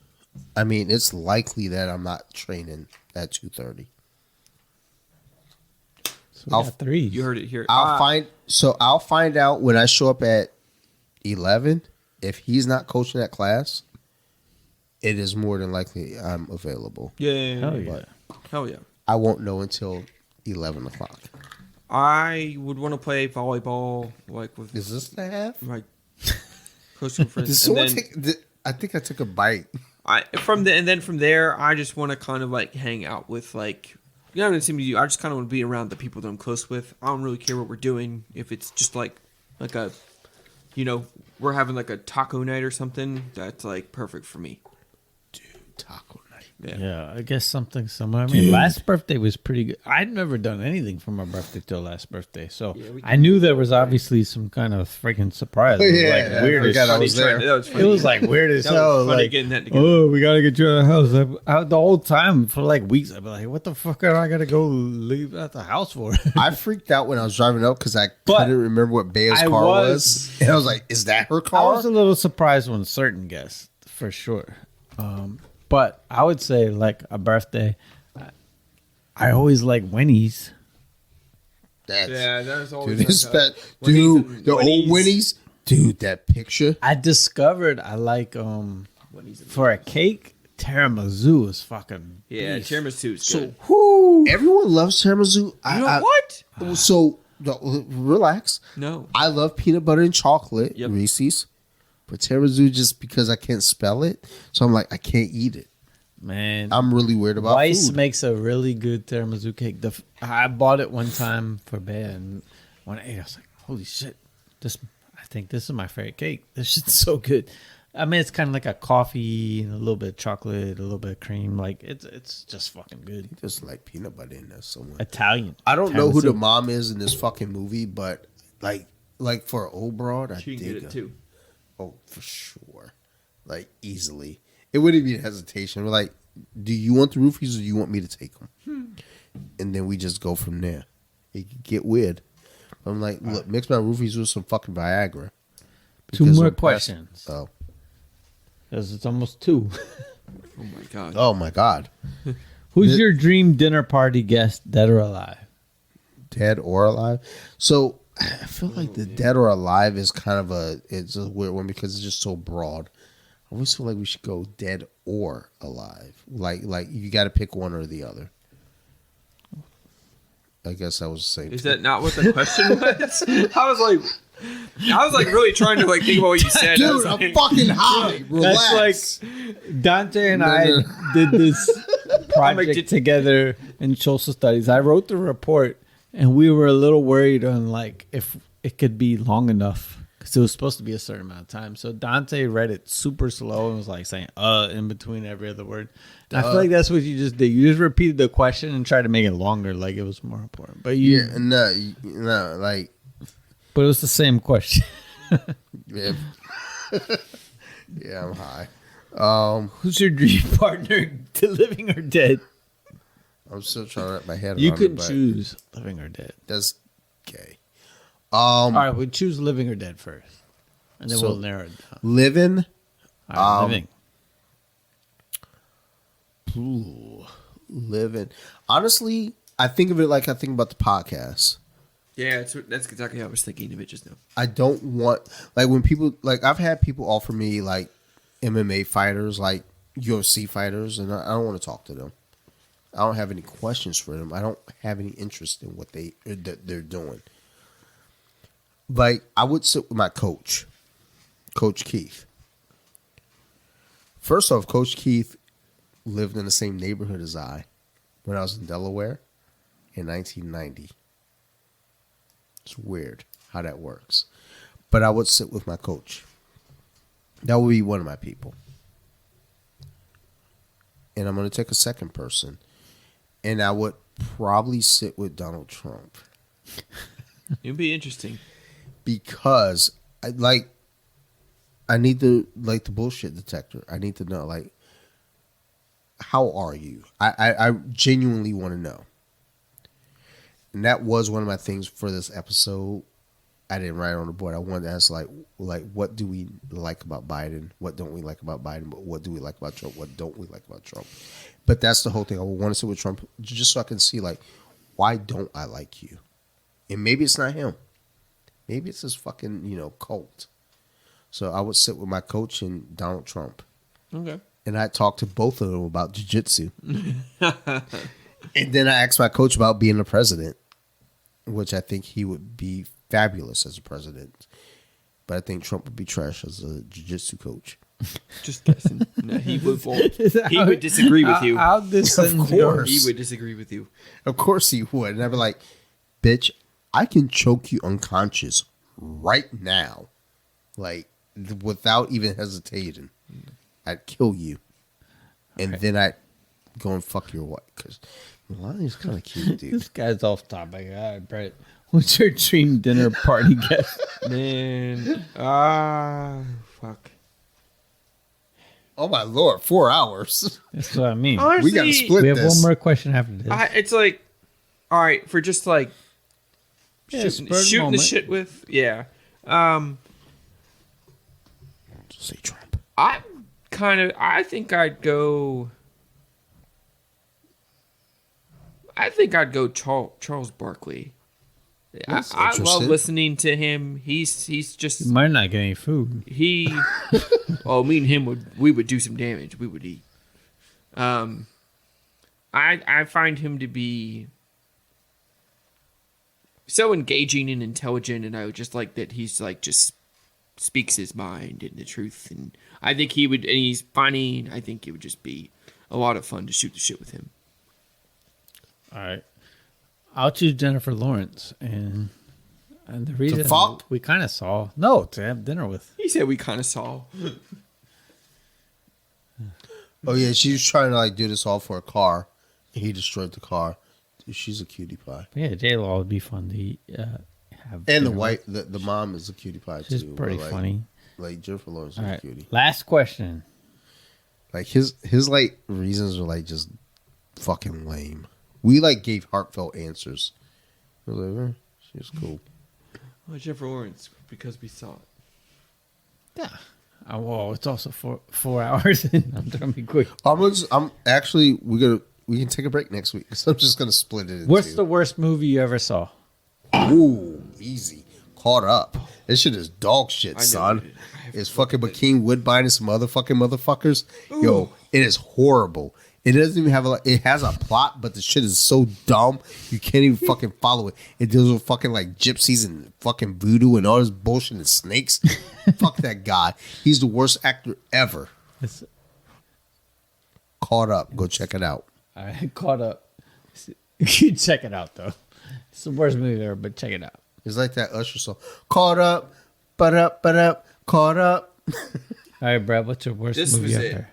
I mean, it's likely that I'm not training at 2:30. So we I'll- got 3. You heard it here. I'll find out when I show up at 11 if he's not coaching that class. It is more than likely I'm available. Yeah, Hell yeah. But hell yeah. I won't know until 11 o'clock. I would want to play volleyball like with Is this the half? my close friends. Did And someone then I think I took a bite. from there, I just want to kind of like hang out with like. You know what it seems to you. I just kind of want to be around the people that I'm close with. I don't really care what we're doing. If it's just like a, we're having like a taco night or something. That's like perfect for me. Taco night. Yeah, I guess something similar. I mean, last birthday was pretty good. I'd never done anything for my birthday till last birthday, so I knew there was obviously some kind of freaking surprise. It was Yeah, like weird I as forgot I shit. was there. That was funny. It was like weird as That was hell. funny Like, getting that together. oh, we gotta get you out of the house. The whole time for like weeks, I'd be like, "What the fuck am I gonna go leave at the house for?" I freaked out when I was driving up because I But couldn't remember what Bea's I car was- was. And I was like, is that her I car? was a little surprised when certain guests, for sure. But I would say like a birthday. I always like Winnie's. That's, there's always dude, it's like that, a dude, Winnie's and the old Winnie's. Dude, that picture. I discovered I like for a cake, tiramisu is fucking Yeah, beast. tiramisu is So, good. everyone loves tiramisu. You know what? So, relax. No. I love peanut butter and chocolate, Yep. Reese's. But tiramisu just because I can't spell it. So I'm like, I can't eat it. Man. I'm really weird about Weiss food. makes a really good tiramisu cake. I bought it one time for Bear, and when I ate, I was like, "Holy shit! I think this is my favorite cake. This shit's so good." I mean, it's kind of like a coffee and a little bit of chocolate, a little bit of cream. Like it's just fucking good. Just like peanut butter in there somewhere. Italian. I don't know who the tiramisu. mom is in this fucking movie, but like for an old broad, I She can dig get her. it too. Oh, for sure. Like, easily. It wouldn't be a hesitation. We're like, do you want the roofies or do you want me to take them? And then we just go from there. It could get weird. I'm like, look, mix my roofies with some fucking Viagra. Two Because more I'm past- questions. Oh. Because it's almost 2. Oh my god. Oh, my God. Who's your dream dinner party guest, dead or alive? Dead or alive? So, I feel like the dead or alive is kind of it's a weird one because it's just so broad. I always feel like we should go dead or alive. Like you got to pick one or the other. I guess that was the same. Is thing. that not what the question was? I was like really trying to like think about what you said. I was Dude, I'm like, fucking high. Relax. That's like Dante and No, I no. did this project did- together in social studies. I wrote the report, and we were a little worried on like if it could be long enough because it was supposed to be a certain amount of time. So Dante read it super slow and was like saying in between every other word. And I feel like that's what you just did. You just repeated the question and tried to make it longer, like it was more important. But Yeah, no, like but it was the same question. Yeah, yeah, I'm high. Who's your dream partner, to living or dead? I'm still trying to wrap my head You around can it, but choose living or dead. that's gay. All right, we choose living or dead first, and then So- we'll narrow it down. Living. All right, living. Ooh, living. Honestly, I think of it like I think about the podcast. Yeah, that's exactly how I was thinking of it just now. I don't want like when people like I've had people offer me like MMA fighters, like UFC fighters, and I don't want to talk to them. I don't have any questions for them. I don't have any interest in what they're doing. Like I would sit with my coach, Coach Keith. First off, Coach Keith lived in the same neighborhood as I when I was in Delaware in 1990. It's weird how that works. But I would sit with my coach. That would be one of my people. And I'm going to take a second person. And I would probably sit with Donald Trump. It'd be interesting. Because I need the bullshit detector. I need to know how are you? I genuinely want to know. And that was one of my things for this episode. I didn't write it on the board. I wanted to ask like what do we like about Biden? What don't we like about Biden? But what do we like about Trump? What don't we like about Trump? But that's the whole thing. I want to sit with Trump just so I can see why don't I like you? And maybe it's not him. Maybe it's his fucking, cult. So I would sit with my coach and Donald Trump. Okay. And I talked to both of them about jiu-jitsu. And then I asked my coach about being the president, which I think he would be fabulous as a president. But I think Trump would be trash as a jiu-jitsu coach. Just guessing. No, he would disagree with you. How this Of sentence course. goes. He would disagree with you. Of course he would. And I'd be like, bitch, I can choke you unconscious right now. Without even hesitating. I'd kill you. And then I'd go and fuck your wife. Because Melania's kind of cute, dude. This guy's off topic. All right, Brett. What's your dream dinner party guest? Man. Fuck. Oh, my Lord. 4 hours. That's what I mean. Honestly, We got to split We have this. one more question after this. it's like, all right, for just like Yeah, shooting spur of the the moment. shit with, yeah. Say Trump. I think I'd go Charles Barkley. That's I love interesting. listening to him. He's just You might not get any food. me and him we would do some damage. We would eat. I find him to be so engaging and intelligent, and I would just like that he's just speaks his mind and the truth, and I think he would, and he's funny, and I think it would just be a lot of fun to shoot the shit with him. All right. I'll choose Jennifer Lawrence. And the reason fuck? we kind of saw. No, to have dinner with. He said we kind of saw. Oh, yeah. She was trying to do this all for a car. And he destroyed the car. Dude, she's a cutie pie. Yeah, J-Law would be fun to have. And dinner the with. wife, the mom is a cutie pie, too. She's pretty But, funny. Jennifer Lawrence All is a right. cutie. Last question. His reasons are just fucking lame. We gave heartfelt answers. I was like, she was cool. Well, Jennifer Lawrence, because we saw it. Yeah. Well, it's also 4 hours, and I'm trying to be quick. I'm actually we can take a break next week. So I'm just gonna split it. What's into. the worst movie you ever saw? Ooh, easy. Caught Up. This shit is dog shit, I know son. it is. I have It's to fucking look at McKean Woodbine and some other fucking motherfuckers. Yo, Ooh. it is horrible. It doesn't even have it has a plot, but the shit is so dumb you can't even fucking follow it. It deals with fucking gypsies and fucking voodoo and all this bullshit and snakes. Fuck that guy. He's the worst actor ever. Caught Up. Go check it out. I caught up. You check it out, though. It's the worst movie ever, but check it out. It's like that Usher song. Caught up, but caught up. All right, Brad, what's your worst This movie was ever? it.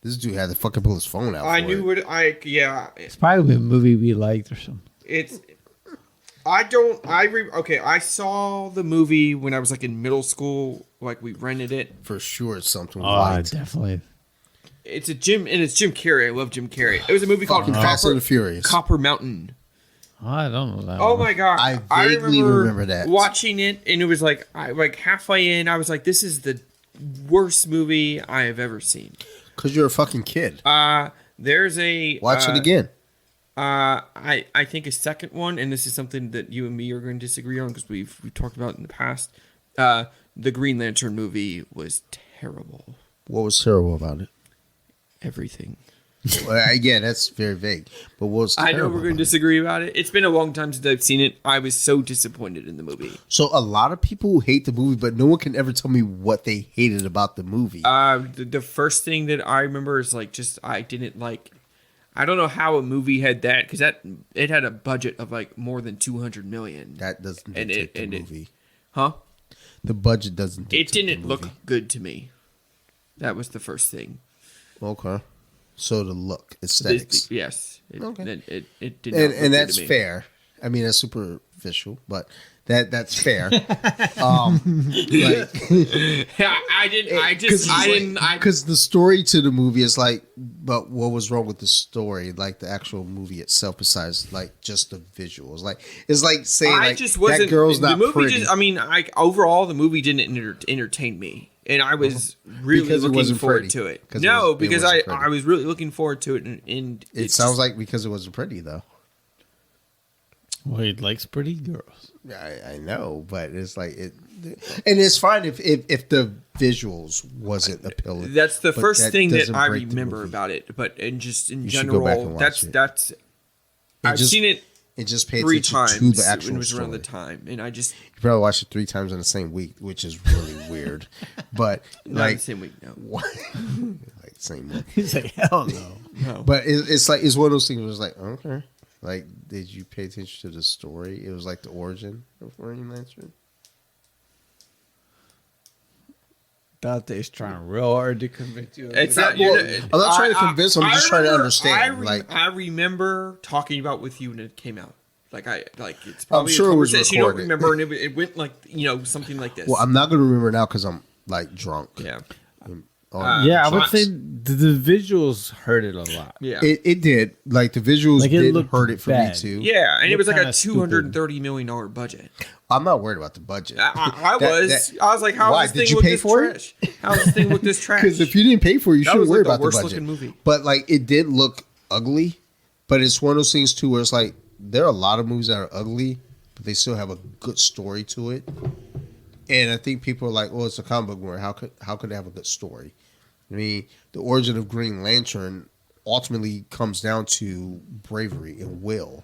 This dude had to fucking pull his phone out. I for knew it. what yeah. It's probably a movie we liked or something. It's Okay, I saw the movie when I was like in middle school. Like we rented it. For sure, it's something Oh, light. definitely. It's Jim Carrey. I love Jim Carrey. It was a movie called Fucking Fast and the Furious. Copper Mountain. Oh, I don't know that. Oh one. my god! I vaguely remember that. Watching it, and it was like halfway in, I was like, "This is the worst movie I have ever seen." Because you're a fucking kid. There's a Watch it again. I think a second one, and this is something that you and me are going to disagree on because we've talked about in the past. The Green Lantern movie was terrible. What was terrible about it? Everything. Well, again, that's very vague. But what was I terrible know we're going about to it? disagree about it. It's been a long time since I've seen it. I was so disappointed in the movie. So a lot of people hate the movie, but no one can ever tell me what they hated about the movie. The first thing that I remember is like just I didn't like. I don't know how a movie had that because it had a budget of like more than 200 million. That doesn't and dictate it- the and it- movie. Huh? The budget doesn't It dictate didn't the look movie. good to me. That was the first thing. Okay. So the look, aesthetics. Yes. Okay. It did not look And good that's to me. fair. I mean, that's superficial, but that's fair. Like, Yeah, I didn't. because the story to the movie is like, but what was wrong with the story? Like the actual movie itself, besides like just the visuals. Like it's like saying I like, just wasn't. that girl's not the movie pretty. just. I mean, overall, the movie didn't entertain me, and I was really Because it looking wasn't forward pretty. to it. 'Cause No, it because wasn't pretty. I was really looking forward to it, and It sounds like because it wasn't pretty though. Well, he likes pretty girls. I know, but it's like it, and it's fine if the visuals wasn't appealing. that's the but first that thing that doesn't I break the remember movie. about it. But and just in You should go back and general, watch it. that's. I've just- seen it And just pay 3 attention times to the when actual it was story. around the time, and I just You probably watched it 3 times in the same week, which is really weird. But not like, the same week. No, what? Like same week. He's like, hell no. no. But it's like it's one of those things where it's like, okay, like did you pay attention to the story? It was like the origin of Green Lantern. Dante's trying real hard to convince you. It's not- not. well, I'm not trying to convince him, I'm just trying to understand, I remember talking about with you when it came out. It's probably sure a it was conversation you don't recorded. remember, and it went like something like this. Well, I'm not going to remember now because I'm like drunk. yeah, Yeah, I would Shots. say the visuals hurt it a lot. yeah, It did. Like the visuals Like, it did looked hurt it for bad. me too. yeah, and it was like a kinda stupid. $230 million budget. I'm not worried about the budget. I That- was like, how Why? does Did this you thing look pay this for it? trash? How does this thing look this trash? Because if you didn't pay for it, you That shouldn't was, worry like, the about the worst budget. looking movie. But like it did look ugly. But it's one of those things too where it's like there are a lot of movies that are ugly, but they still have a good story to it. And I think people are like, "Oh, it's a comic book movie. How could they have a good story?" I mean, the origin of Green Lantern ultimately comes down to bravery and will,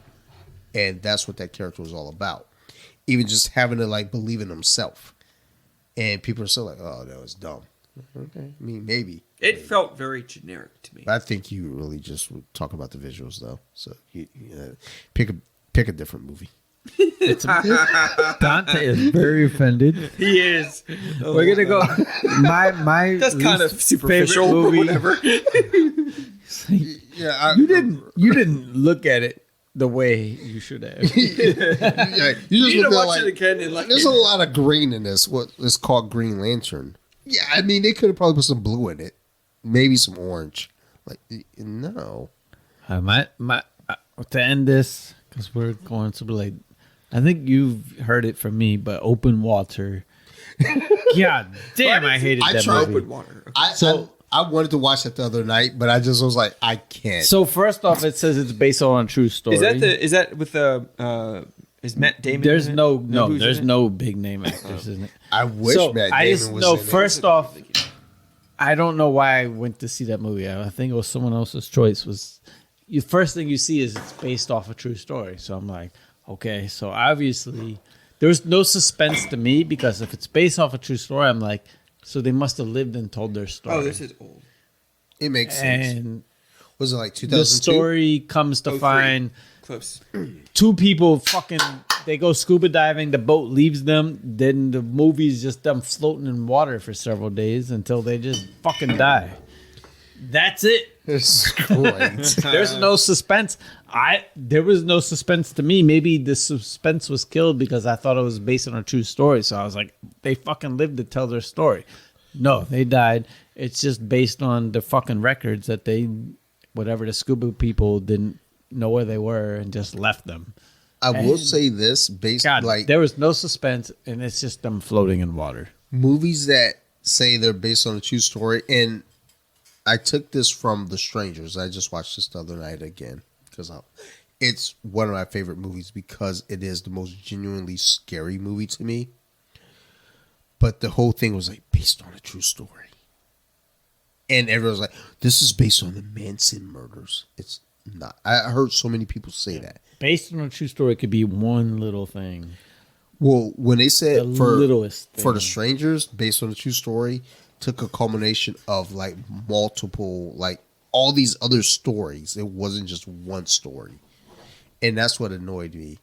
and that's what that character was all about. Even just having to like believe in himself, and people are still like, "Oh, that was dumb." Okay, I mean, maybe. It felt very generic to me. I think you really just would talk about the visuals, though. So you pick a different movie. Dante is very offended. He is. We're gonna go. My That's kind of least superficial, favorite but movie. whatever. Yeah, You didn't look at it the way you should have. Yeah, you just You look need to at watch like it again and like. there's a lot of green in this. What is called Green Lantern? Yeah, I mean they could have probably put some blue in it, maybe some orange. Like no, To end this, because we're going super late. I think you've heard it from me, but Open Water. God damn, I hated I that tried movie. Open water. Okay. I wanted to watch that the other night, but I just was like I can't. So first off, it says it's based on a true story. Is that with the is Matt Damon? There's in it? no who's there's in it? no big name actors in it. I wish So Matt I Damon just was know in it. first off, I don't know why I went to see that movie. I think it was someone else's choice. Was the first thing you see is it's based off a true story. So I'm like, okay, so obviously there's no suspense to me because if it's based off a true story, I'm like, so they must have lived and told their story. Oh, this is old. It makes sense. and Was it like the 2002? story comes to 03. find Close. two people they go scuba diving, the boat leaves them, then the movie's just them floating in water for several days until they just fucking die. That's it. It's great. There's no suspense. There was no suspense to me. Maybe the suspense was killed because I thought it was based on a true story. So I was like, they fucking lived to tell their story. No, they died. It's just based on the fucking records that whatever the scuba people didn't know where they were and just left them. I will say this, based God, like there was no suspense, and it's just them floating in water. movies that say they're based on a true story, and I took this from The Strangers. I just watched this the other night again because it's one of my favorite movies because it is the most genuinely scary movie to me. But the whole thing was like based on a true story, and everyone's like, "This is based on the Manson murders." It's not. I heard so many people say that. Based on a true story could be one little thing. Well, when they said The for littlest for The thing. Strangers, based on a true story, took a culmination of like multiple, like all these other stories. It wasn't just one story, and that's what annoyed me.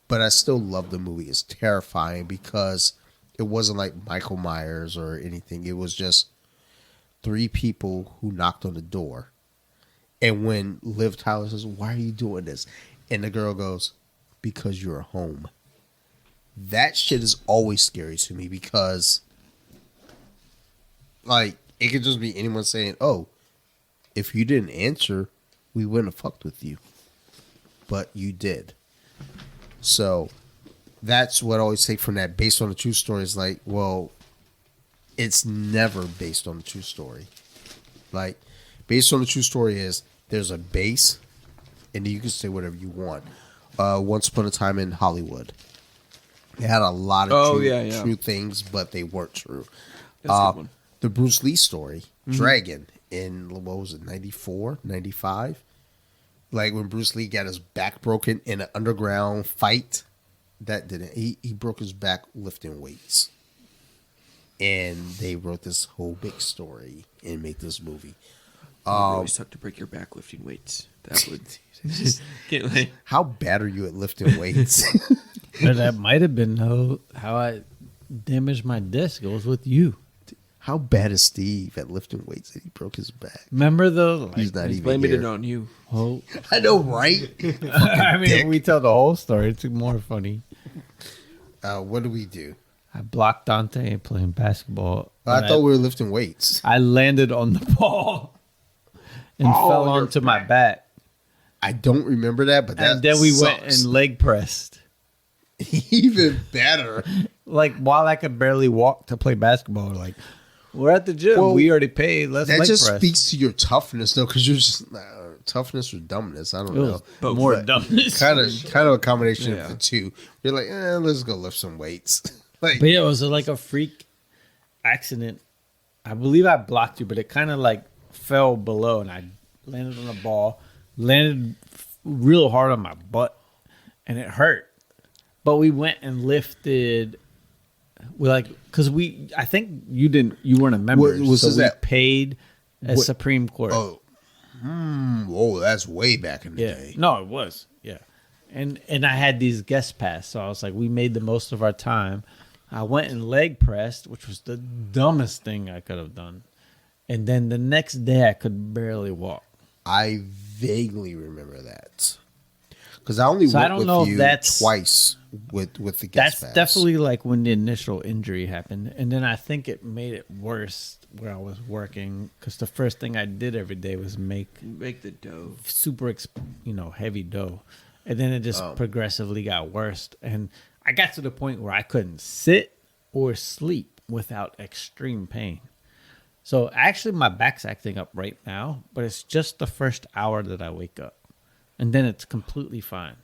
But I still love the movie. It's terrifying because it wasn't like Michael Myers or anything. It was just 3 people who knocked on the door, and when Liv Tyler says, "Why are you doing this?" and the girl goes, "Because you're home." That shit is always scary to me because, like, it could just be anyone saying, "Oh, if you didn't answer, we wouldn't have fucked with you." But you did. So, that's what I always take from that based on a true story is like, well, it's never based on a true story. Like, based on a true story is there's a base, and you can say whatever you want. Once Upon a Time in Hollywood. They had a lot of true things, but they weren't true. That's a good one. The Bruce Lee story, Dragon, in, what was it, 94, 95? Like when Bruce Lee got his back broken in an underground fight. That didn't. He broke his back lifting weights. And they wrote this whole big story and made this movie. It really sucked to break your back lifting weights. That would. Can't lie. How bad are you at lifting weights? But that might have been how I damaged my disc. It was with you. How bad is Steve at lifting weights that he broke his back? Remember though? He's not even Blaming here. it on you. Oh, I know, right? I mean, dick. if we tell the whole story, it's more funny. What do we do? I blocked Dante playing basketball. I and thought we were lifting weights. I landed on the ball and fell onto my back. I don't remember that, but that And then we went sucks. and leg pressed. Even better. Like while I could barely walk to play basketball, like we're at the gym. Well, we already paid. Let's That leg just press. speaks to your toughness, though, because you're just toughness or dumbness. I don't It know. was Both. more But dumbness. Kind of a combination Yeah. of the two. You're like, let's go lift some weights. Like, But yeah, it was like a freak accident. I believe I blocked you, but it kind of like fell below, and I landed on the ball, landed real hard on my butt, and it hurt. But we went and lifted. We I think you weren't a member, Was so this we at- paid a what- Supreme Court. oh, that's way back in the Yeah. day. No, it was. Yeah. And I had these guest pass, so I was like, we made the most of our time. I went and leg pressed, which was the dumbest thing I could have done. And then the next day I could barely walk. I vaguely remember that. Because I only So I went don't with know if you that's- twice with the guest That's pass. definitely like when the initial injury happened. And then I think it made it worse where I was working, because the first thing I did every day was make Make the dough. super, heavy dough. And then it just progressively got worse. And I got to the point where I couldn't sit or sleep without extreme pain. So actually my back's acting up right now, but it's just the first hour that I wake up. And then it's completely fine.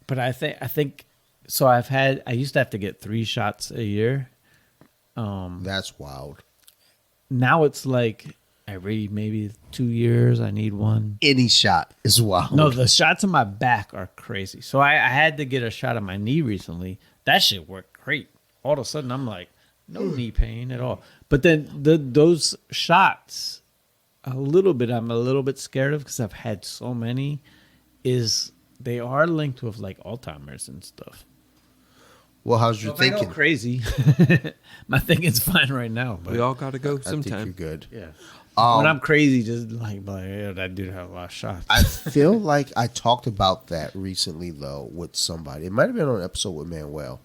But I think so I used to have to get 3 shots a year. That's wild. Now it's like every maybe 2 years I need one. Any shot is wild. No, the shots in my back are crazy. So I had to get a shot on my knee recently. That shit worked great. All of a sudden, I'm like, no knee pain at all. But then those shots, I'm a little bit scared of because I've had so many, is they are linked with like Alzheimer's and stuff. Well, how's your If I go thinking? crazy, my thinking's fine right now. But We all got to go I think sometime. you're good. yeah, Um, when I'm crazy, just like yeah, that dude had a lot of shots. I feel like I talked about that recently though with somebody. It might have been on an episode with Manuel.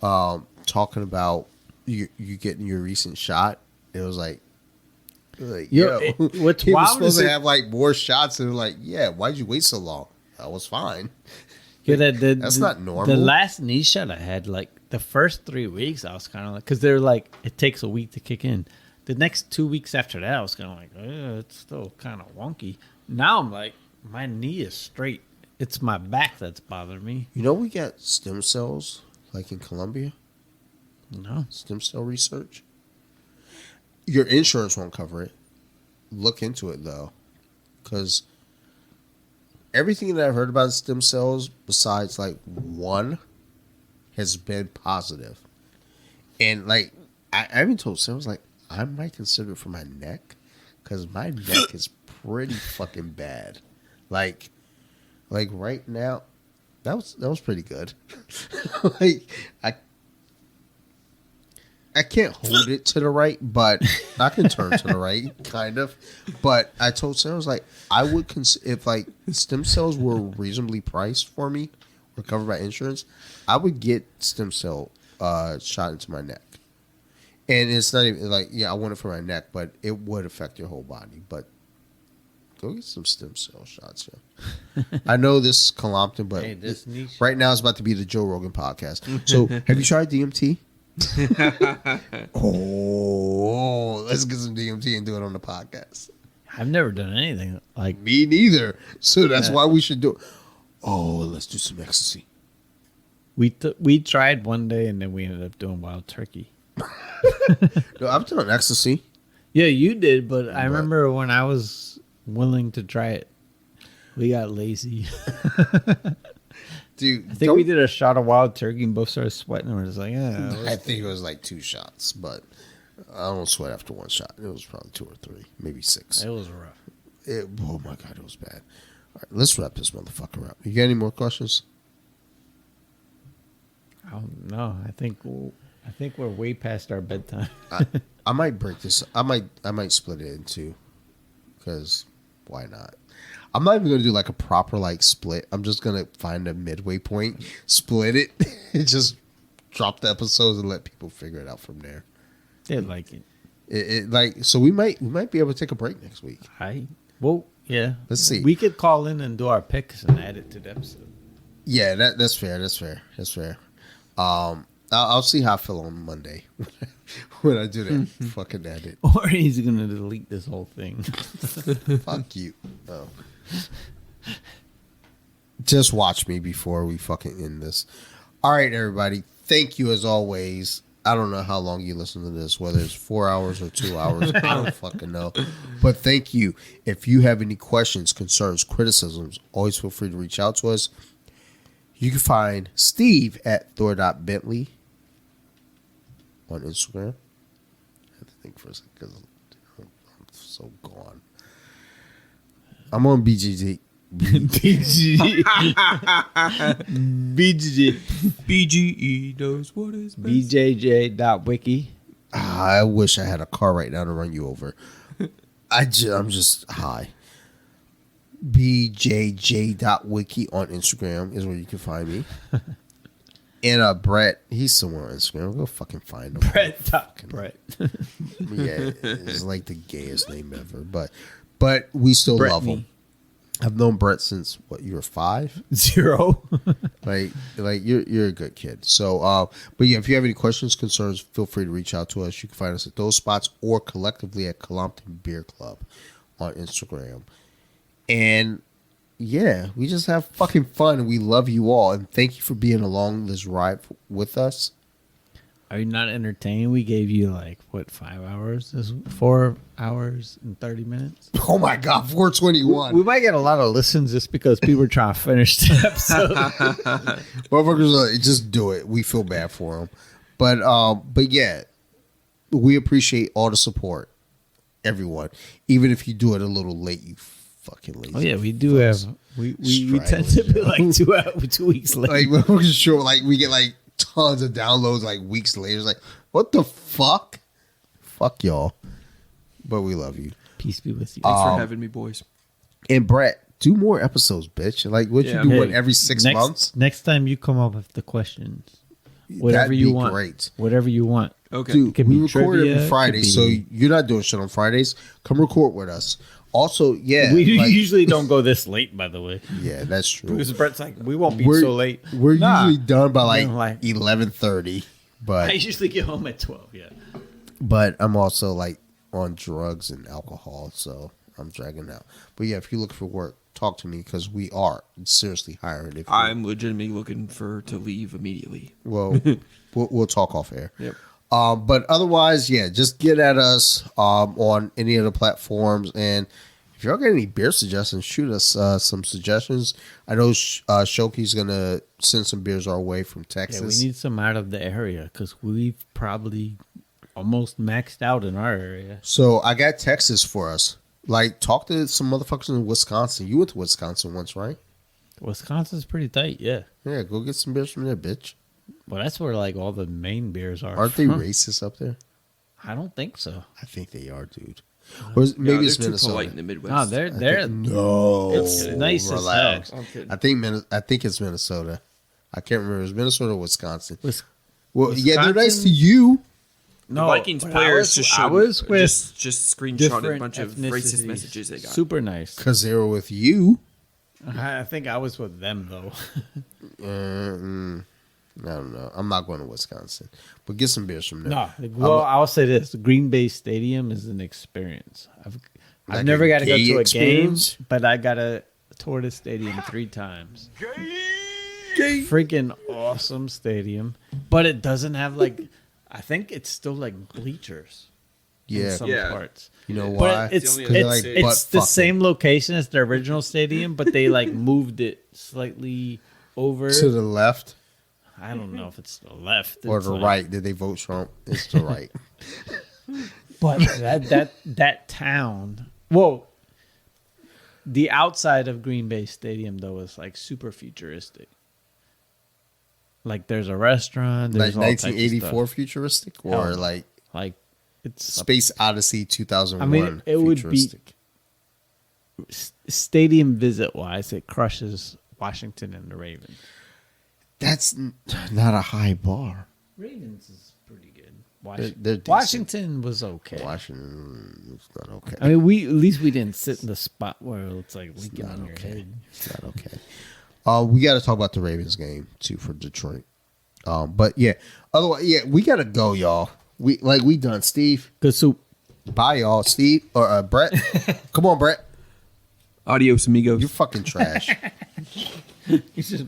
Talking about you getting your recent shot. It was like Yo, what's he was wild supposed is to have like more shots, and like, yeah, why'd you wait so long? That was fine. Yeah, That's not normal. The last knee shot I had, like the first 3 weeks, I was kind of like, because they're like, it takes a week to kick in. The next 2 weeks after that, I was kind of like, it's still kind of wonky. Now I'm like, my knee is straight. It's my back that's bothering me. You know, we got stem cells like in Colombia. No, Stem cell research. Your insurance won't cover it. Look into it though, because everything that I've heard about stem cells, besides like one, has been positive. And like I even told Sarah, I was like, I might consider it for my neck, because my neck is pretty fucking bad. Like right now, that was pretty good. Like I can't hold it to the right, but I can turn to the right, kind of. But I told Sarah, I was like, I would if like stem cells were reasonably priced for me or covered by insurance, I would get stem cell shot into my neck. And it's not even like, yeah, I want it for my neck, but it would affect your whole body. But go get some stem cell shots. Yeah. I know this is Colompton, but Hey, this niche. right now it's about to be the Joe Rogan podcast. So have you tried DMT? Oh, let's get some DMT and do it on the podcast. I've never done anything like. Me neither. So that's why we should do it. Oh, let's do some ecstasy. We tried one day and then we ended up doing wild turkey. No, I've done ecstasy. Yeah, you did, but I remember when I was willing to try it, we got lazy. Dude, I think we did a shot of wild turkey and both started sweating. And we're just like, I think it was like 2 shots, but I don't sweat after 1 shot. It was probably 2 or 3, maybe 6. it was rough. Oh my God, it was bad. All right, let's wrap this motherfucker up. You got any more questions? I don't know. I think we're way past our bedtime. I might break this. I might split it in 2, because why not? I'm not even gonna do like a proper like split. I'm just gonna find a midway point, split it, and just drop the episodes and let people figure it out from there. They like it. It like, so we might be able to take a break next week. Well, yeah. Let's see. We could call in and do our picks and add it to the episode. Yeah, that's fair. That's fair. I'll see how I feel on Monday when I do that fucking edit. Or he's gonna delete this whole thing. Fuck you. Oh. Just watch me before we fucking end this. All right, everybody. Thank you as always. I don't know how long you listen to this, whether it's 4 hours or 2 hours. I don't fucking know. But thank you. If you have any questions, concerns, criticisms, always feel free to reach out to us. You can find Steve at Thor.Bentley on Instagram. I have to think for a second because I'm so gone. I'm on BGG. BG. BG. BGE knows what is best. BJJ.wiki. I wish I had a car right now to run you over. I'm just high. BJJ.wiki on Instagram is where you can find me. And Brett, he's somewhere on Instagram. Go fucking find him. Brett. Yeah, it's like the gayest name ever. But we still Brett love him. me. I've known Brett since what, you were 5? 0. like you're a good kid. So but yeah, if you have any questions, concerns, feel free to reach out to us. You can find us at those spots or collectively at Colompton Beer Club on Instagram. And yeah, we just have fucking fun, and we love you all, and thank you for being along this ride with us. Are you not entertained? We gave you 5 hours? 4 hours and 30 minutes? Oh my God, 421. We might get a lot of listens just because people are trying to finish the episode. Motherfuckers, just do it. We feel bad for them. But yeah, we appreciate all the support, everyone. Even if you do it a little late, you fucking lazy. Oh yeah, we do have. We tend to be 2 weeks late. We're sure we get tons of downloads like weeks later. It's like, what the fuck? Fuck y'all. But we love you. Peace be with you. Thanks for having me, boys. And Brett, do more episodes, bitch. Like, what Yeah. you do Hey, one every 6 months? Next time you come up with the questions, whatever That'd you be want, great. whatever you want. Okay. Dude, Could we be record trivia, every Friday, could be- so you're not doing shit on Fridays. Come record with us. Also, yeah, We like- usually don't go this late, by the way. yeah, that's true. Because Brett's like, we won't be We're so late. We're Nah. usually done by like No, like- 11:30, I but usually get home at 12. Yeah. I'm also like on drugs and alcohol, so I'm dragging out. But yeah, if you look for work, talk to me because we are seriously hiring. If you- I'm legitimately looking to leave immediately. well, we'll talk off air. Yep. But otherwise, yeah, just get at us on any of the platforms. And if y'all got any beer suggestions, shoot us some suggestions. I know Shoki's going to send some beers our way from Yeah, Texas. we need some out of the area because we've probably almost maxed out in our area. So I got Texas for us. Like, talk to some motherfuckers in Wisconsin. You went to Wisconsin once, right? Wisconsin's pretty tight, yeah. Yeah, go get some beers from there, bitch. Well, that's where like all the main beers are. Aren't they from. racist up there? I don't think so. I think they are, dude. Or maybe No, it's they're too Minnesota. polite in the Midwest. No, they're No, It's nice as relax. heck. I'm kidding. I think it's Minnesota. I can't remember. It's Minnesota or Wisconsin. Wis- Well, yeah, they're nice Wisconsin? to you. The no Vikings but players just showed, I was with just screenshotted a different bunch of racist ethnicities. messages they got. Super nice. Because they were with you. I think I was with them though. I don't know. I'm not going to Wisconsin. But get some beers from there. No, well, I'll say this: the Green Bay Stadium is an experience. I've Like never a got to go gay to a experience? game, but I got to tour the stadium 3 times. Freaking awesome stadium, but it doesn't have like. I think it's still like bleachers. In Yeah. some Yeah. parts. You know why? But it's the it's, only other it's, stadium. the Butt fucking. same location as the original stadium, but they like moved it slightly over. To the left I don't know if it's the left or It's the like- right. Did they vote Trump? It's the right. But that town, well, the outside of Green Bay Stadium though is like super futuristic. Like there's a restaurant, Like there's all types of 1984 stuff. futuristic or Hell no. like Like it's Space Odyssey 2001 I mean, it would be- futuristic. stadium visit wise, it crushes Washington and the Ravens. That's not a high bar. Ravens is pretty good. They're decent. Washington was okay. Washington is not okay. I mean, at least we didn't sit in the spot where it's like leaking not on your okay. head. It's not okay. We got to talk about the Ravens game too for Detroit. But yeah, otherwise, yeah, we got to go, y'all. We done. Steve, Good soup. bye, y'all. Steve or Brett, come on, Brett. Adios, amigos. You're fucking trash. He's just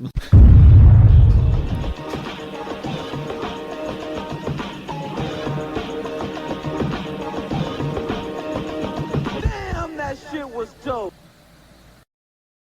Damn, that shit was dope.